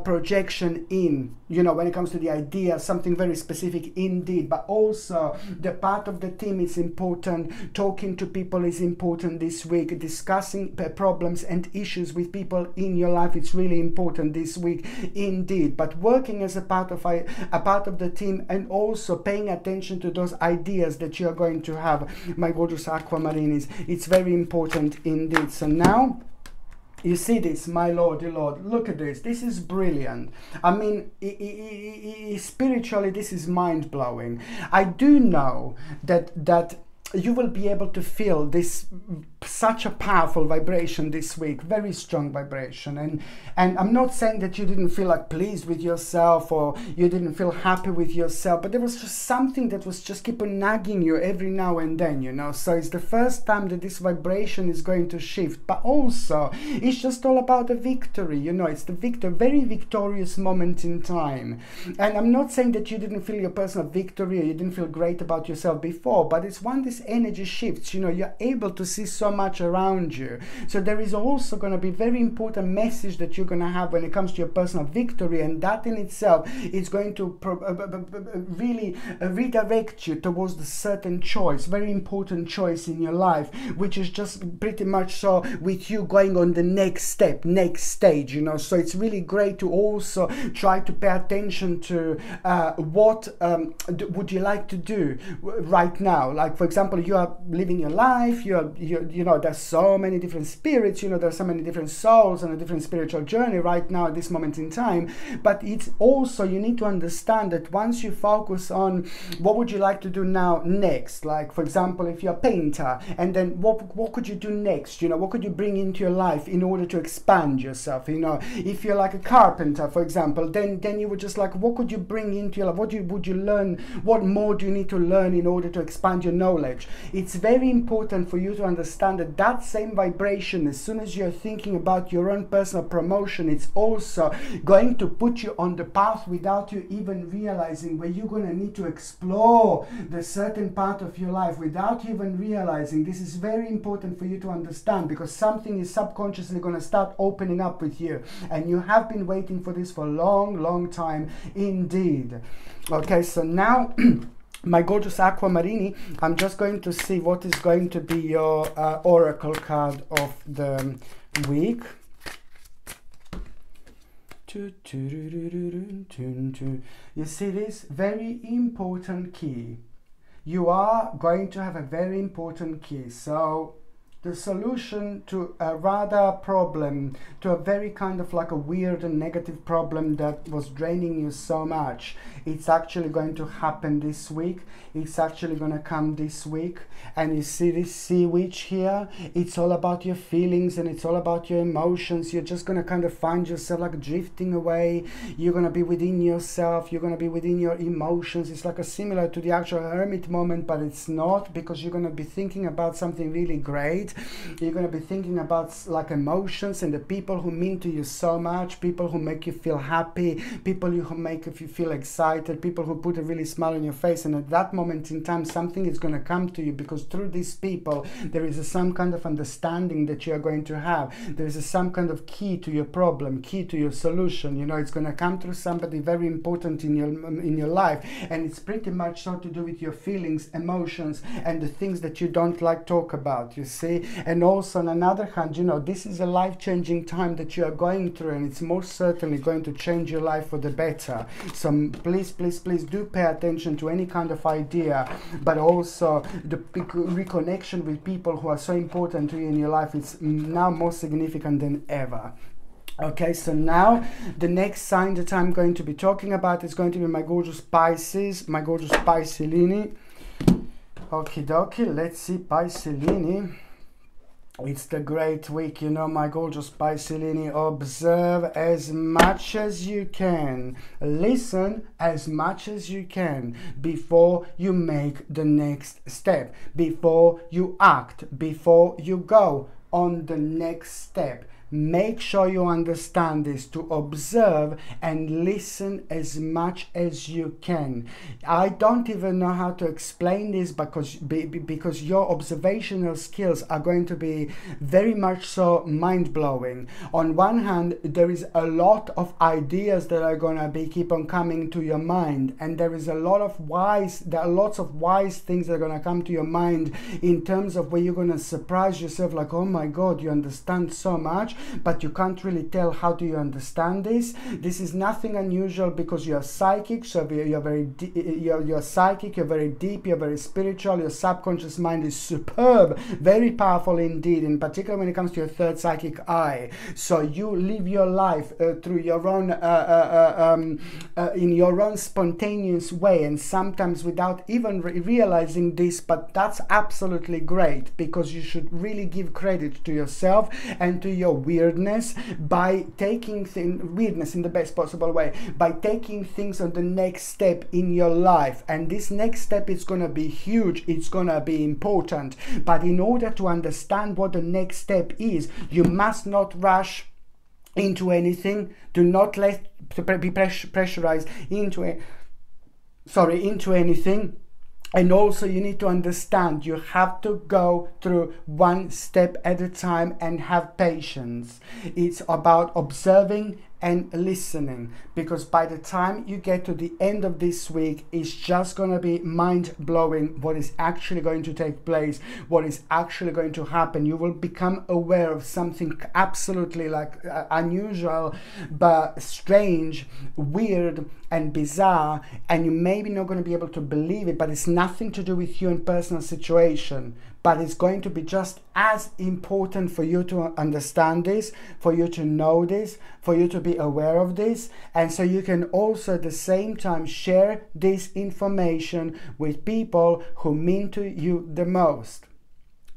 projection in, you know, when it comes to the idea, something very specific indeed. But also the part of the team is important. Talking to people is important this week. Discussing problems and issues with people in your life, it's really important this week indeed. But working as a part of the team, and also paying attention to those ideas that you are going to have, my gorgeous aquamarinis, it's very important indeed. So now you see this, my Lord, dear Lord, look at this. This is brilliant. I mean, spiritually, this is mind-blowing. I do know that you will be able to feel this such a powerful vibration this week, very strong vibration. And I'm not saying that you didn't feel like pleased with yourself or you didn't feel happy with yourself, but there was just something that was just keep on nagging you every now and then, you know. So it's the first time that this vibration is going to shift, but also it's just all about the victory, you know. It's the very victorious moment in time. And I'm not saying that you didn't feel your personal victory or you didn't feel great about yourself before, but it's when this energy shifts, you know, you're able to see so much around you. So there is also going to be very important message that you're going to have when it comes to your personal victory, and that in itself is going to really redirect you towards the certain choice, very important choice in your life, which is just pretty much so with you going on the next step, next stage, you know. So it's really great to also try to pay attention to what would you like to do right now. Like, for example, example, you are living your life, you know, there's so many different spirits, you know, there's so many different souls on a different spiritual journey right now at this moment in time. But it's also, you need to understand that once you focus on what would you like to do now next, like for example, if you're a painter, and then what could you do next, you know, what could you bring into your life in order to expand yourself, you know, if you're like a carpenter, for example, then you would just like, what could you bring into your life, would you learn, what more do you need to learn in order to expand your knowledge. It's very important for you to understand that that same vibration, as soon as you're thinking about your own personal promotion, it's also going to put you on the path without you even realizing, where you're going to need to explore the certain part of your life without even realizing. This is very important for you to understand, because something is subconsciously going to start opening up with you, and you have been waiting for this for a long time indeed. Okay, so now my gorgeous Aquamarini, I'm just going to see what is going to be your oracle card of the week. You see this very important key. You are going to have a very important key. So the solution to a rather problem, to a very kind of like a weird and negative problem that was draining you so much, it's actually going to happen this week. It's actually going to come this week. And you see this sea witch here, it's all about your feelings and it's all about your emotions. You're just going to kind of find yourself like drifting away. You're going to be within yourself, you're going to be within your emotions. It's like a similar to the actual hermit moment, but it's not, because you're going to be thinking about something really great. You're going to be thinking about like emotions and the people who mean to you so much, people who make you feel happy, people who make you feel excited, people who put a really smile on your face. And at that moment in time, something is going to come to you, because through these people there is some kind of understanding that you are going to have. There is some kind of key to your problem, key to your solution. You know, it's going to come through somebody very important in your life, and it's pretty much so to do with your feelings, emotions, and the things that you don't like talk about, you see. And also on another hand, you know, this is a life-changing time that you are going through, and it's most certainly going to change your life for the better. So please do pay attention to any kind of idea, but also the reconnection with people who are so important to you in your life is now more significant than ever. Okay, so now the next sign that I'm going to be talking about is going to be my gorgeous Pisces, my gorgeous Piscelini. Okie dokie, let's see Piscelini. It's the great week, you know, my gorgeous Piscelini. Observe as much as you can. Listen as much as you can before you make the next step, before you act, before you go on the next step. Make sure you understand this, to observe and listen as much as you can. I don't even know how to explain this, because your observational skills are going to be very much so mind-blowing. On one hand, there is a lot of ideas that are going to keep on coming to your mind, and there are lots of wise things that are going to come to your mind in terms of where you're going to surprise yourself, like, oh my God, you understand so much, but you can't really tell how do you understand this. This is nothing unusual, because you're psychic, so you're psychic, you're very deep, you're very spiritual. Your subconscious mind is superb, very powerful indeed, in particular when it comes to your third psychic eye. So you live your life through your own in your own spontaneous way, and sometimes without even realizing this. But that's absolutely great, because you should really give credit to yourself and to your weirdness by taking weirdness in the best possible way, by taking things on the next step in your life. And this next step is going to be huge, it's going to be important. But in order to understand what the next step is, you must not rush into anything. Do not be pressurized into anything. And also you need to understand, you have to go through one step at a time and have patience. It's about observing and listening, because by the time you get to the end of this week, it's just going to be mind-blowing what is actually going to take place, what is actually going to happen. You will become aware of something absolutely like unusual, but strange, weird, and bizarre, and you maybe not going to be able to believe it, but it's nothing to do with you in personal situation, but it's going to be just as important for you to understand this, for you to know this, for you to be aware of this, and so you can also at the same time share this information with people who mean to you the most.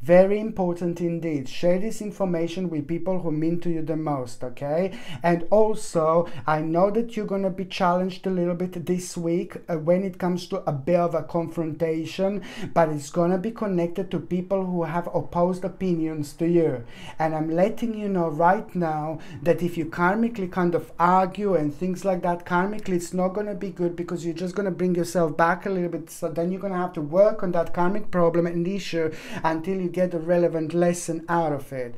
Very important indeed. Share this information with people who mean to you the most, okay? And also, I know that you're going to be challenged a little bit this week when it comes to a bit of a confrontation, but it's going to be connected to people who have opposed opinions to you. And I'm letting you know right now that if you karmically kind of argue and things like that, karmically it's not going to be good, because you're just going to bring yourself back a little bit. So then you're going to have to work on that karmic problem and issue until you get a relevant lesson out of it.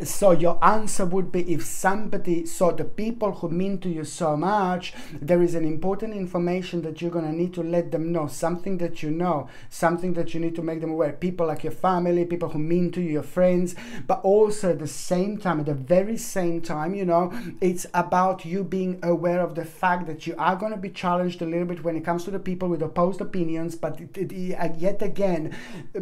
So your answer would be, if somebody, so the people who mean to you so much, there is an important information that you're going to need to let them know, something that you know, something that you need to make them aware. People like your family, people who mean to you, your friends, but also at the same time, at the very same time, you know, it's about you being aware of the fact that you are going to be challenged a little bit when it comes to the people with opposed opinions, but yet again,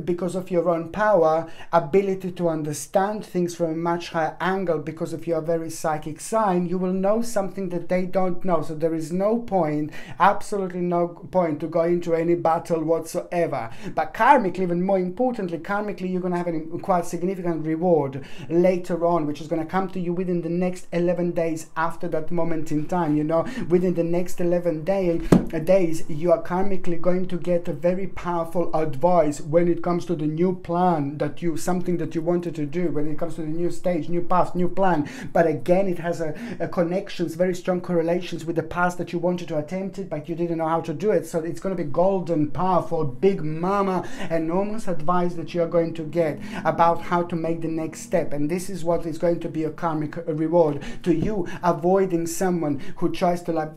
because of your own power, ability to understand things from a much higher angle, because if you're a very psychic sign, you will know something that they don't know. So there is no point, absolutely no point to go into any battle whatsoever. But karmically, even more importantly, karmically, you're going to have a quite significant reward later on, which is going to come to you within the next 11 days after that moment in time. You know, within the next 11 days, you are karmically going to get a very powerful advice when it comes to the new plan that you, something that you wanted to do, when it comes to the new stage, new path, new plan. But again, it has a connections, very strong correlations with the past that you wanted to attempt it, but you didn't know how to do it. So it's going to be golden, powerful, big mama, enormous advice that you're going to get about how to make the next step. And this is what is going to be a karmic reward to you, avoiding someone who tries to like,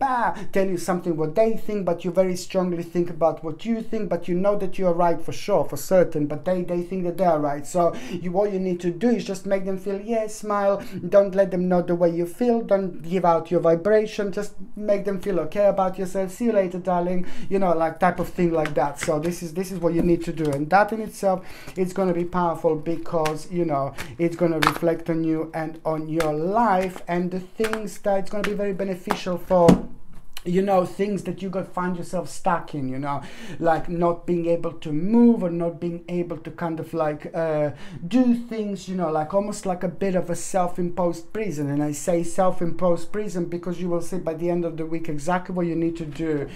tell you something what they think, but you very strongly think about what you think, but you know that you're right for sure, for certain, but they think that they're right. So what you need to do is just make them feel, yes, smile, don't let them know the way you feel, don't give out your vibration, just make them feel okay about yourself. See you later, darling, you know, like type of thing like that. So this is what you need to do, and that in itself, it's going to be powerful, because you know it's going to reflect on you and on your life, and the things that it's going to be very beneficial for, you know, things that you could find yourself stuck in, you know, like not being able to move, or not being able to kind of like do things, you know, like almost like a bit of a self-imposed prison. And I say self-imposed prison because you will see by the end of the week exactly what you need to do.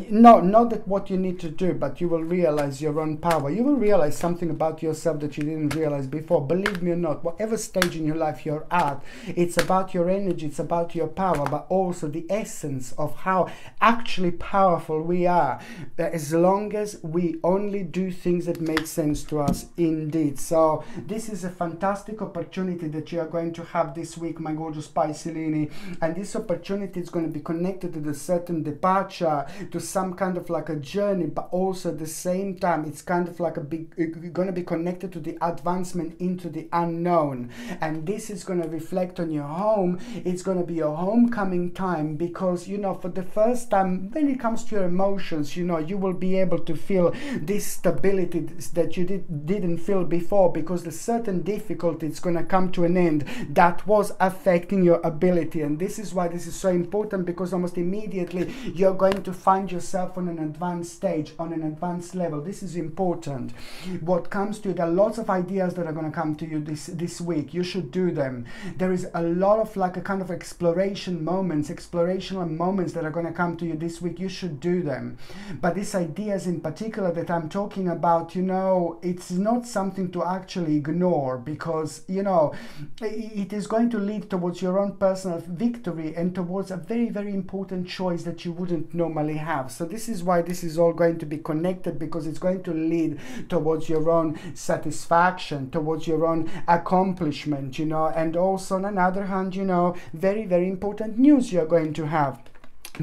Not that what you need to do, but you will realize your own power. You will realize something about yourself that you didn't realize before. Believe me or not, whatever stage in your life you're at, it's about your energy, it's about your power, but also the essence of how actually powerful we are, as long as we only do things that make sense to us indeed. So this is a fantastic opportunity that you are going to have this week, my gorgeous Piscelini, and this opportunity is going to be connected to the certain departure, to some kind of like a journey, but also at the same time it's kind of like a big, going to be connected to the advancement into the unknown. And this is going to reflect on your home. It's going to be a homecoming time, because you know, for the first time when it comes to your emotions, you know, you will be able to feel this stability that you didn't feel before, because the certain difficulty is going to come to an end that was affecting your ability. And this is why this is so important, because almost immediately you're going to find yourself on an advanced stage, on an advanced level. This is important. What comes to you, there are lots of ideas that are going to come to you this week. You should do them. There is a lot of like a kind of explorational moments that that are going to come to you this week, you should do them. But these ideas in particular that I'm talking about, you know, it's not something to actually ignore, because, you know, it is going to lead towards your own personal victory and towards a very, very important choice that you wouldn't normally have. So this is why this is all going to be connected, because it's going to lead towards your own satisfaction, towards your own accomplishment, you know. And also on another hand, you know, very, very important news you're going to have.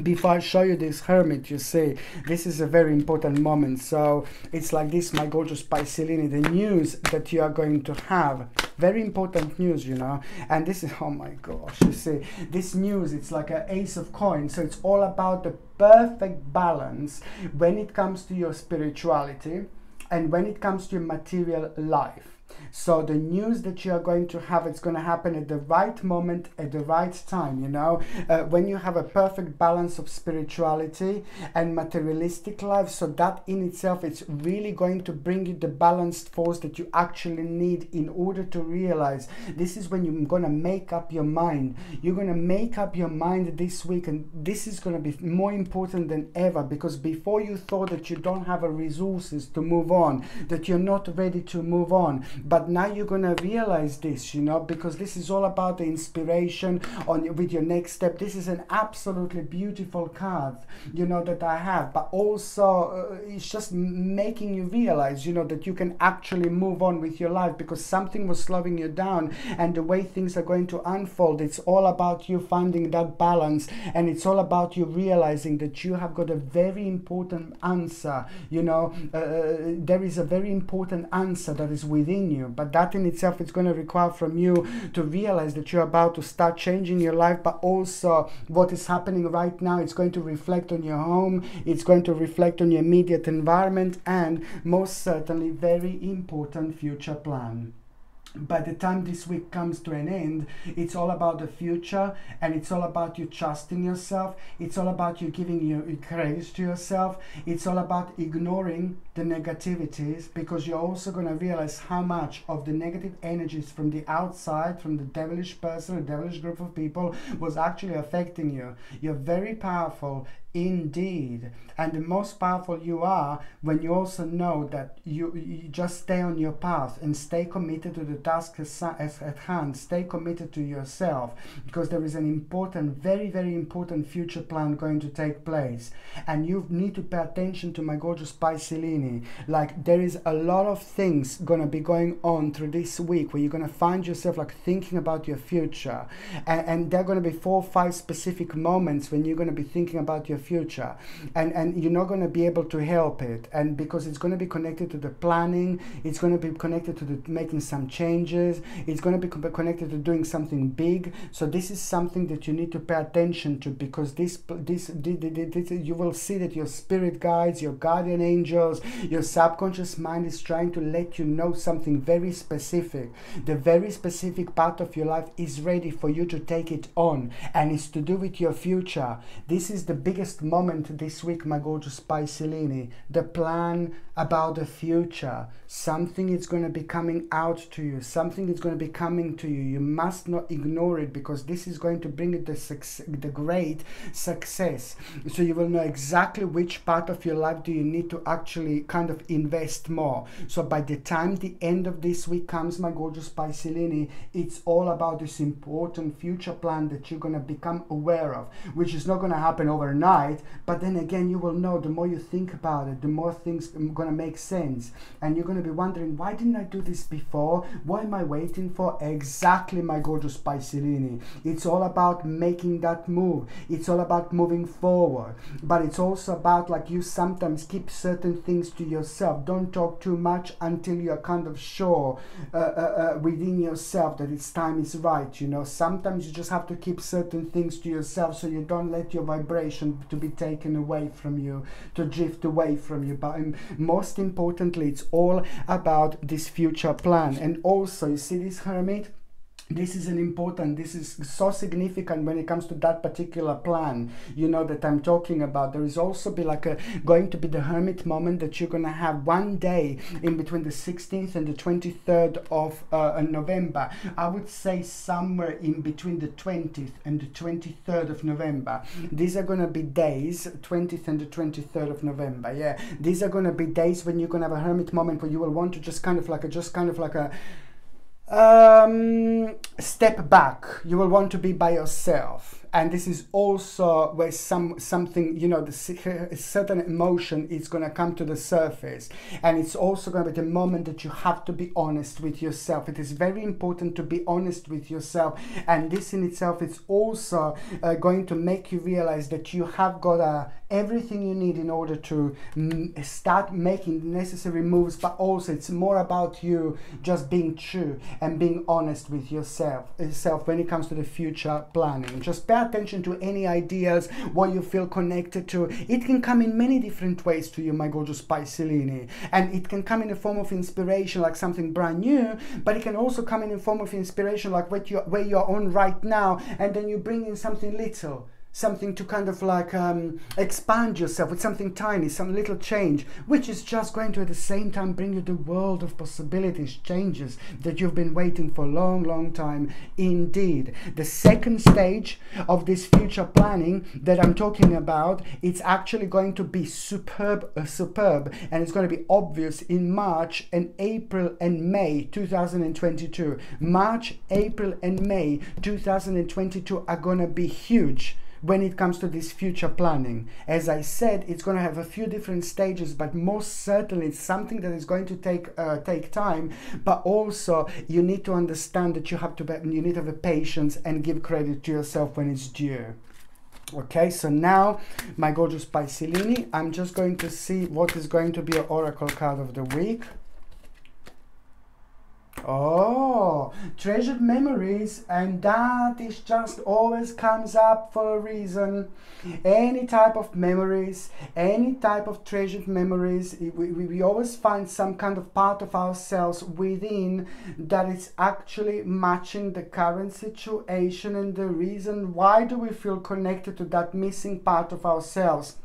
Before I show you this Hermit, you see, this is a very important moment. So it's like this, my gorgeous Pisceline, the news that you are going to have. Very important news, you know. And this is, oh my gosh, you see, this news, it's like an Ace of Coins. So it's all about the perfect balance when it comes to your spirituality and when it comes to your material life. So the news that you are going to have, it's going to happen at the right moment, at the right time, you know. When you have a perfect balance of spirituality and materialistic life, so that in itself, it's really going to bring you the balanced force that you actually need in order to realize. This is when you're going to make up your mind. You're going to make up your mind this week, and this is going to be more important than ever, because before you thought that you don't have the resources to move on, that you're not ready to move on. But now you're going to realize this, you know, because this is all about the inspiration with your next step. This is an absolutely beautiful card, you know, that I have. But also it's just making you realize, you know, that you can actually move on with your life, because something was slowing you down, and the way things are going to unfold, it's all about you finding that balance, and it's all about you realizing that you have got a very important answer, you know. There is a very important answer that is within you, but that in itself is going to require from you to realize that you're about to start changing your life. But also what is happening right now, it's going to reflect on your home, it's going to reflect on your immediate environment, and most certainly very important future plan. By the time this week comes to an end, it's all about the future, and it's all about you trusting yourself. It's all about you giving your courage to yourself. It's all about ignoring the negativities, because you're also going to realize how much of the negative energies from the outside, from the devilish person, a devilish group of people, was actually affecting you. You're very powerful indeed, and the most powerful you are when you also know that you just stay on your path and stay committed to the task at hand. Stay committed to yourself, because there is an important, very, very important future plan going to take place, and you need to pay attention to my gorgeous Pisceline. Like, there is a lot of things gonna be going on through this week where you're gonna find yourself like thinking about your future, and there are gonna be 4 or 5 specific moments when you're gonna be thinking about your future, and you're not going to be able to help it, and because it's going to be connected to the planning, it's going to be connected to the making some changes, it's going to be connected to doing something big. So this is something that you need to pay attention to, because this you will see that your spirit guides, your guardian angels, your subconscious mind is trying to let you know something very specific. The very specific part of your life is ready for you to take it on, and it's to do with your future. This is the biggest moment this week, my gorgeous Pisceline. The plan about the future. Something is going to be coming out to you. Something is going to be coming to you. You must not ignore it, because this is going to bring you the great success. So you will know exactly which part of your life do you need to actually kind of invest more. So by the time the end of this week comes, my gorgeous Pisceline, it's all about this important future plan that you're going to become aware of, which is not going to happen overnight. But then again, you will know, the more you think about it, the more things are going to make sense, and you're going to be wondering, why didn't I do this before? What am I waiting for? Exactly, my gorgeous Pisceline. It's all about making that move. It's all about moving forward, but it's also about, like, you sometimes keep certain things to yourself. Don't talk too much until you're kind of sure within yourself that its time is right, you know. Sometimes you just have to keep certain things to yourself, so you don't let your vibration to be taken away from you, to drift away from you. But most importantly, it's all about this future plan. And also, you see this Hermit, This is this is so significant when it comes to that particular plan, you know, that I'm talking about. There is also going to be the hermit moment that you're going to have one day in between the 16th and the 23rd of November. I would say somewhere in between the 20th and the 23rd of November. These are going to be days, 20th and the 23rd of November. Yeah, these are going to be days when you're going to have a hermit moment where you will want to just kind of like a step back. You will want to be by yourself, and this is also where something, you know, a certain emotion is going to come to the surface, and it's also going to be the moment that you have to be honest with yourself. It is very important to be honest with yourself, and this in itself is also going to make you realize that you have got everything you need in order to start making the necessary moves, but also it's more about you just being true and being honest with yourself when it comes to the future planning. Just pay attention to any ideas, what you feel connected to. It can come in many different ways to you, my gorgeous Piscelini, and it can come in a form of inspiration, like something brand new, but it can also come in a form of inspiration like where you're on right now, and then you bring in something little, something to kind of like expand yourself with something tiny, some little change, which is just going to at the same time bring you the world of possibilities, changes that you've been waiting for a long time indeed. The second stage of this future planning that I'm talking about, it's actually going to be superb, and it's going to be obvious in March and April and May 2022. March, April and May 2022 are going to be huge when it comes to this future planning. As I said, it's going to have a few different stages, but most certainly it's something that is going to take time, but also you need to understand that you need to have a patience and give credit to yourself when it's due. Okay, so now, my gorgeous Piscelini, I'm just going to see what is going to be your oracle card of the week. Oh, treasured memories, and that is just always comes up for a reason. Any type of memories, any type of treasured memories, we always find some kind of part of ourselves within that is actually matching the current situation and the reason why do we feel connected to that missing part of ourselves.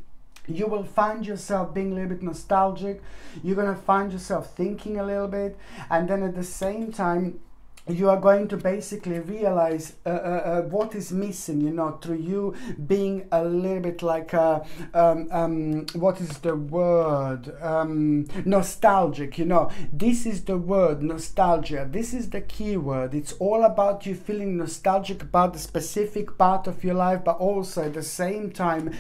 You will find yourself being a little bit nostalgic. You're going to find yourself thinking a little bit, and then at the same time you are going to basically realize what is missing, you know, through you being a little bit like what is the word, nostalgic, you know. This is the word, nostalgia. This is the key word. It's all about you feeling nostalgic about the specific part of your life, but also at the same time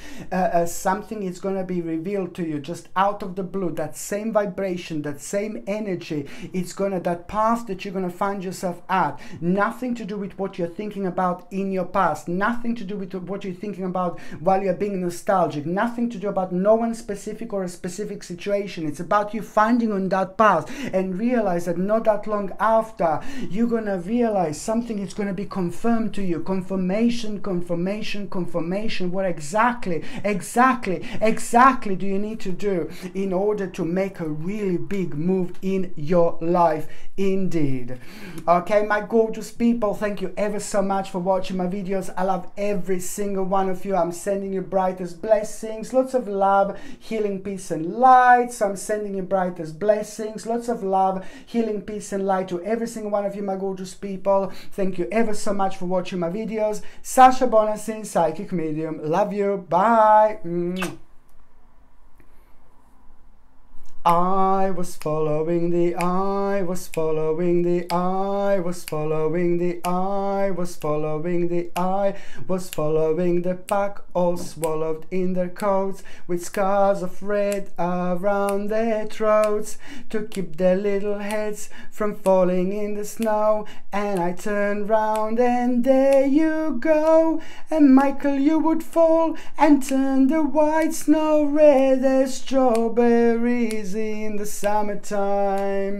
something is going to be revealed to you just out of the blue. That same vibration, that same energy, it's gonna, that path that you're gonna find yourself at, nothing to do with what you're thinking about in your past, nothing to do with what you're thinking about while you're being nostalgic, nothing to do about no one specific or a specific situation. It's about you finding on that path and realize that not that long after, you're gonna realize something is gonna be confirmed to you. Confirmation. What exactly do you need to do in order to make a really big move in your life indeed? Okay, my gorgeous people, thank you ever so much for watching my videos. I love every single one of you. I'm sending you brightest blessings, lots of love, healing, peace and light. So I'm sending you brightest blessings, lots of love, healing, peace and light to every single one of you, my gorgeous people. Thank you ever so much for watching my videos. Sasha Bonasin, Psychic Medium. Love you. Bye. I was following the eye, was following the eye, was following the eye, was following the eye, was following the pack, all swallowed in their coats, with scars of red around their throats, to keep their little heads from falling in the snow. And I turned round and there you go, and Michael, you would fall and turn the white snow red as strawberries in the summertime.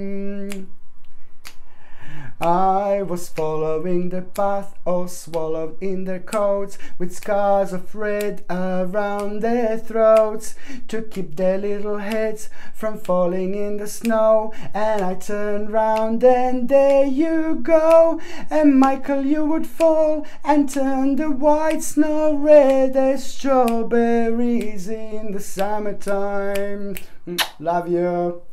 I I was following the path, all swallowed in their coats, with scars of red around their throats, to keep their little heads from falling in the snow. And I turned round and there you go, and Michael, you would fall and turn the white snow red as strawberries in the summertime. Love you.